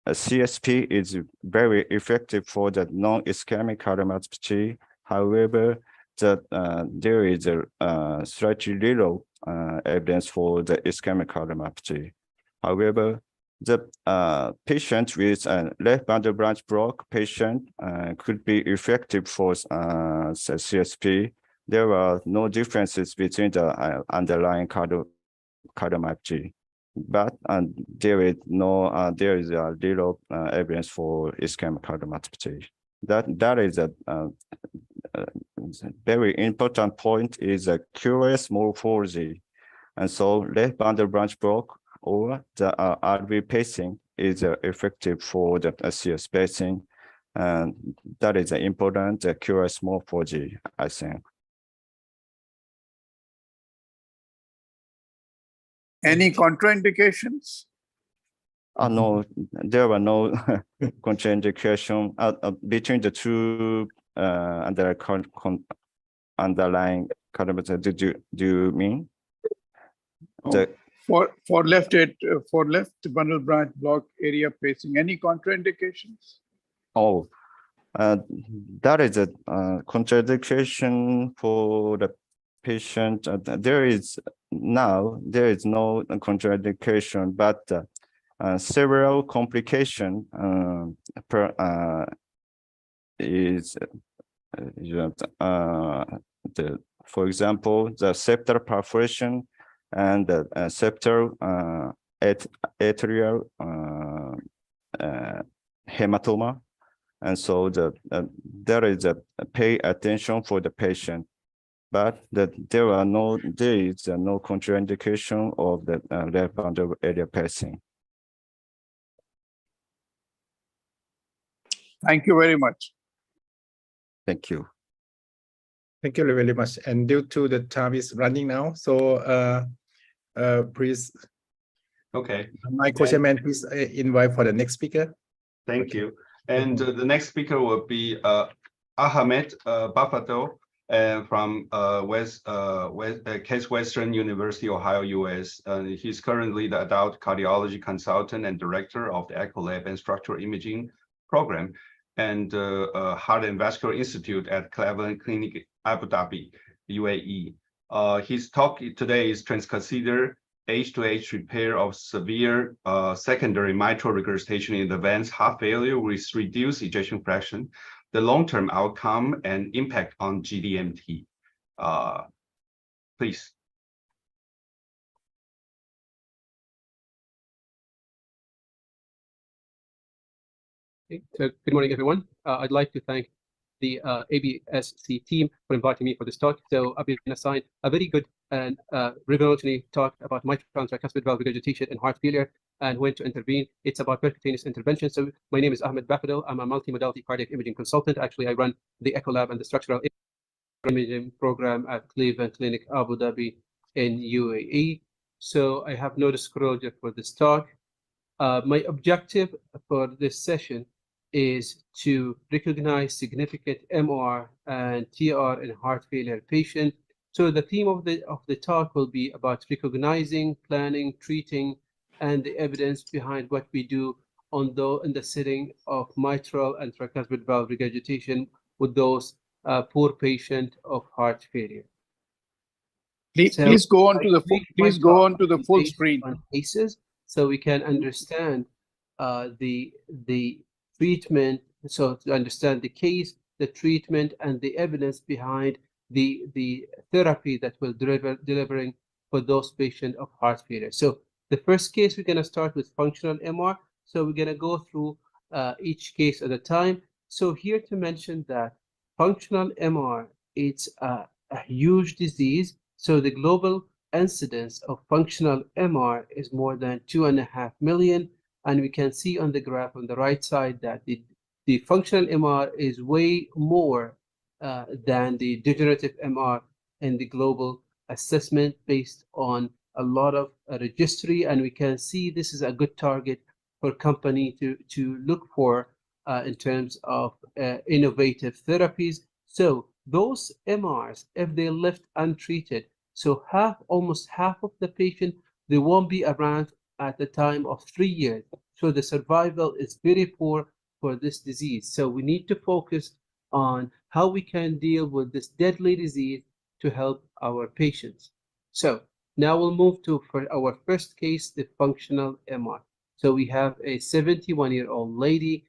CSP is very effective for the non-ischemic cardiomyopathy. However, there is a slightly little evidence for the ischemic cardiomyopathy. However, the patient with a left bundle branch block patient could be effective for CSP. There are no differences between the underlying cardiomyopathy. But there is a little evidence for ischemic cardiomyopathy. That is a very important point is a QRS morphology, and so left bundle branch block or the RV pacing is effective for the CS pacing, and that is an important QRS morphology, I think. Any contraindications? No, there were no contraindication between the two underlying cardiomyopathy. Do you mean? For left bundle branch block area pacing, any contraindications? Oh, that is a contraindication for the patient. There is no contraindication, but several complications for example, the septal perforation and the septal atrial hematoma, and so there is a pay attention for the patient, but there is no contraindication of the left bundle area pacing. Thank you very much. Thank you. Thank you very much. And due to the time is running now, so please, Okay. my co-chairman, please invite for the next speaker. Thank you. And the next speaker will be Ahmed Buffalo from Case Western University, Ohio, US. He's currently the adult cardiology consultant and director of the Echo Lab and Structural Imaging Program and Heart and Vascular Institute at Cleveland Clinic, Abu Dhabi, UAE. His talk today is transcatheter H2H repair of severe secondary mitral regurgitation in advanced heart failure with reduced ejection fraction, the long-term outcome and impact on GDMT. Please. Okay, so good morning, everyone. I'd like to thank the ABSC team for inviting me for this talk. So I've been assigned a very good and revolutionary talk about mitral tricuspid valve regurgitation and heart failure and when to intervene. It's about percutaneous intervention. So my name is Ahmed Bafadel. I'm a multimodality cardiac imaging consultant. Actually, I run the Echo Lab and the Structural Imaging Program at Cleveland Clinic, Abu Dhabi in UAE. So I have no disclosure for this talk. My objective for this session is to recognize significant MR and TR in heart failure patient. So the theme of the talk will be about recognizing, planning, treating, and the evidence behind what we do in the setting of mitral and tricuspid valve regurgitation with those poor patient of heart failure. Please go on to the full screen. On cases, so we can understand the treatment. So to understand the case, the treatment, and the evidence behind the therapy that will delivering for those patients of heart failure. So the first case, we're going to start with functional MR. So we're going to go through each case at a time. So here to mention that functional MR, it's a huge disease. So the global incidence of functional MR is more than 2.5 million. And we can see on the graph on the right side that the functional MR is way more than the degenerative MR in the global assessment based on a lot of registry. And we can see this is a good target for company to look for in terms of innovative therapies. So those MRs, if they left untreated, so almost half of the patient, they won't be around at the time of 3 years. So the survival is very poor for this disease. So we need to focus on how we can deal with this deadly disease to help our patients. So now we'll move to for our first case, the functional MR. So we have a 71-year-old lady.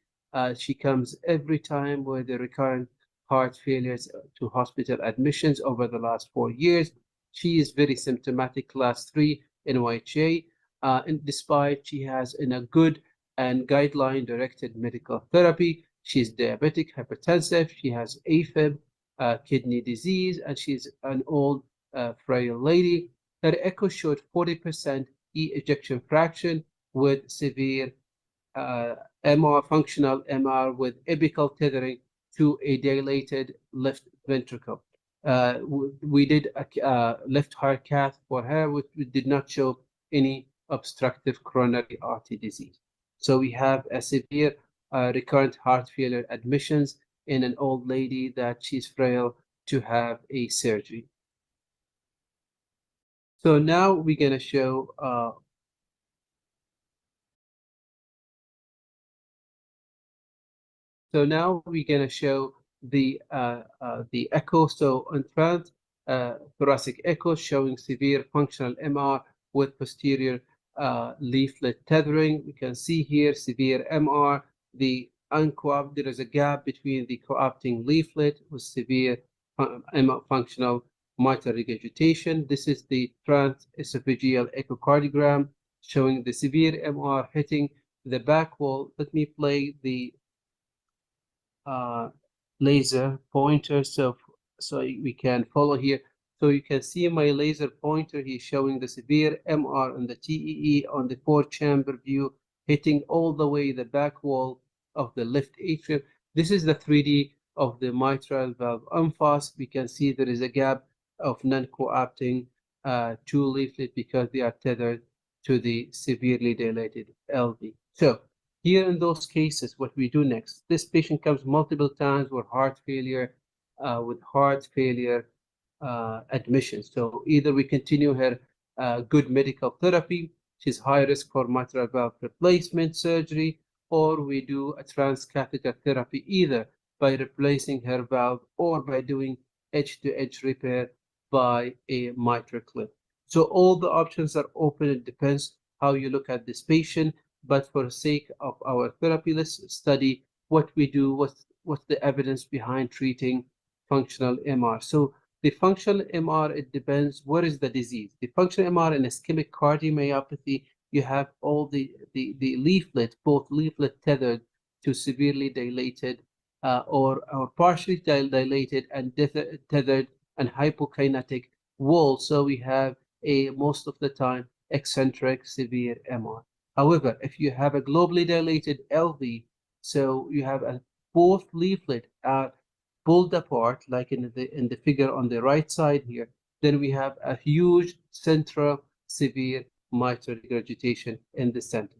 She comes every time with the recurrent heart failures to hospital admissions over the last 4 years. She is very symptomatic, class 3 NYHA, and despite she has a good and guideline-directed medical therapy. She's diabetic, hypertensive, she has AFib, kidney disease, and she's an old, frail lady. Her echo showed 40% ejection fraction with severe MR, functional MR with apical tethering to a dilated left ventricle. We did a left heart cath for her, which did not show any obstructive coronary artery disease. So we have a severe recurrent heart failure admissions in an old lady that she's frail to have a surgery. So now we're going to show the echo. So on front, thoracic echo showing severe functional MR with posterior leaflet tethering. We can see here severe MR, there is a gap between the coapting leaflet with severe functional mitral regurgitation. This is the transesophageal echocardiogram showing the severe MR hitting the back wall. Let me play the laser pointer so we can follow here. So you can see my laser pointer here showing the severe MR on the TEE on the 4-chamber view, hitting all the way the back wall of the left atrium. This is the 3D of the mitral valve emphase. We can see there is a gap of non-coapting two leaflet because they are tethered to the severely dilated LV. So here in those cases, what we do next, this patient comes multiple times with heart failure, admission. So either we continue her good medical therapy, she's high risk for mitral valve replacement surgery, or we do a transcatheter therapy either by replacing her valve or by doing edge-to-edge repair by a mitral clip. So all the options are open. It depends how you look at this patient, but for the sake of our therapy, let's study what we do, what's the evidence behind treating functional MR. So the functional MR, it depends what is the disease. The functional MR in ischemic cardiomyopathy, you have all the leaflet, both leaflet tethered to severely dilated or partially dilated and tethered and hypokinetic wall. So we have a most of the time eccentric severe MR. However, if you have a globally dilated LV, so you have both leaflet are pulled apart, like in the figure on the right side here, then we have a huge central severe mitral regurgitation in the center.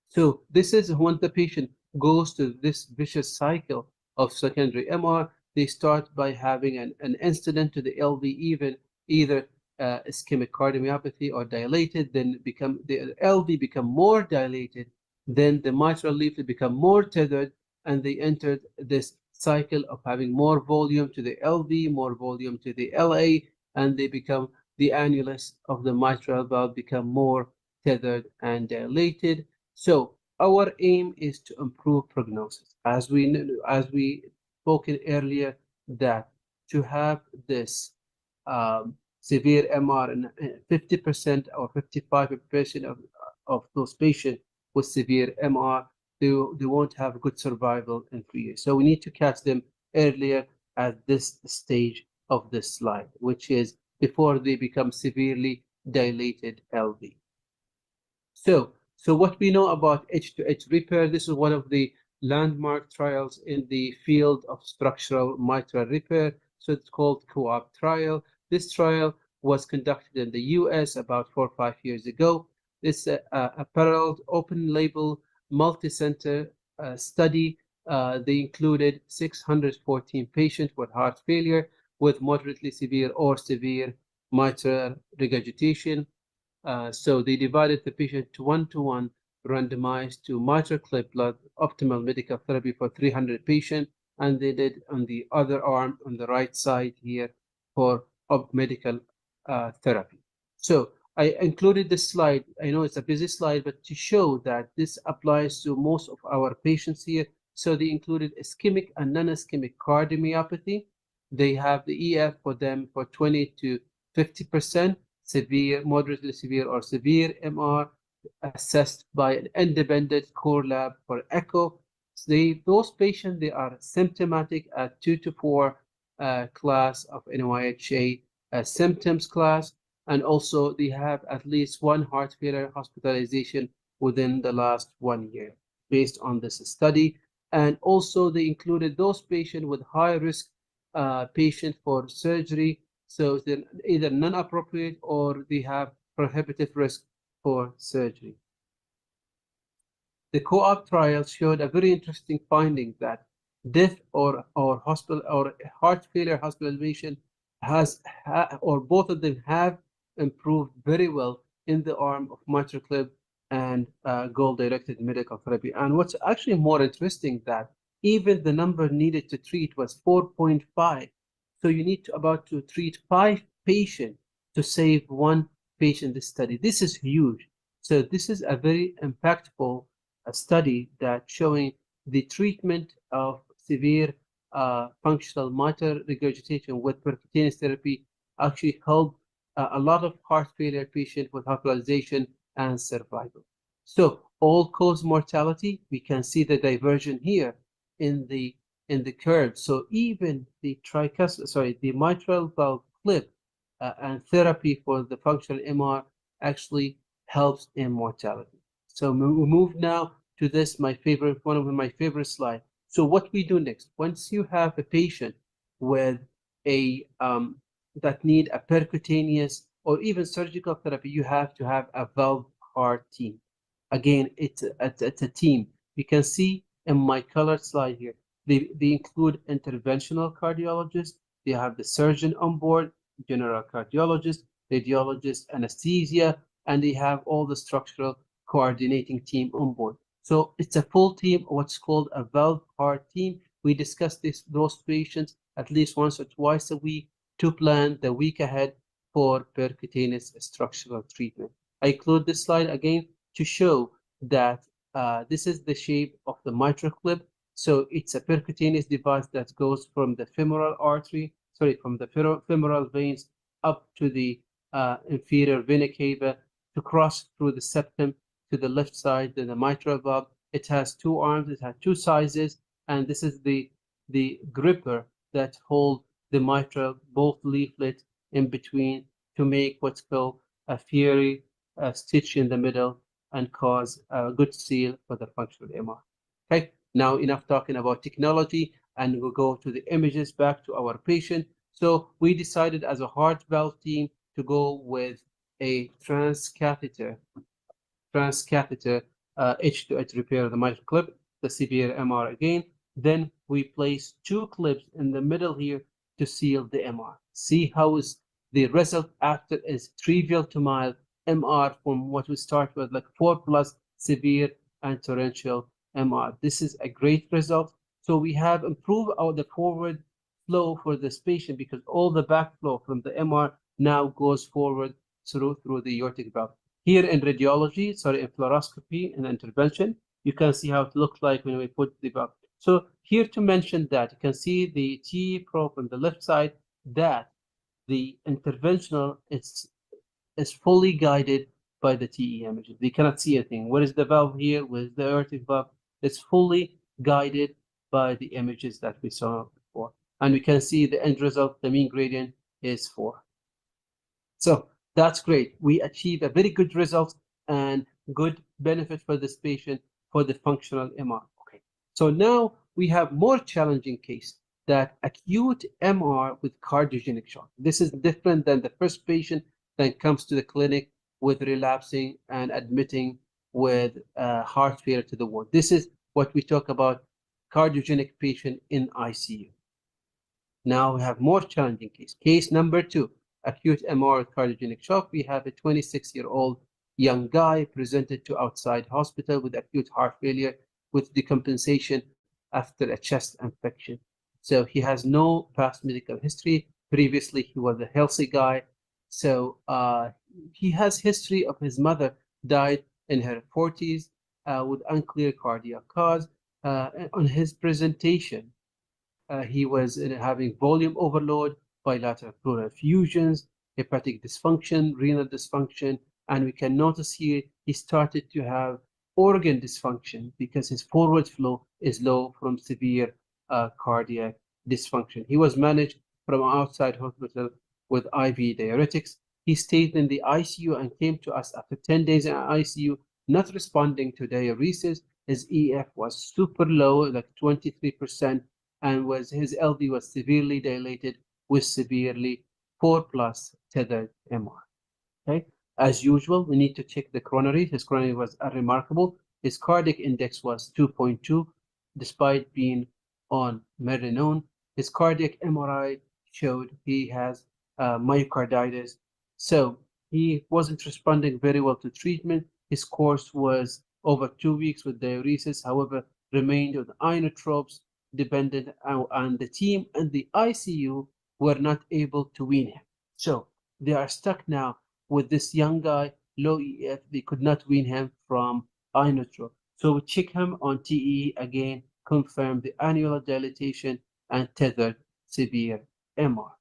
So this is when the patient goes to this vicious cycle of secondary MR. They start by having an incident to the LV, either ischemic cardiomyopathy or dilated, then the LV become more dilated, then the mitral leaflet become more tethered, and they entered this cycle of having more volume to the LV, more volume to the LA, and they become the annulus of the mitral valve become more tethered and dilated. So our aim is to improve prognosis. As we spoken earlier, that to have this severe MR in 50% or 55% of those patients with severe MR, they won't have good survival in 3 years. So we need to catch them earlier at this stage of this slide, which is before they become severely dilated LV. So what we know about edge-to-edge repair, this is one of the landmark trials in the field of structural mitral repair. So it's called co-op trial. This trial was conducted in the US about 4 or 5 years ago. It's a parallel open label multi-center study. They included 614 patients with heart failure with moderately severe or severe mitral regurgitation. So they divided the patient to 1-to-1 randomized to mitral clip blood optimal medical therapy for 300 patients, and they did on the other arm on the right side here for medical therapy. So I included this slide. I know it's a busy slide, but to show that this applies to most of our patients here. So they included ischemic and non-ischemic cardiomyopathy. They have the EF for them for 20 to 50%, severe, moderately severe, or severe MR, assessed by an independent core lab for echo. So those patients, they are symptomatic at 2 to 4 class of NYHA symptoms class, and also they have at least one heart failure hospitalization within the last 1 year based on this study. And also they included those patients with high risk patient for surgery, so they're either non-appropriate or they have prohibitive risk for surgery. The co-op trial showed a very interesting finding that death or hospital or heart failure hospitalization or both of them have improved very well in the arm of mitral clip and goal-directed medical therapy. And what's actually more interesting, that even the number needed to treat was 4.5. So you need to treat 5 patients to save 1 patient in this study. This is huge. So this is a very impactful study that showing the treatment of severe functional mitral regurgitation with percutaneous therapy actually helped a lot of heart failure patients with hospitalization and survival. So all-cause mortality, we can see the diversion here in the curve. So even the mitral valve clip and therapy for the functional MR actually helps in mortality. So we move now to this, one of my favorite slides. So what we do next, once you have a patient with a that need a percutaneous or even surgical therapy, you have to have a valve heart team. Again, it's a team. You can see in my colored slide here, they include interventional cardiologists, they have the surgeon on board, general cardiologist, radiologist, anesthesia, and they have all the structural coordinating team on board. So it's a full team, what's called a valve heart team. We discuss those patients at least once or twice a week to plan the week ahead for percutaneous structural treatment. I include this slide again to show that this is the shape of the mitral clip. So it's a percutaneous device that goes from the femoral artery, from the femoral veins up to the inferior vena cava to cross through the septum to the left side, then the mitral valve. It has two arms, it has two sizes, and this is the gripper that hold the mitral, both leaflet in between to make what's called a fiery stitch in the middle and cause a good seal for the functional MR. Okay, now enough talking about technology, and we'll go to the images back to our patient. So we decided as a heart valve team to go with a transcatheter H2H repair of the mitral clip, the severe MR again. Then we place two clips in the middle here to seal the MR. See how is the result after is trivial to mild MR from what we start with, like 4+ severe and torrential MR. This is a great result. So we have improved the forward flow for this patient because all the backflow from the MR now goes forward through the aortic valve. Here in radiology, in fluoroscopy and intervention, you can see how it looks like when we put the valve. So here to mention that you can see the TE probe on the left side, that the interventional is fully guided by the TE images. They cannot see anything. Where is the valve here? Where is the aortic valve? It's fully guided by the images that we saw before. And we can see the end result, the mean gradient is 4. So that's great. We achieve a very good result and good benefit for this patient for the functional MR. Okay. So now we have more challenging case, that acute MR with cardiogenic shock. This is different than the first patient that comes to the clinic with relapsing and admitting with heart failure to the ward. This is what we talk about, cardiogenic patient in ICU. Now we have more challenging case. Case number 2, acute MR with cardiogenic shock. We have a 26-year-old young guy presented to outside hospital with acute heart failure with decompensation after a chest infection. So he has no past medical history. Previously, he was a healthy guy. So he has history of his mother died in her 40s with unclear cardiac cause. On his presentation, he was having volume overload, bilateral pleural effusions, hepatic dysfunction, renal dysfunction, and we can notice here he started to have organ dysfunction because his forward flow is low from severe cardiac dysfunction. He was managed from outside hospital with IV diuretics. He stayed in the ICU and came to us after 10 days in ICU, not responding to diuresis. His EF was super low, like 23%, and his LV was severely dilated with severely 4+ tethered MR. Okay, as usual, we need to check the coronary. His coronary was unremarkable. His cardiac index was 2.2, despite being on Merinone. His cardiac MRI showed he has myocarditis. So he wasn't responding very well to treatment. His course was over 2 weeks with diuresis, however, remained on inotropes, dependent on the team, and the ICU were not able to wean him. So they are stuck now with this young guy, low EF. They could not wean him from inotrope. So we check him on TE again, confirm the annular dilatation and tethered severe MR.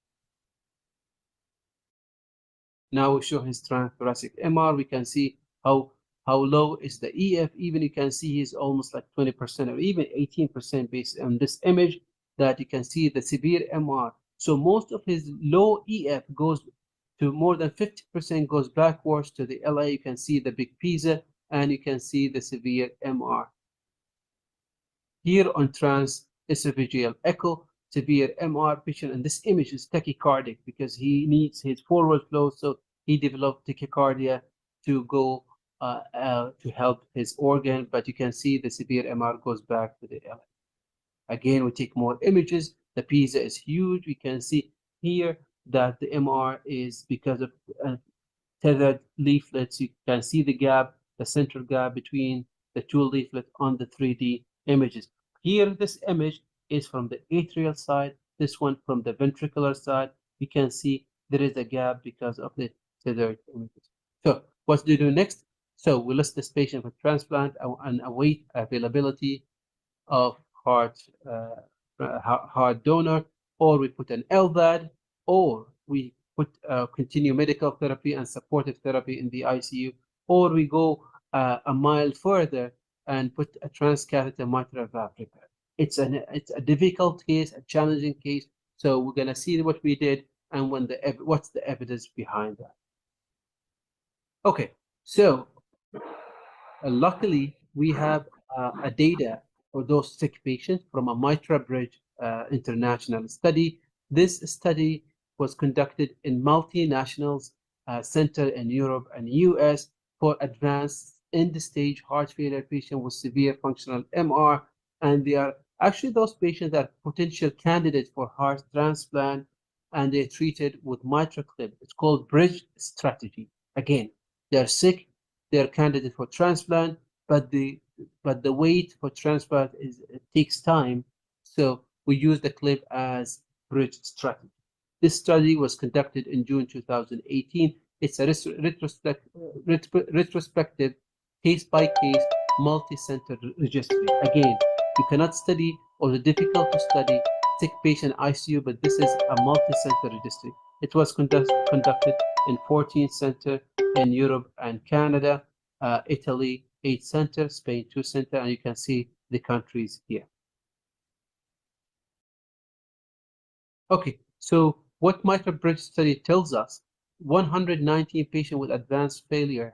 Now we show his transthoracic MR. We can see how low is the EF. Even you can see he's almost like 20% or even 18% based on this image, that you can see the severe MR. So most of his low EF goes to more than 50% goes backwards to the LA. You can see the big pizza and you can see the severe MR. Here on trans-esophageal echo, severe MR patient, and this image is tachycardic because he needs his forward flow, so he developed tachycardia to go to help his organ, but you can see the severe MR goes back to the LA. Again, we take more images. The PISA is huge. We can see here that the MR is because of tethered leaflets. You can see the gap, the central gap between the two leaflets on the 3D images. Here, this image is from the atrial side, this one from the ventricular side. You can see there is a gap because of the tethered images. So what do you do next? So we list this patient for transplant and await availability of heart donor, or we put an LVAD, or we put continue medical therapy and supportive therapy in the ICU, or we go a mile further and put a transcatheter mitral valve repair. It's a difficult case, a challenging case. So we're gonna see what we did and what's the evidence behind that. Okay, so luckily we have a data for those sick patients from a Mitra Bridge international study. This study was conducted in multinational center in Europe and US for advanced end-stage heart failure patients with severe functional MR, and they are actually those patients that are potential candidates for heart transplant, and they're treated with MitraClip. It's called bridge strategy. Again, they're sick, they're candidate for transplant, but the wait for transplant it takes time, so we use the clip as bridge strategy. This study was conducted in June 2018. It's a retrospective, case-by-case, multi-center registry. Again, you cannot study, or it's difficult to study, sick patient ICU, but this is a multi-center registry. It was conducted in 14 centers in Europe and Canada, Italy, 8 centers, Spain, 2 centers, and you can see the countries here. Okay, so what Mitra Bridge study tells us, 119 patients with advanced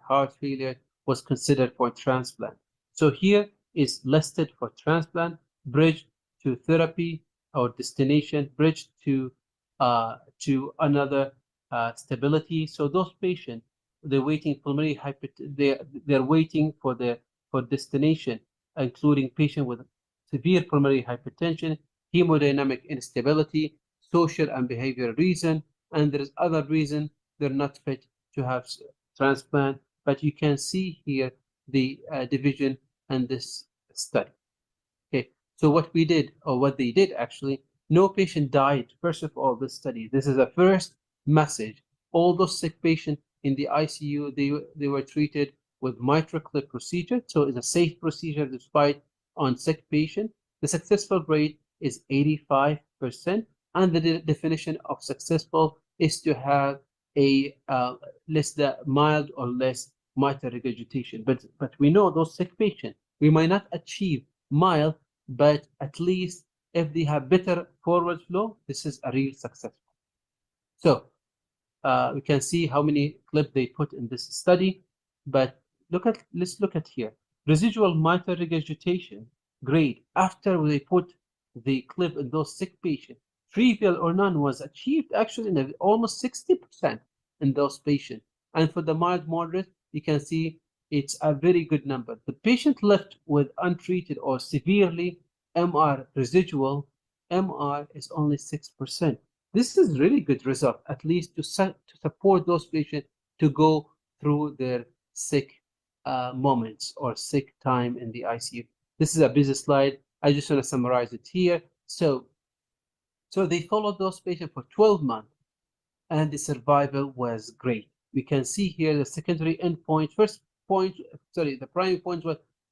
heart failure, was considered for transplant. So here is listed for transplant, bridge to therapy or destination, bridge to another stability. So those patients, they're waiting pulmonary they're waiting for destination, including patient with severe pulmonary hypertension, hemodynamic instability, social and behavioral reason, and there is other reason they're not fit to have transplant. But you can see here the division and this study. Okay, so what we did, or what they did actually, no patient died. First of all, this study, this is the first message. All those sick patients in the ICU, they were treated with MitraClip procedure, so it's a safe procedure despite on sick patient. The successful rate is 85%, and the definition of successful is to have a less than mild or less mitral regurgitation. But we know those sick patients, we might not achieve mild, but at least if they have better forward flow, this is a real success. So we can see how many clips they put in this study, but let's look at here. Residual mitral regurgitation grade after they put the clip in those sick patients, trivial or none, was achieved actually in almost 60% in those patients. And for the mild moderate, you can see it's a very good number. The patient left with untreated or severely MR residual, MR is only 6%. This is really good result, at least to support those patients to go through their sick moments or sick time in the ICU. This is a busy slide. I just want to summarize it here. So they followed those patients for 12 months, and the survival was great. We can see here the secondary endpoint. The primary point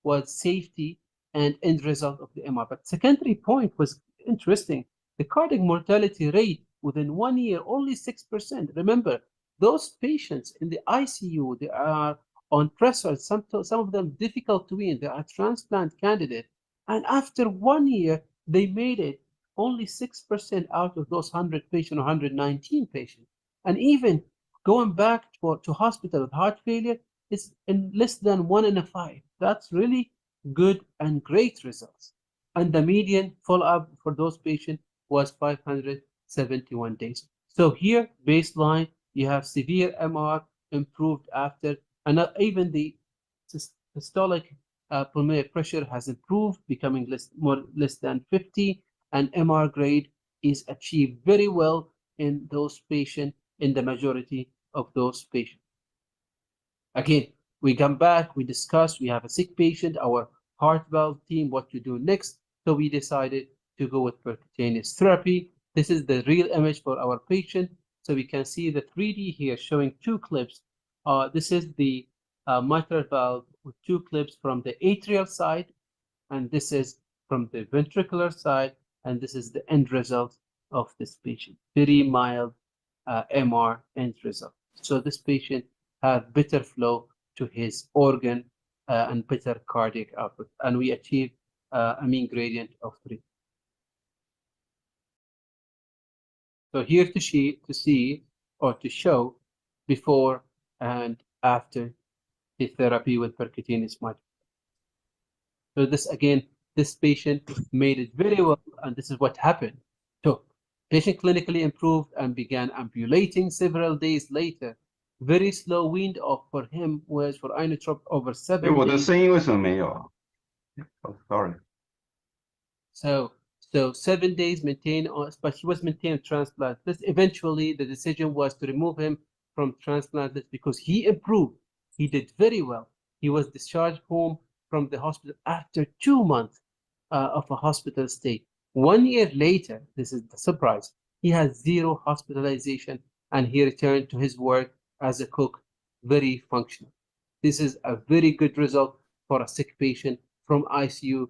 was safety and end result of the MR. But secondary point was interesting. The cardiac mortality rate within 1 year, only 6%. Remember, those patients in the ICU, they are on pressure, some of them difficult to wean, they are transplant candidate. And after 1 year, they made it only 6% out of those 100 patients or 119 patients. And even going back to hospital with heart failure, it's in less than 1 in 5. That's really good and great results. and the median follow-up for those patients was 571 days. So here, baseline, you have severe MR improved after, and even the systolic pulmonary pressure has improved, becoming less than 50, and MR grade is achieved very well in those patients, in the majority of those patients. Again, we come back, we discuss, we have a sick patient, our heart valve team, what to do next. So we decided to go with percutaneous therapy. This is the real image for our patient. So we can see the 3D here showing two clips. This is the mitral valve with two clips from the atrial side, and this is from the ventricular side, and this is the end result of this patient. Very mild MR end result. So this patient had better flow to his organ and better cardiac output, and we achieved a mean gradient of 3. So here to see or to show before and after the therapy with percutaneous mitral. So this again, this patient made it very well, and this is what happened. So patient clinically improved and began ambulating several days later. Very slow wind off for him was for inotrope over 7 days. 我的声音为什么没有 ？Oh, sorry. So 7 days maintained, but he was maintained transplant. This eventually the decision was to remove him from transplant list because he improved. He did very well. He was discharged home from the hospital after 2 months of a hospital stay. 1 year later, this is the surprise, he had 0 hospitalization and he returned to his work as a cook, very functional. This is a very good result for a sick patient from ICU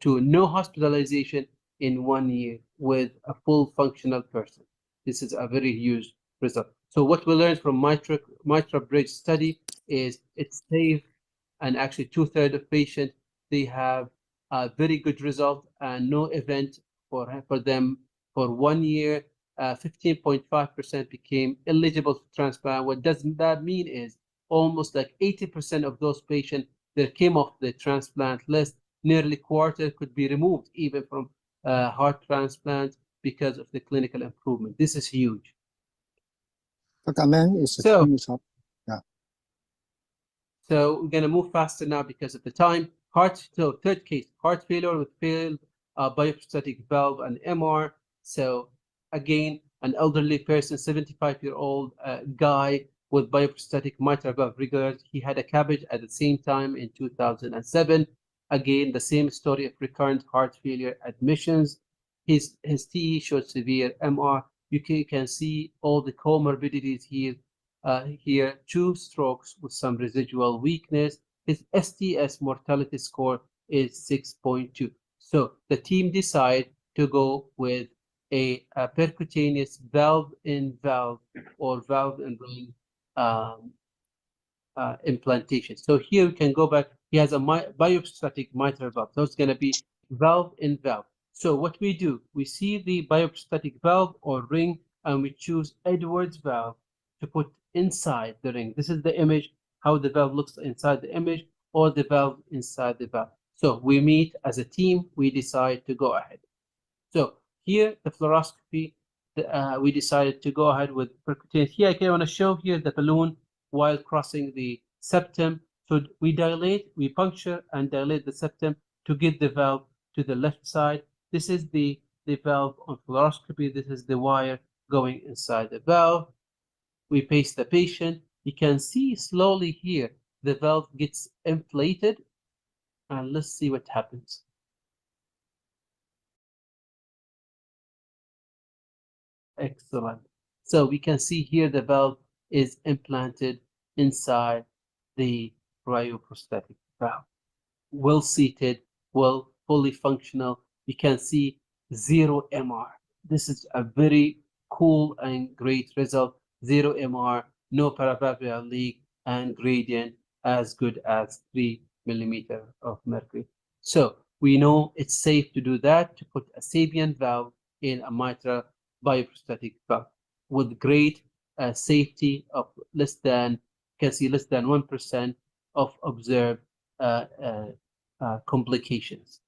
to no hospitalization in 1 year with a full functional person. This is a very huge result. So what we learned from mitral bridge study is it's safe, and actually 2/3 of patients, they have a very good result and no event for them for 1 year. 15.5% became eligible for transplant. What does that mean is almost like 80% of those patients that came off the transplant list, nearly quarter could be removed even from heart transplant because of the clinical improvement. This is huge. So we're going to move faster now because of the time. So third case, heart failure with failed bioprosthetic valve and MR. So again, an elderly person, 75-year-old guy with bioprosthetic mitral valve regurg. He had a CABG at the same time in 2007. Again, the same story of recurrent heart failure admissions. His TE showed severe MR. You can see all the comorbidities here. Here, 2 strokes with some residual weakness. His STS mortality score is 6.2. So the team decided to go with a percutaneous valve-in-valve or valve-in-ring implantation. So here we can go back. He has a bioprosthetic mitral valve. So it's going to be valve-in-valve. So what we do, we see the bioprosthetic valve or ring, and we choose Edwards valve to put inside the ring. This is the image, how the valve looks inside the image, or the valve inside the valve. So we meet as a team, we decide to go ahead. So here, the fluoroscopy, we decided to go ahead with percutaneous. Here, I want to show here the balloon while crossing the septum. So we dilate, we puncture and dilate the septum to get the valve to the left side. This is the valve on fluoroscopy. This is the wire going inside the valve. We pace the patient. You can see slowly here, the valve gets inflated. And let's see what happens. Excellent. So we can see here the valve is implanted inside the cryoprosthetic valve. Well seated, well fully functional. You can see 0 MR. This is a very cool and great result. 0 MR, no paravalvular leak, and gradient as good as 3 millimeters of mercury. So we know it's safe to do that, to put a Sabian valve in a mitral bioprosthetic valve with great safety of less than 1% of observed complications.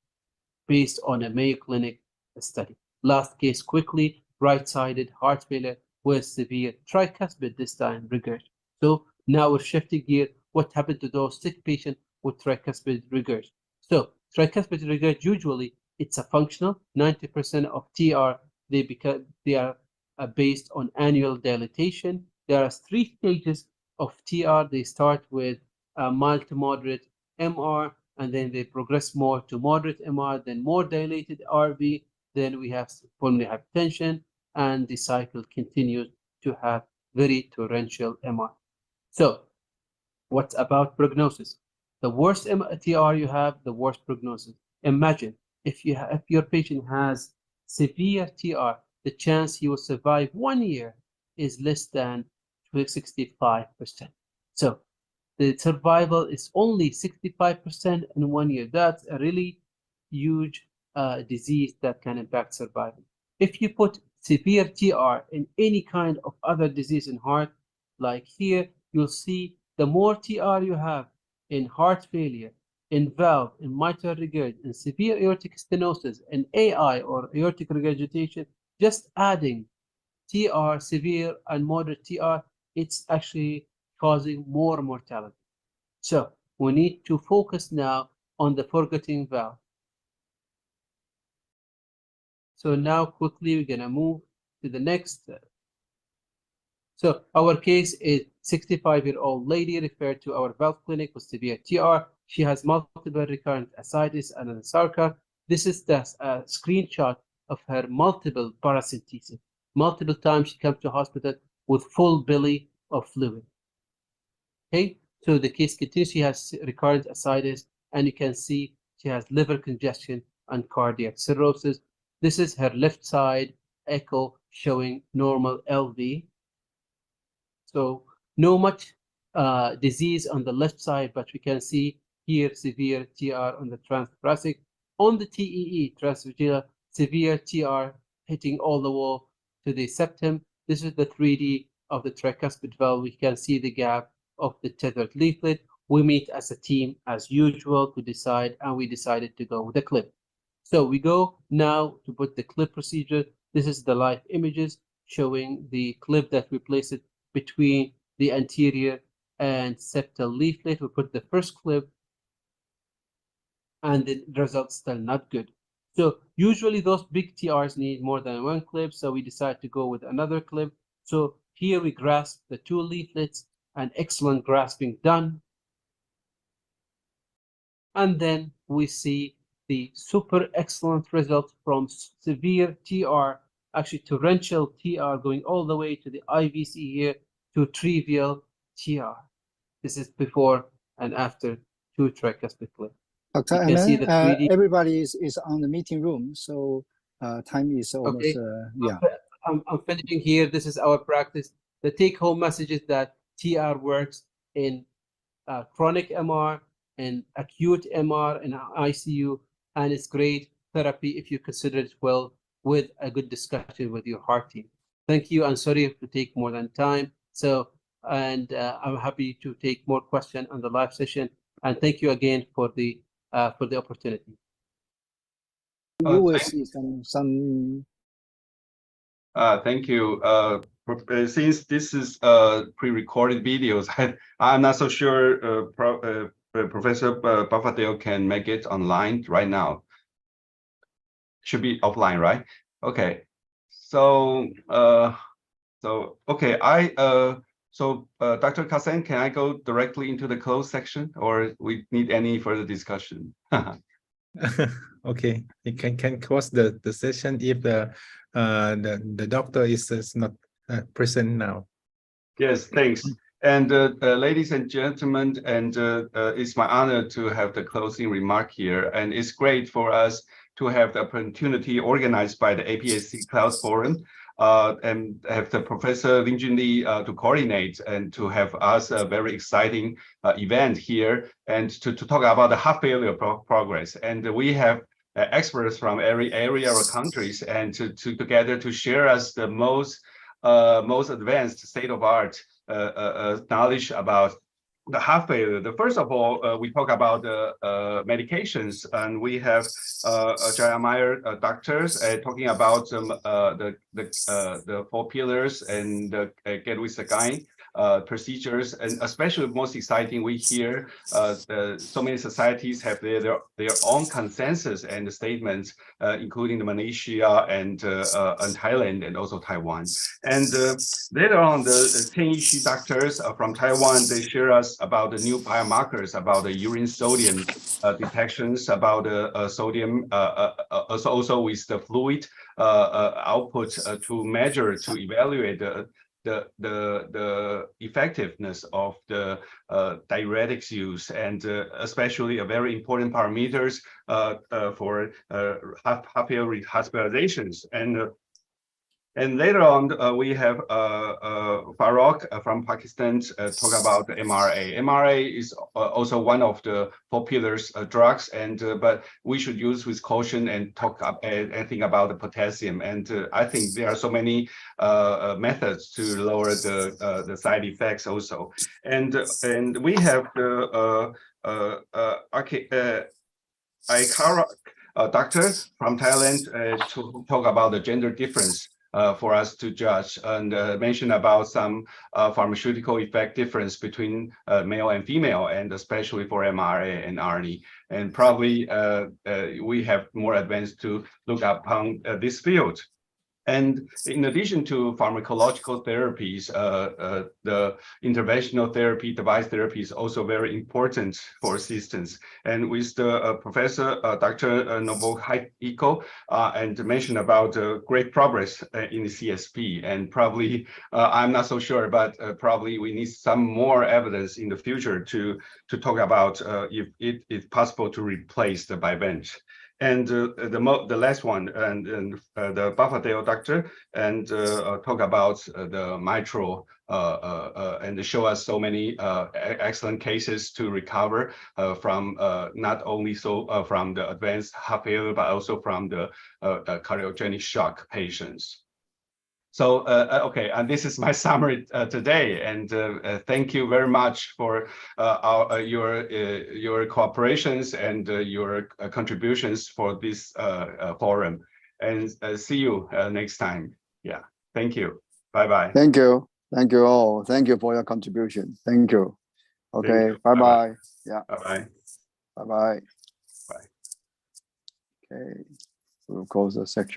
based on a Mayo Clinic study. Last case quickly, right-sided heart failure with severe tricuspid this time regurg. So now we're shifting gear. What happened to those sick patients with tricuspid regurg? So tricuspid regurg, usually it's a functional. 90% of TR, they are based on annual dilatation. There are 3 stages of TR. They start with mild to moderate MR, and then they progress more to moderate MR, then more dilated RV. Then we have pulmonary hypertension, and the cycle continues to have very torrential MR. So what about prognosis? The worse TR you have, the worse prognosis. Imagine if your patient has severe TR, the chance he will survive 1 year is less than 65%. So the survival is only 65% in 1 year. That's a really huge disease that can impact survival. If you put severe TR in any kind of other disease in heart, like here, you'll see the more TR you have in heart failure, in valve, in mitral regurg, in severe aortic stenosis, in AI or aortic regurgitation, just adding TR, severe and moderate TR, it's actually causing more mortality. So we need to focus now on the forgetting valve. So now quickly we're gonna move to the next. So our case is 65-year-old lady referred to our valve clinic with severe TR. She has multiple recurrent ascites and an sarca. This is the screenshot of her multiple paracentesis. Multiple times she comes to hospital with full belly of fluid. Okay, so the case continues. She has recurrent ascites, and you can see she has liver congestion and cardiac cirrhosis. This is her left side echo showing normal LV. So no much disease on the left side, but we can see here severe TR on the transthoracic. On the TEE, transvaginal, severe TR hitting all the wall to the septum. This is the 3D of the tricuspid valve. We can see the gap of the tethered leaflet. We meet as a team as usual to decide, and we decided to go with a clip. So we go now to put the clip procedure. This is the live images showing the clip that we place it between the anterior and septal leaflet. We put the first clip, and the results still not good. So usually those big TRs need more than 1 clip, so we decide to go with another clip. So here we grasp the 2 leaflets, and excellent grasping done. And then we see the super excellent result from severe TR, actually torrential TR going all the way to the IVC here to trivial TR. This is before and after 2 tricuspid clip. Dr. Aman, everybody is on the meeting room, so time is almost, yeah. I'm finishing here. This is our practice. The take-home message is that TR works in chronic MR, in acute MR, in ICU, and it's great therapy if you consider it well with a good discussion with your heart team. Thank you. I'm sorry if to take more than time. So, and I'm happy to take more questions on the live session. And thank you again for the opportunity. You will see some. Thank you. Since this is pre-recorded videos, I'm not so sure Professor Buffadale can make it online right now. Should be offline, right? Okay. So okay, Dr. Kassan, can I go directly into the closed section, or we need any further discussion? Okay, you can close the session if the doctor is not present now. Yes, thanks. And ladies and gentlemen, and it's my honor to have the closing remark here. And it's great for us to have the opportunity organized by the APSC Cloud Forum and have the Professor Lin Jun Li to coordinate and to have us a very exciting event here and to talk about the heart failure progress. And we have experts from every area or countries and together to share us the most advanced state-of-art knowledge about the heart failure. First of all, we talk about the medications, and we have Jaya doctors talking about the 4 pillars and the get with the guide procedures, and especially most exciting, we hear so many societies have their own consensus and statements, including the Malaysia and Thailand and also Taiwan. And later on, the Tianyi doctors from Taiwan, they share us about the new biomarkers, about the urine sodium detections, about the sodium, also with the fluid output to measure, to evaluate the effectiveness of the diuretics use, and especially a very important parameters for heart failure hospitalizations. And later on, we have Farooq from Pakistan talk about the MRA. MRA is also one of the 4 pillars drugs, and but we should use with caution and talk anything about the potassium. And I think there are so many methods to lower the side effects also. And we have the Aikara doctor from Thailand to talk about the gender difference. For us to judge, and mention about some pharmaceutical effect difference between male and female, and especially for MRA and ARNI. And probably we have more advanced to look upon this field. And in addition to pharmacological therapies, the interventional therapy, device therapy is also very important for assistance. And with the professor, Dr. Nobuo Iko, and mentioned about great progress in the CSP. And probably, I'm not so sure, but probably we need some more evidence in the future to talk about if it is possible to replace the Bivent. And the last one, and the Buffalo doctor, and talk about the mitral, and show us so many excellent cases to recover from not only from the advanced heart failure, but also from the cardiogenic shock patients. So, okay, and this is my summary today, and thank you very much for your cooperations and your contributions for this forum, and see you next time. Yeah, thank you. Bye-bye. Thank you. Thank you all. Thank you for your contribution. Thank you. Okay, bye-bye. Yeah. Bye-bye. Bye-bye. Bye. Okay, we'll close the section.